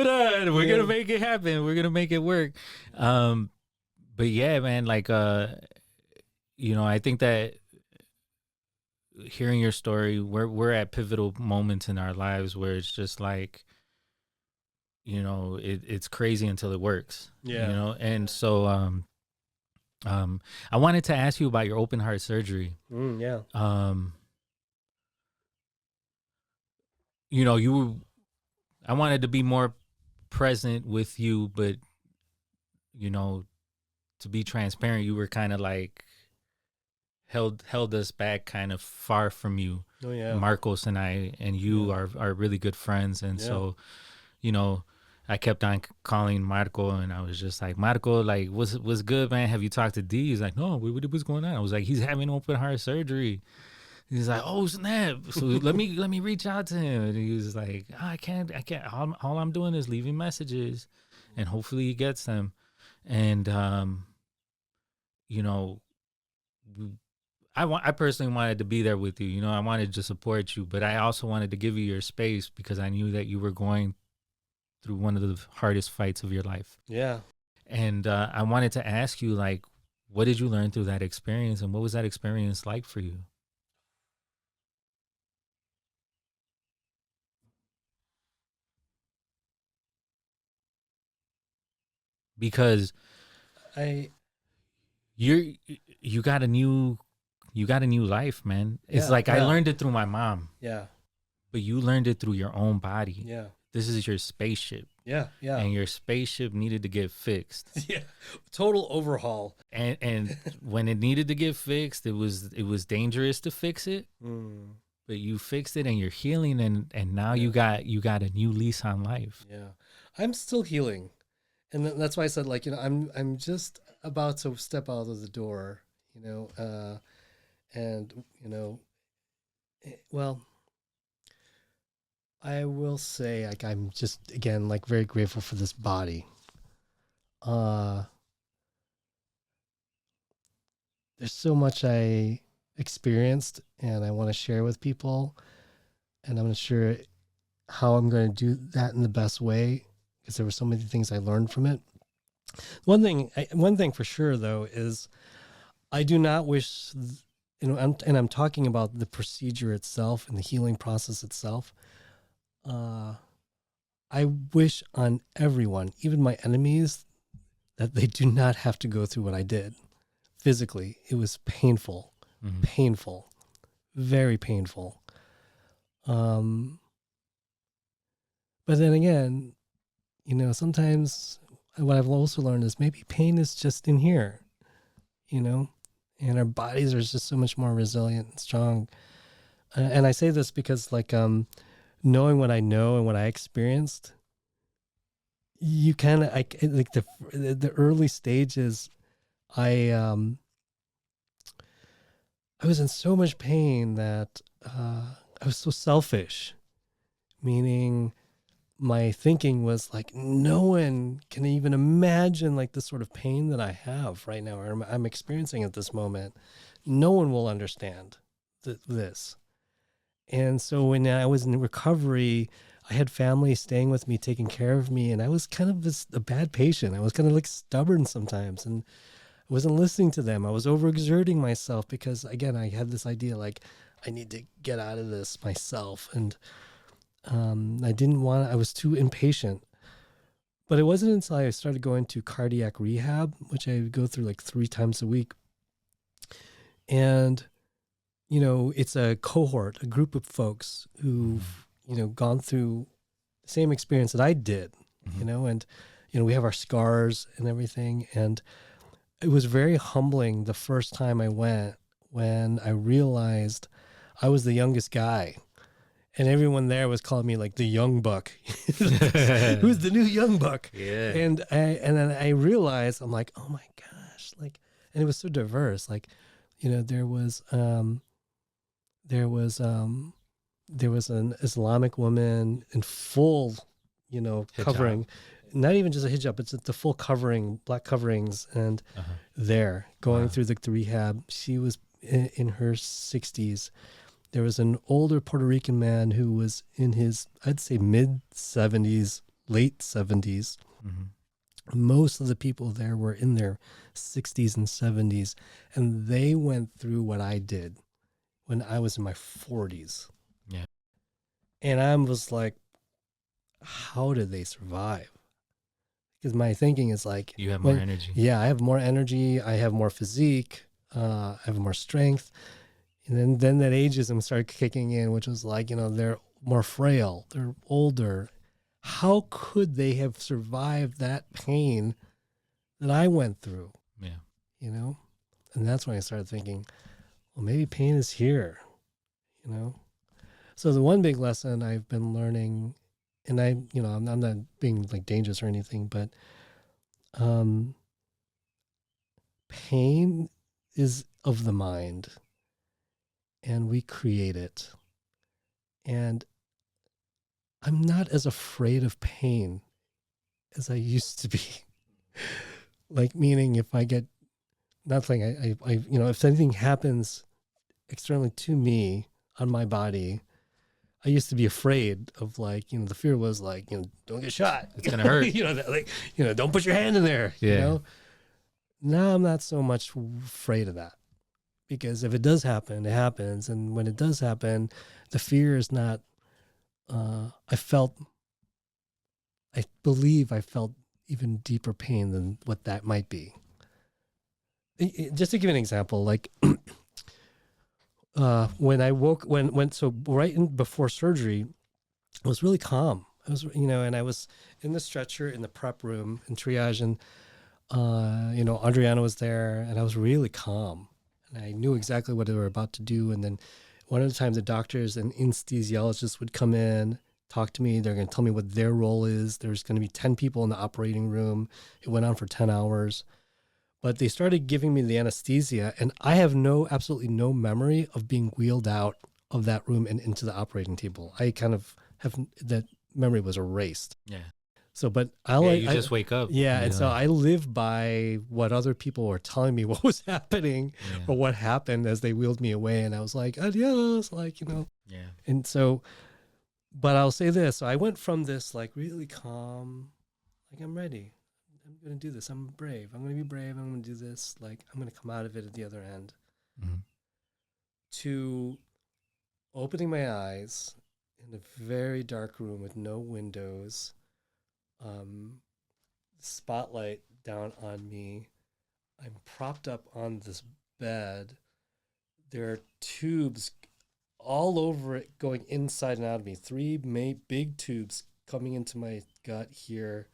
on. We're going to make it happen. We're going to make it work. But yeah, man, like, I think that hearing your story, we're at pivotal moments in our lives where it's just like, it's crazy until it works. Yeah. And so, I wanted to ask you about your open heart surgery. Yeah. I wanted to be more present with you, but, to be transparent, you were kind of like held us back kind of far from you. Oh yeah. Marcos and I and you are really good friends. And so, I kept on calling Marco, and I was just like, Marco, like, what's good, man? Have you talked to D? He's like, no, what's going on? I was like, he's having open heart surgery. He's like, oh, snap. So let me reach out to him. And he was like, I can't. All I'm doing is leaving messages, and hopefully he gets them. And, I personally wanted to be there with you. I wanted to support you, but I also wanted to give you your space because I knew that you were going through one of the hardest fights of your life. Yeah. And I wanted to ask you, like, what did you learn through that experience, and what was that experience like for you? Because you're you got a new life, man. It's Yeah, like I yeah. learned it through my mom, Yeah. but you learned it through your own body. Yeah. This is your spaceship, Yeah. Yeah. and your spaceship needed to get fixed. Yeah. Total overhaul. And when it needed to get fixed, it was dangerous to fix it. Mm. But you fixed it, and you're healing, and now you got a new lease on life. Yeah. I'm still healing. And that's why I said, like, I'm just about to step out of the door, and, well, I will say, like, I'm just, again, like, very grateful for this body. There's so much I experienced and I want to share with people, and I'm not sure how I'm going to do that in the best way, because there were so many things I learned from it. One thing for sure, though, is I do not wish, I'm talking about the procedure itself and the healing process itself. I wish on everyone, even my enemies, that they do not have to go through what I did. Physically, it was painful, painful, very painful. But then again, sometimes what I've also learned is maybe pain is just in here, and our bodies are just so much more resilient and strong. And I say this because, like, knowing what I know and what I experienced, you kind of, like the early stages, I was in so much pain that I was so selfish, meaning my thinking was like, no one can even imagine like the sort of pain that I have right now, or I'm experiencing at this moment. No one will understand this. And so when I was in recovery, I had family staying with me, taking care of me, and I was kind of a bad patient. I was kind of like stubborn sometimes, and I wasn't listening to them. I was overexerting myself because, again, I had this idea like I need to get out of this myself, and I was too impatient. But it wasn't until I started going to cardiac rehab, which I would go through like 3 times a week. And, it's a cohort, a group of folks who've, gone through the same experience that I did, and, we have our scars and everything. And it was very humbling the first time I went, when I realized I was the youngest guy. And everyone there was calling me like the young buck. Who's the new young buck? Yeah. And then I realized, I'm like, oh my gosh, like, and it was so diverse. Like, there was an Islamic woman in full, Hijab. covering, not even just a hijab, it's the full covering, black coverings, and there going through the rehab. She was in her 60s. There was an older Puerto Rican man who was in his, I'd say, mid-70s, late 70s. Most of the people there were in their 60s and 70s, and they went through what I did when I was in my 40s. Yeah. And I was like, how did they survive? Because my thinking is like, You have more energy. Yeah, I have more energy. I have more physique. I have more strength. And then that ageism started kicking in, which was like, they're more frail, they're older. How could they have survived that pain that I went through? Yeah. And that's when I started thinking, well, maybe pain is here, So the one big lesson I've been learning, and I'm not being like dangerous or anything, but pain is of the mind. And we create it. And I'm not as afraid of pain as I used to be. Like, meaning if I get nothing, if anything happens externally to me on my body, I used to be afraid of, like, the fear was like, don't get shot. It's going to hurt. Don't put your hand in there. Yeah. Now I'm not so much afraid of that. Because if it does happen, it happens. And when it does happen, the fear is not, I believe I felt even deeper pain than what that might be. Just to give an example, like when I woke, so right before surgery, I was really calm. I was, and I was in the stretcher in the prep room in triage, and Adriana was there, and I was really calm, and I knew exactly what they were about to do. And then one of the times, the doctors and anesthesiologists would come in, talk to me. They're going to tell me what their role is. There's going to be 10 people in the operating room. It went on for 10 hours. But they started giving me the anesthesia, and I have absolutely no memory of being wheeled out of that room and into the operating table. I kind of have that memory was erased. Yeah. So, but you just wake up. Yeah, and so I live by what other people were telling me what was happening or what happened as they wheeled me away, and I was like, adios, Yeah. And so, but I'll say this: so I went from this like really calm, like I'm ready. I'm going to do this. I'm brave. I'm going to be brave. I'm going to do this. Like, I'm going to come out of it at the other end. Mm-hmm. To opening my eyes in a very dark room with no windows, spotlight down on me. I'm propped up on this bed. There are tubes all over it going inside and out of me. 3 big tubes coming into my gut here.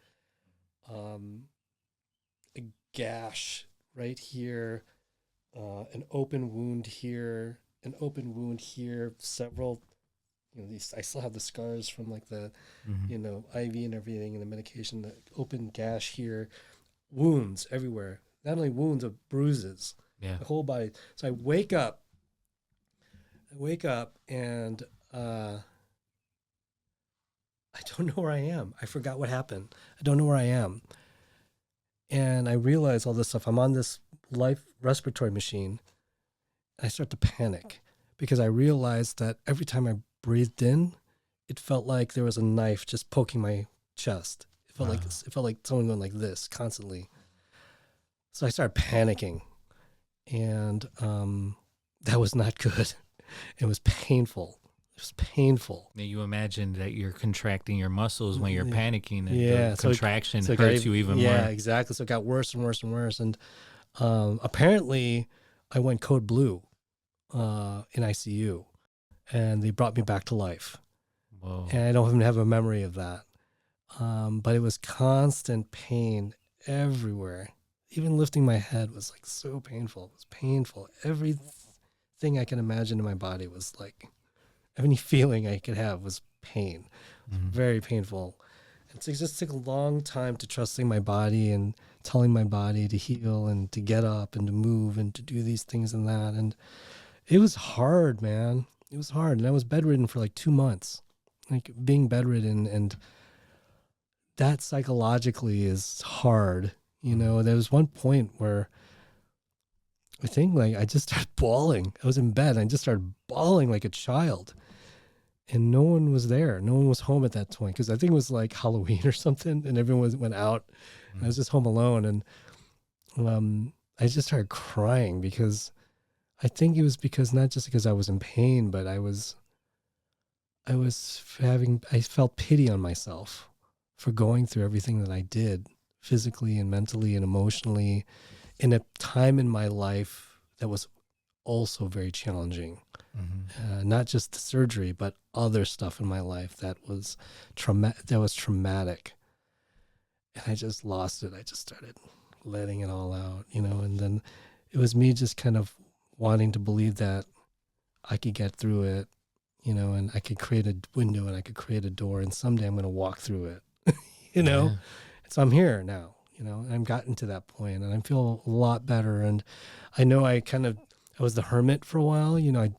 A gash right here, an open wound here, several, these, I still have the scars from like the, IV and everything and the medication, the open gash here, wounds everywhere. Not only wounds, but bruises, the whole body. So I wake up and, I don't know where I am. I forgot what happened. I don't know where I am. And I realize all this stuff. I'm on this life respiratory machine. And I start to panic because I realized that every time I breathed in, it felt like there was a knife just poking my chest. It felt like someone going like this constantly. So I started panicking, and that was not good. It was painful. It was painful. Now you imagine that you're contracting your muscles when you're panicking, and the so contraction hurts you even more. Yeah, exactly. So it got worse and worse and worse. And apparently I went code blue in ICU, and they brought me back to life. Whoa. And I don't even have a memory of that. But it was constant pain everywhere. Even lifting my head was like so painful. It was painful. Everything I can imagine in my body was like, any feeling I could have was pain. Very painful. It just took a long time to trusting my body and telling my body to heal and to get up and to move and to do these things and that. And it was hard, man. It was hard. And I was bedridden for like 2 months, like being bedridden. And that psychologically is hard. There was one point where I think like I just started bawling. I was in bed and I just started bawling like a child. And no one was there. No one was home at that point because I think it was like Halloween or something, and everyone went out. And I was just home alone, and I just started crying because I think it was not just because I was in pain, but I felt pity on myself for going through everything that I did physically and mentally and emotionally in a time in my life that was also very challenging. Not just the surgery, but other stuff in my life that was traumatic. And I just lost it. I just started letting it all out, and then it was me just kind of wanting to believe that I could get through it, and I could create a window and I could create a door, and someday I'm going to walk through it, Yeah. So I'm here now, and I've gotten to that point and I feel a lot better. And I know I was the hermit for a while. I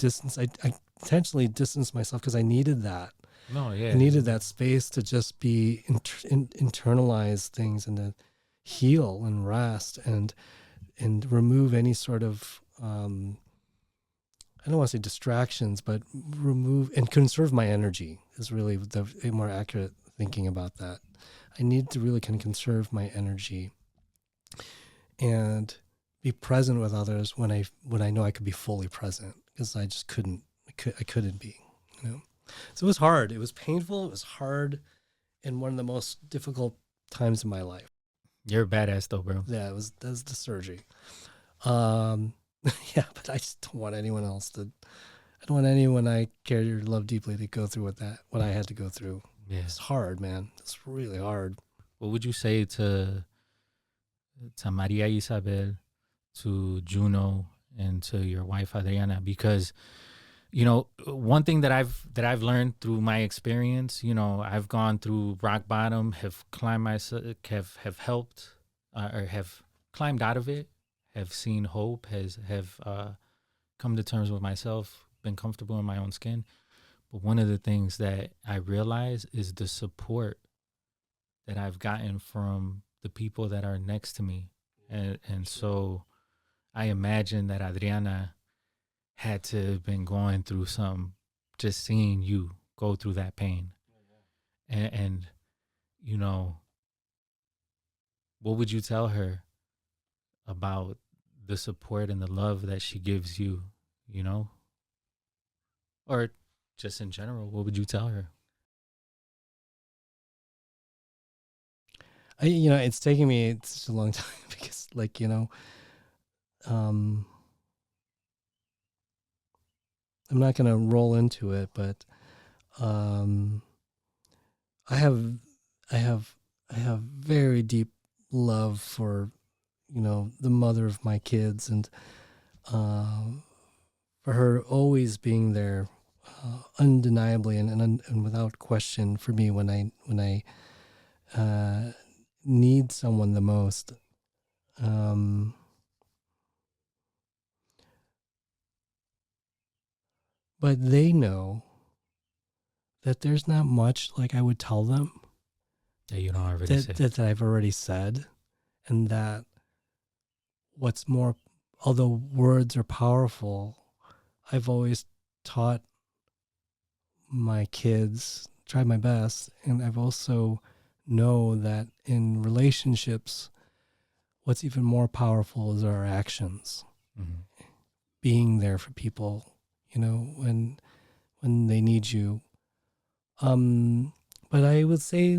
intentionally distanced myself because I needed that. No, yeah. I needed that space to just be internalize things and to heal and rest and remove any sort of, I don't want to say distractions, but remove and conserve my energy is really the more accurate thinking about that. I need to really kind of conserve my energy and be present with others when I know I could be fully present, because I just couldn't. I couldn't be. So it was hard. It was painful. It was hard, and one of the most difficult times in my life. You're a badass though, bro. Yeah, that was the surgery. Um, yeah, but I just don't want anyone else to. I don't want anyone I care or love deeply to go through what I had to go through. Yeah. It's hard, man. It's really hard. What would you say to Maria Isabel, to Juno, and to your wife Adriana? Because one thing that I've learned through my experience, I've gone through rock bottom, have climbed myself, have helped, or have climbed out of it, have seen hope, have come to terms with myself, been comfortable in my own skin. But one of the things that I realize is the support that I've gotten from the people that are next to me, and so I imagine that Adriana had to have been going through some, just seeing you go through that pain. And what would you tell her about the support and the love that she gives you, or just in general, what would you tell her? It's taking me such a long time because, I'm not going to roll into it, but I have very deep love for the mother of my kids, and for her always being there, undeniably and without question for me when I need someone the most. But they know that there's not much like I would tell them That you don't already say. that I've already said, and that what's more, although words are powerful, I've always taught my kids, tried my best, and I've also know that in relationships, what's even more powerful is our actions. Mm-hmm. Being there for people, when they need you. But I would say,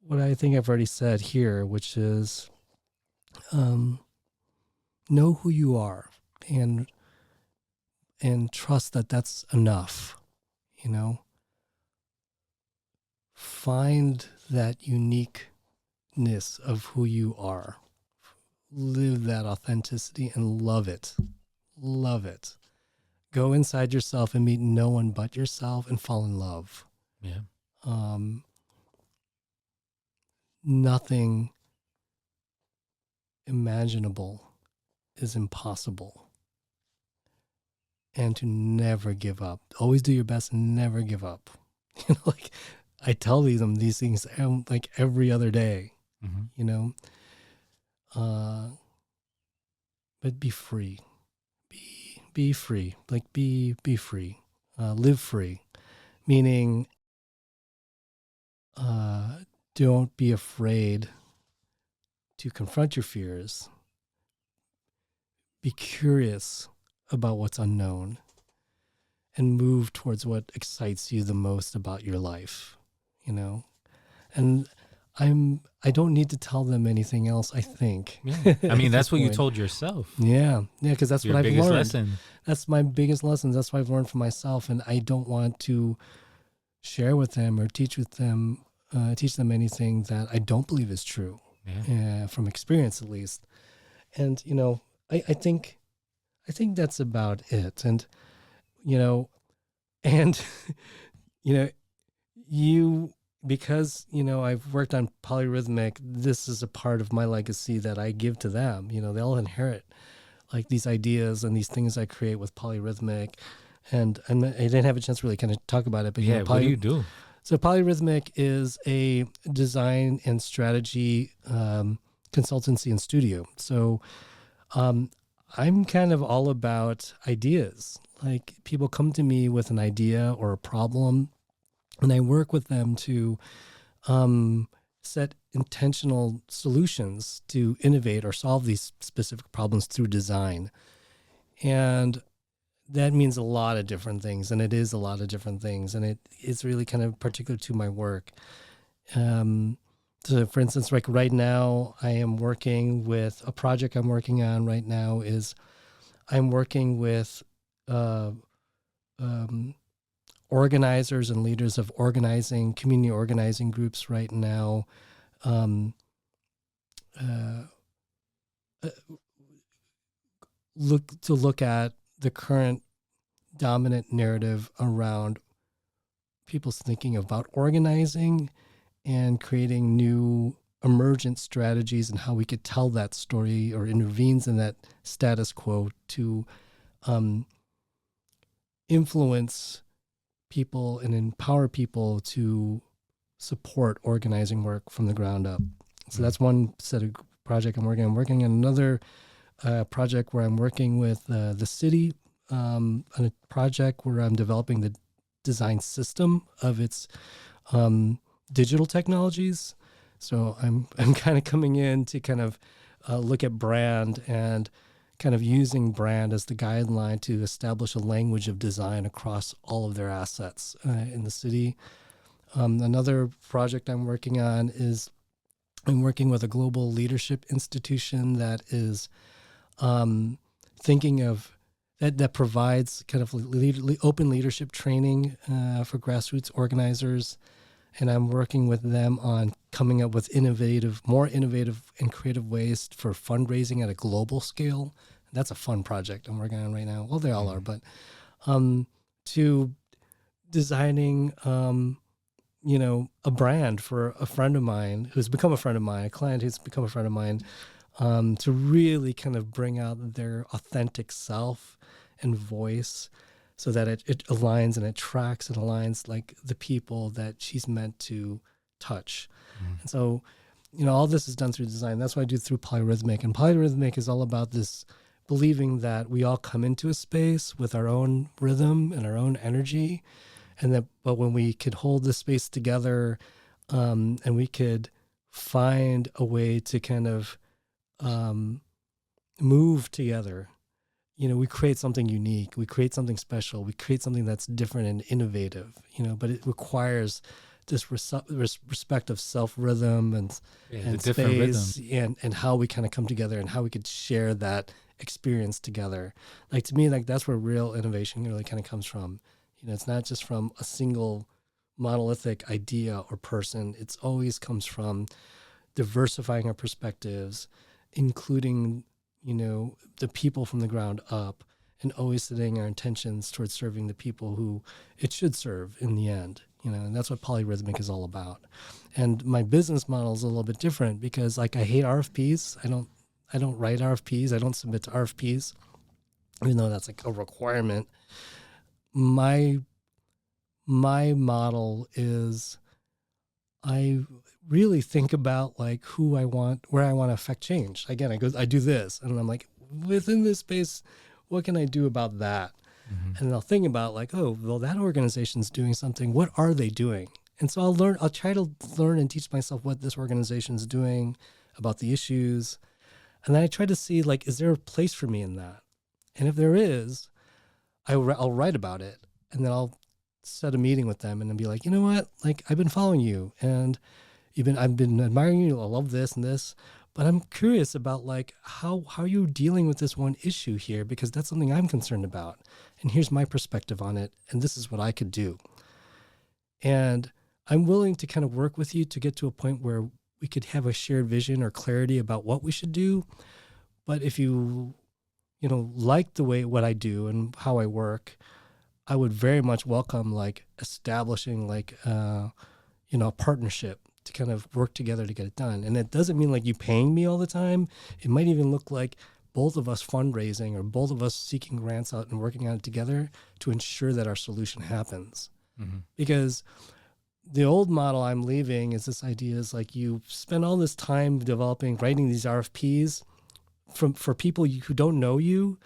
what I think I've already said here, which is, know who you are, and trust that that's enough. Find that uniqueness of who you are. Live that authenticity and love it. Love it. Go inside yourself and meet no one but yourself and fall in love. Yeah. Nothing imaginable is impossible. And to never give up. Always do your best and never give up. Like I tell them these things like every other day. Mm-hmm. But be free. Be free. Like be free. Live free. Meaning don't be afraid to confront your fears. Be curious about what's unknown and move towards what excites you the most about your life, And I don't need to tell them anything else, I think. Yeah. I mean, that's what you told yourself. Yeah, because that's your what I've biggest learned. Lesson. That's my biggest lesson. That's what I've learned for myself, and I don't want to share with them or teach them anything that I don't believe is true, from experience at least. And I think that's about it. And you, because I've worked on Polyrhythmic, this is a part of my legacy that I give to them. They'll inherit like these ideas and these things I create with Polyrhythmic. And I didn't have a chance to really kind of talk about it, but what do you do? So Polyrhythmic is a design and strategy consultancy and studio. So I'm kind of all about ideas. Like people come to me with an idea or a problem, and I work with them to set intentional solutions to innovate or solve these specific problems through design. And that means a lot of different things, and it is a lot of different things, and it's really kind of particular to my work. So for instance, like right now, I am working with a project I'm working on right now is I'm working with organizers and leaders of community organizing groups right now. Look at the current dominant narrative around people's thinking about organizing and creating new emergent strategies and how we could tell that story or intervenes in that status quo to influence people and empower people to support organizing work from the ground up. So that's one set of project I'm working on. I'm working on another project where I'm working with the city on a project where I'm developing the design system of its digital technologies. So I'm kind of coming in to kind of look at brand and kind of using brand as the guideline to establish a language of design across all of their assets in the city. Another project I'm working on is I'm working with a global leadership institution that is thinking of that provides kind of open leadership training for grassroots organizers. And I'm working with them on coming up with more innovative and creative ways for fundraising at a global scale. That's a fun project I'm working on right now. Well, they all are, but to designing, a brand for a friend of mine who's become a friend of mine, a client who's become a friend of mine, to really kind of bring out their authentic self and voice so that it aligns and attracts and aligns like the people that she's meant to touch. And so, all this is done through design. That's what I do through Polyrhythmic. And Polyrhythmic is all about this believing that we all come into a space with our own rhythm and our own energy. But when we could hold this space together and we could find a way to kind of move together, we create something unique, we create something special, we create something that's different and innovative, but it requires this respect of self-rhythm and space and how we kind of come together and how we could share that experience together. Like, to me, like, that's where real innovation really kind of comes from. It's not just from a single monolithic idea or person. It's always comes from diversifying our perspectives, including the people from the ground up, and always setting our intentions towards serving the people who it should serve in the end, and that's what Polyrhythmic is all about. And my business model is a little bit different because, like, I hate RFPs. I don't write RFPs. I don't submit to RFPs, even though that's like a requirement. My model is I really think about like who I want, where I want to affect change. Again, I do this and I'm like, within this space, what can I do about that? And I'll think about like, oh, well, that organization's doing something. What are they doing? And so I'll try to learn and teach myself what this organization's doing about the issues. And then I try to see like, is there a place for me in that? And if there is, I'll write about it. And then I'll set a meeting with them and then be like, you know what? Like, I've been following you and I've been admiring you. I love this and this, but I'm curious about like how are you dealing with this one issue here? Because that's something I'm concerned about. And here's my perspective on it. And this is what I could do. And I'm willing to kind of work with you to get to a point where we could have a shared vision or clarity about what we should do. But if you like the way what I do and how I work, I would very much welcome like establishing like a partnership to kind of work together to get it done. And it doesn't mean like you paying me all the time. It might even look like both of us fundraising or both of us seeking grants out and working on it together to ensure that our solution happens. Because the old model I'm leaving is this idea is like you spend all this time writing these RFPs for people who don't know you.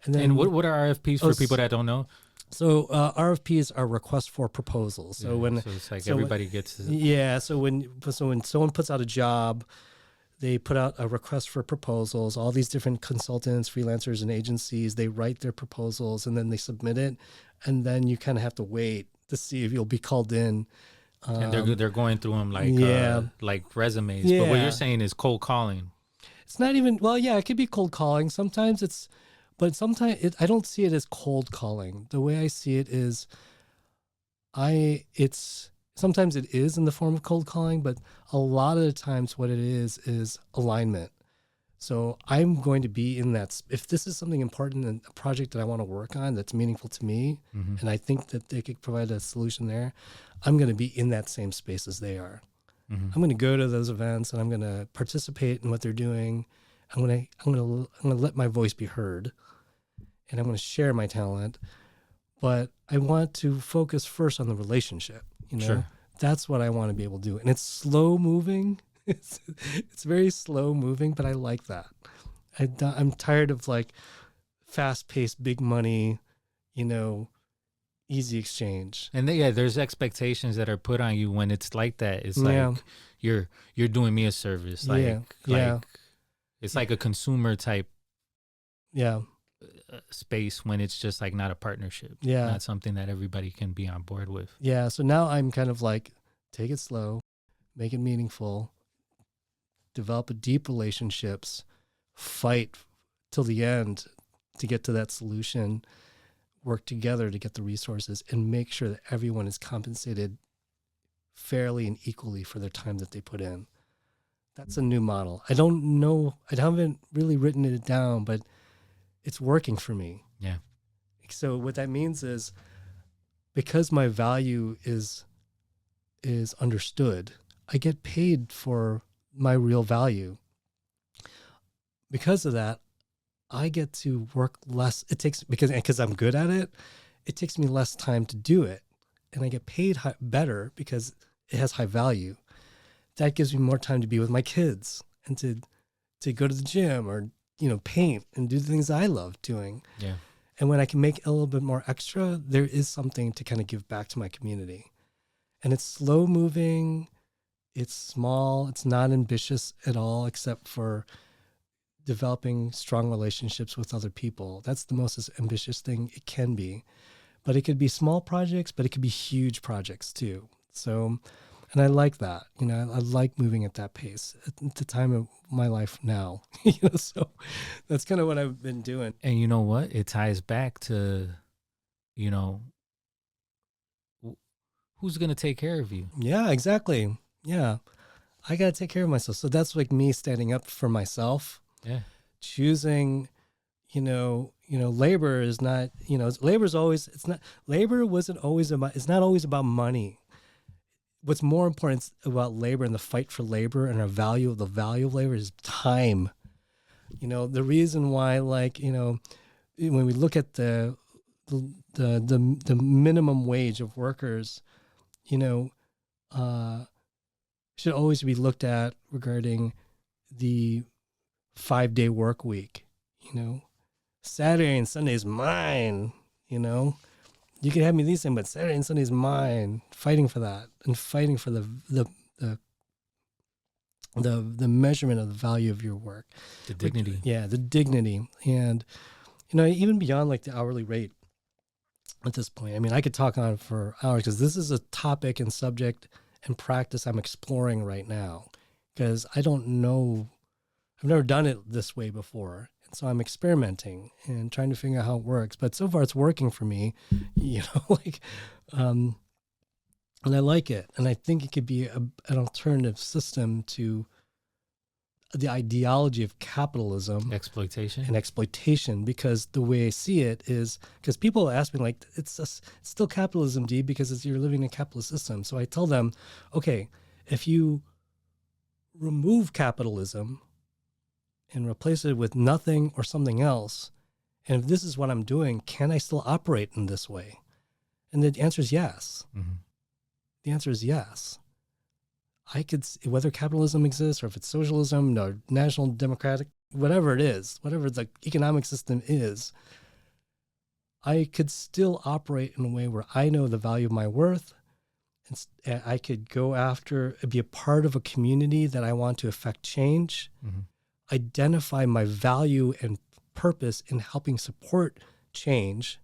And what are RFPs for people that don't know? So RFPs are requests for proposals. So it's like everybody gets. So when someone puts out a job, they put out a request for proposals. All these different consultants, freelancers, and agencies, they write their proposals and then they submit it, and then you kind of have to wait to see if you'll be called in And they're going through them like resumes. But what Yeah. you're saying is cold calling. It's not even, well, yeah, it could be cold calling. Sometimes but sometimes I don't see it as cold calling. The way I see it is sometimes it is in the form of cold calling, but a lot of the times what it is alignment. So I'm going to be in that. If this is something important and a project that I want to work on that's meaningful to me, and I think that they could provide a solution there, I'm going to be in that same space as they are. I'm going to go to those events and I'm going to participate in what they're doing. I'm going to let my voice be heard, and I'm going to share my talent. But I want to focus first on the relationship. Sure. That's what I want to be able to do, and it's slow moving. It's very slow moving, but I like that. I'm tired of like fast paced, big money, easy exchange. And there's like there are put on you when it's like that. It's like you're doing me a service. Like it's like a consumer type space when it's just like not a partnership. Not something that everybody can be on board with. Yeah. So now I'm kind of like, take it slow, make it meaningful, develop deep relationships, fight till the end to get to that solution, work together to get the resources, and make sure that everyone is compensated fairly and equally for their time that they put in. That's a new model. I don't know. I haven't really written it down, but it's working for me. Yeah. So what that means is, because my value is understood, I get paid for my real value. Because of that, I get to work less. Because I'm good at it, it takes me less time to do it, and I get paid better because it has high value. That gives me more time to be with my kids and to go to the gym or paint and do the things I love doing. Yeah. And when I can make a little bit more extra, there is something to kind of give back to my community. And it's slow moving. It's small. It's not ambitious at all, except for developing strong relationships with other people. That's the most ambitious thing it can be. But it could be small projects, but it could be huge projects too. So, and I like that. I like moving at that pace at the time of my life now. So that's kind of what I've been doing. And you know what? It ties back to, who's going to take care of you? Yeah, exactly. Yeah. I got to take care of myself. So that's like me standing up for myself. Yeah. Choosing, labor is not, labor wasn't always about, it's not always about money. What's more important about labor and the fight for labor and the value of labor is time. The reason why, when we look at the minimum wage of workers, should always be looked at regarding the 5-day work week. Saturday and Sunday is mine. You can have me these things, but Saturday and Sunday is mine. Fighting for that and fighting for the measurement of the value of your work, the dignity. The dignity, and even beyond like the hourly rate. At this point, I mean, I could talk on for hours because this is a topic and subject and practice I'm exploring right now, because I don't know, I've never done it this way before. And so I'm experimenting and trying to figure out how it works. But so far it's working for me, and I like it. And I think it could be an alternative system to the ideology of capitalism. Exploitation, because the way I see it is, because people ask me like, it's still capitalism, D, because you're living in a capitalist system. So I tell them, okay, if you remove capitalism and replace it with nothing or something else, and if this is what I'm doing, can I still operate in this way? And the answer is yes. Mm-hmm. The answer is yes. I could, whether capitalism exists or if it's socialism or national democratic, whatever it is, whatever the economic system is, I could still operate in a way where I know the value of my worth. And I could go after, be a part of a community that I want to affect change, identify my value and purpose in helping support change,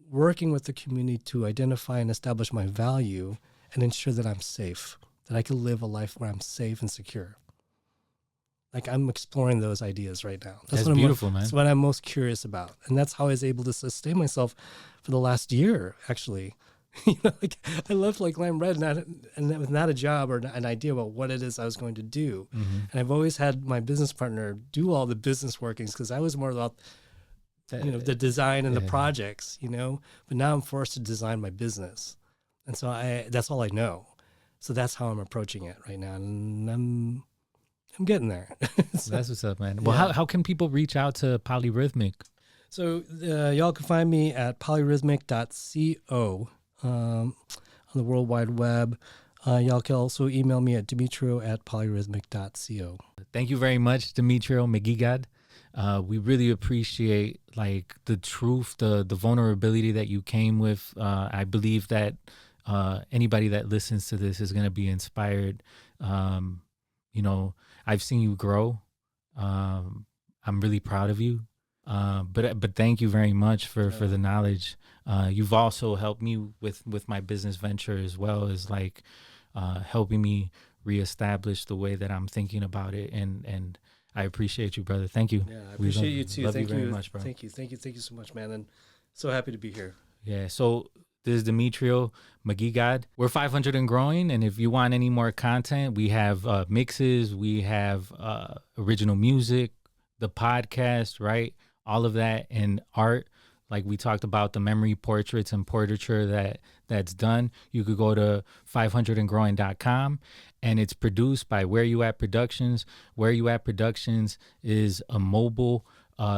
working with the community to identify and establish my value, and ensure that I'm safe, that I can live a life where I'm safe and secure. Like, I'm exploring those ideas right now. That's beautiful, man. That's what I'm most curious about. And that's how I was able to sustain myself for the last year, actually. Like, I left like Lamb Red and with not a job or an idea about what it is I was going to do. Mm-hmm. And I've always had my business partner do all the business workings because I was more about, the design and the projects, But now I'm forced to design my business. And so that's all I know. So that's how I'm approaching it right now. And I'm getting there. So that's what's up, man. Well, how can people reach out to Polyrhythmic? So y'all can find me at polyrhythmic.co on the World Wide Web. Y'all can also email me at demetrio@polyrhythmic.co. Thank you very much, Demetrio Maguigad. We really appreciate like the truth, the vulnerability that you came with. I believe that anybody that listens to this is going to be inspired. I've seen you grow. I'm really proud of you. But thank you very much for the knowledge. You've also helped me with my business venture as well as like helping me reestablish the way that I'm thinking about it. And I appreciate you, brother. Thank you. Yeah, I appreciate you too. Thank you very much, bro. Thank you so much, man. And so happy to be here. Yeah. So this is Demetrio Maguigad. We're 500 and growing. And if you want any more content, we have mixes, we have original music, the podcast, right? All of that, and art. Like we talked about the memory portraits and portraiture that's done. You could go to 500andgrowing.com, and it's produced by Where You At Productions. Where You At Productions is a mobile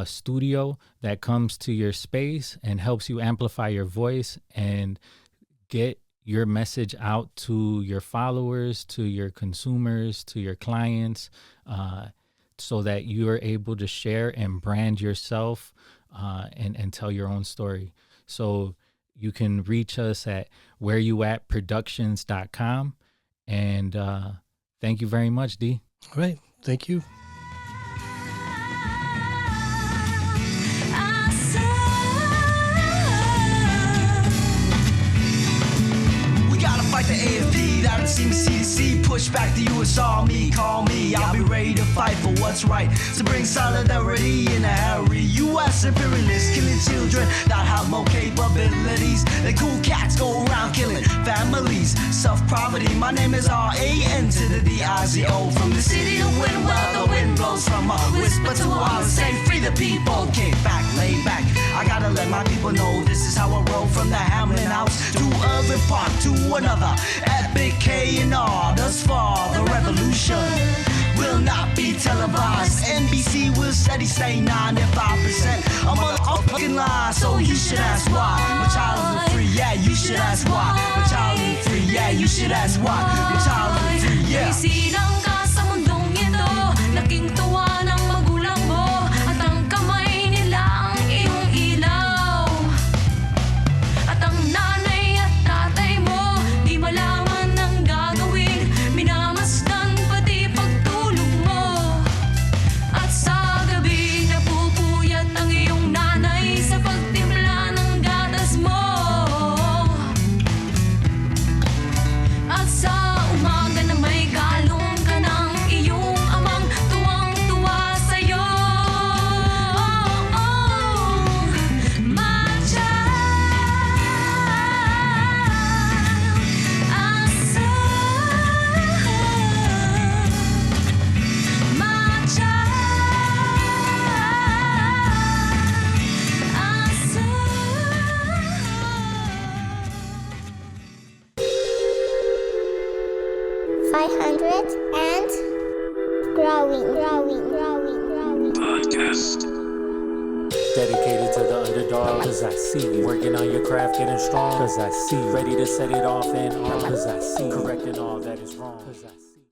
studio that comes to your space and helps you amplify your voice and get your message out to your followers, to your consumers, to your clients, so that you are able to share and brand yourself and tell your own story. So you can reach us at whereyouatproductions.com. And thank you very much, D. All right. Thank you. Fight the AFD, that it seems CDC. Push back the US Army, call me. I'll be ready to fight for what's right, to bring solidarity in a hurry. US imperialists killing children that have more capabilities. The cool cats go around killing families. Self-poverty, my name is R-A-N to the D-I-Z-O. From the city of wind, where the wind blows from a whisper to a say free the people. Kick back, lay back. I gotta let my people know this is how I roll. From the Hamlin House to Irving Park to another epic K&R. Thus far, the revolution will not be televised. NBC will steady say 95%. I'm on the fucking line, so you should ask why. My child is free, yeah, you should ask why. My child is free, yeah, you should ask why. My child is free, yeah. Isilang ka sa mundong ito, laking tuwa ng magulang mo, at ang kamay nila ang iyong ilaw. At ang nanay at tatay mo, di malaman ang gagawin, minamasdan pati pagtulog mo. At sa gabi napupuyat ang iyong nanay sa pagtimpla ng gatas mo. At sa umaga na may galong ka ng iyong amang tuwang-tuwa sa'yo. My child, I said, my child, I said. 500 and growing. Dedicated to the underdog, cause I see you. Working on your craft, getting strong, cause I see you. Ready to set it off and on, cause I see you. Correcting all that is wrong, cause I see you.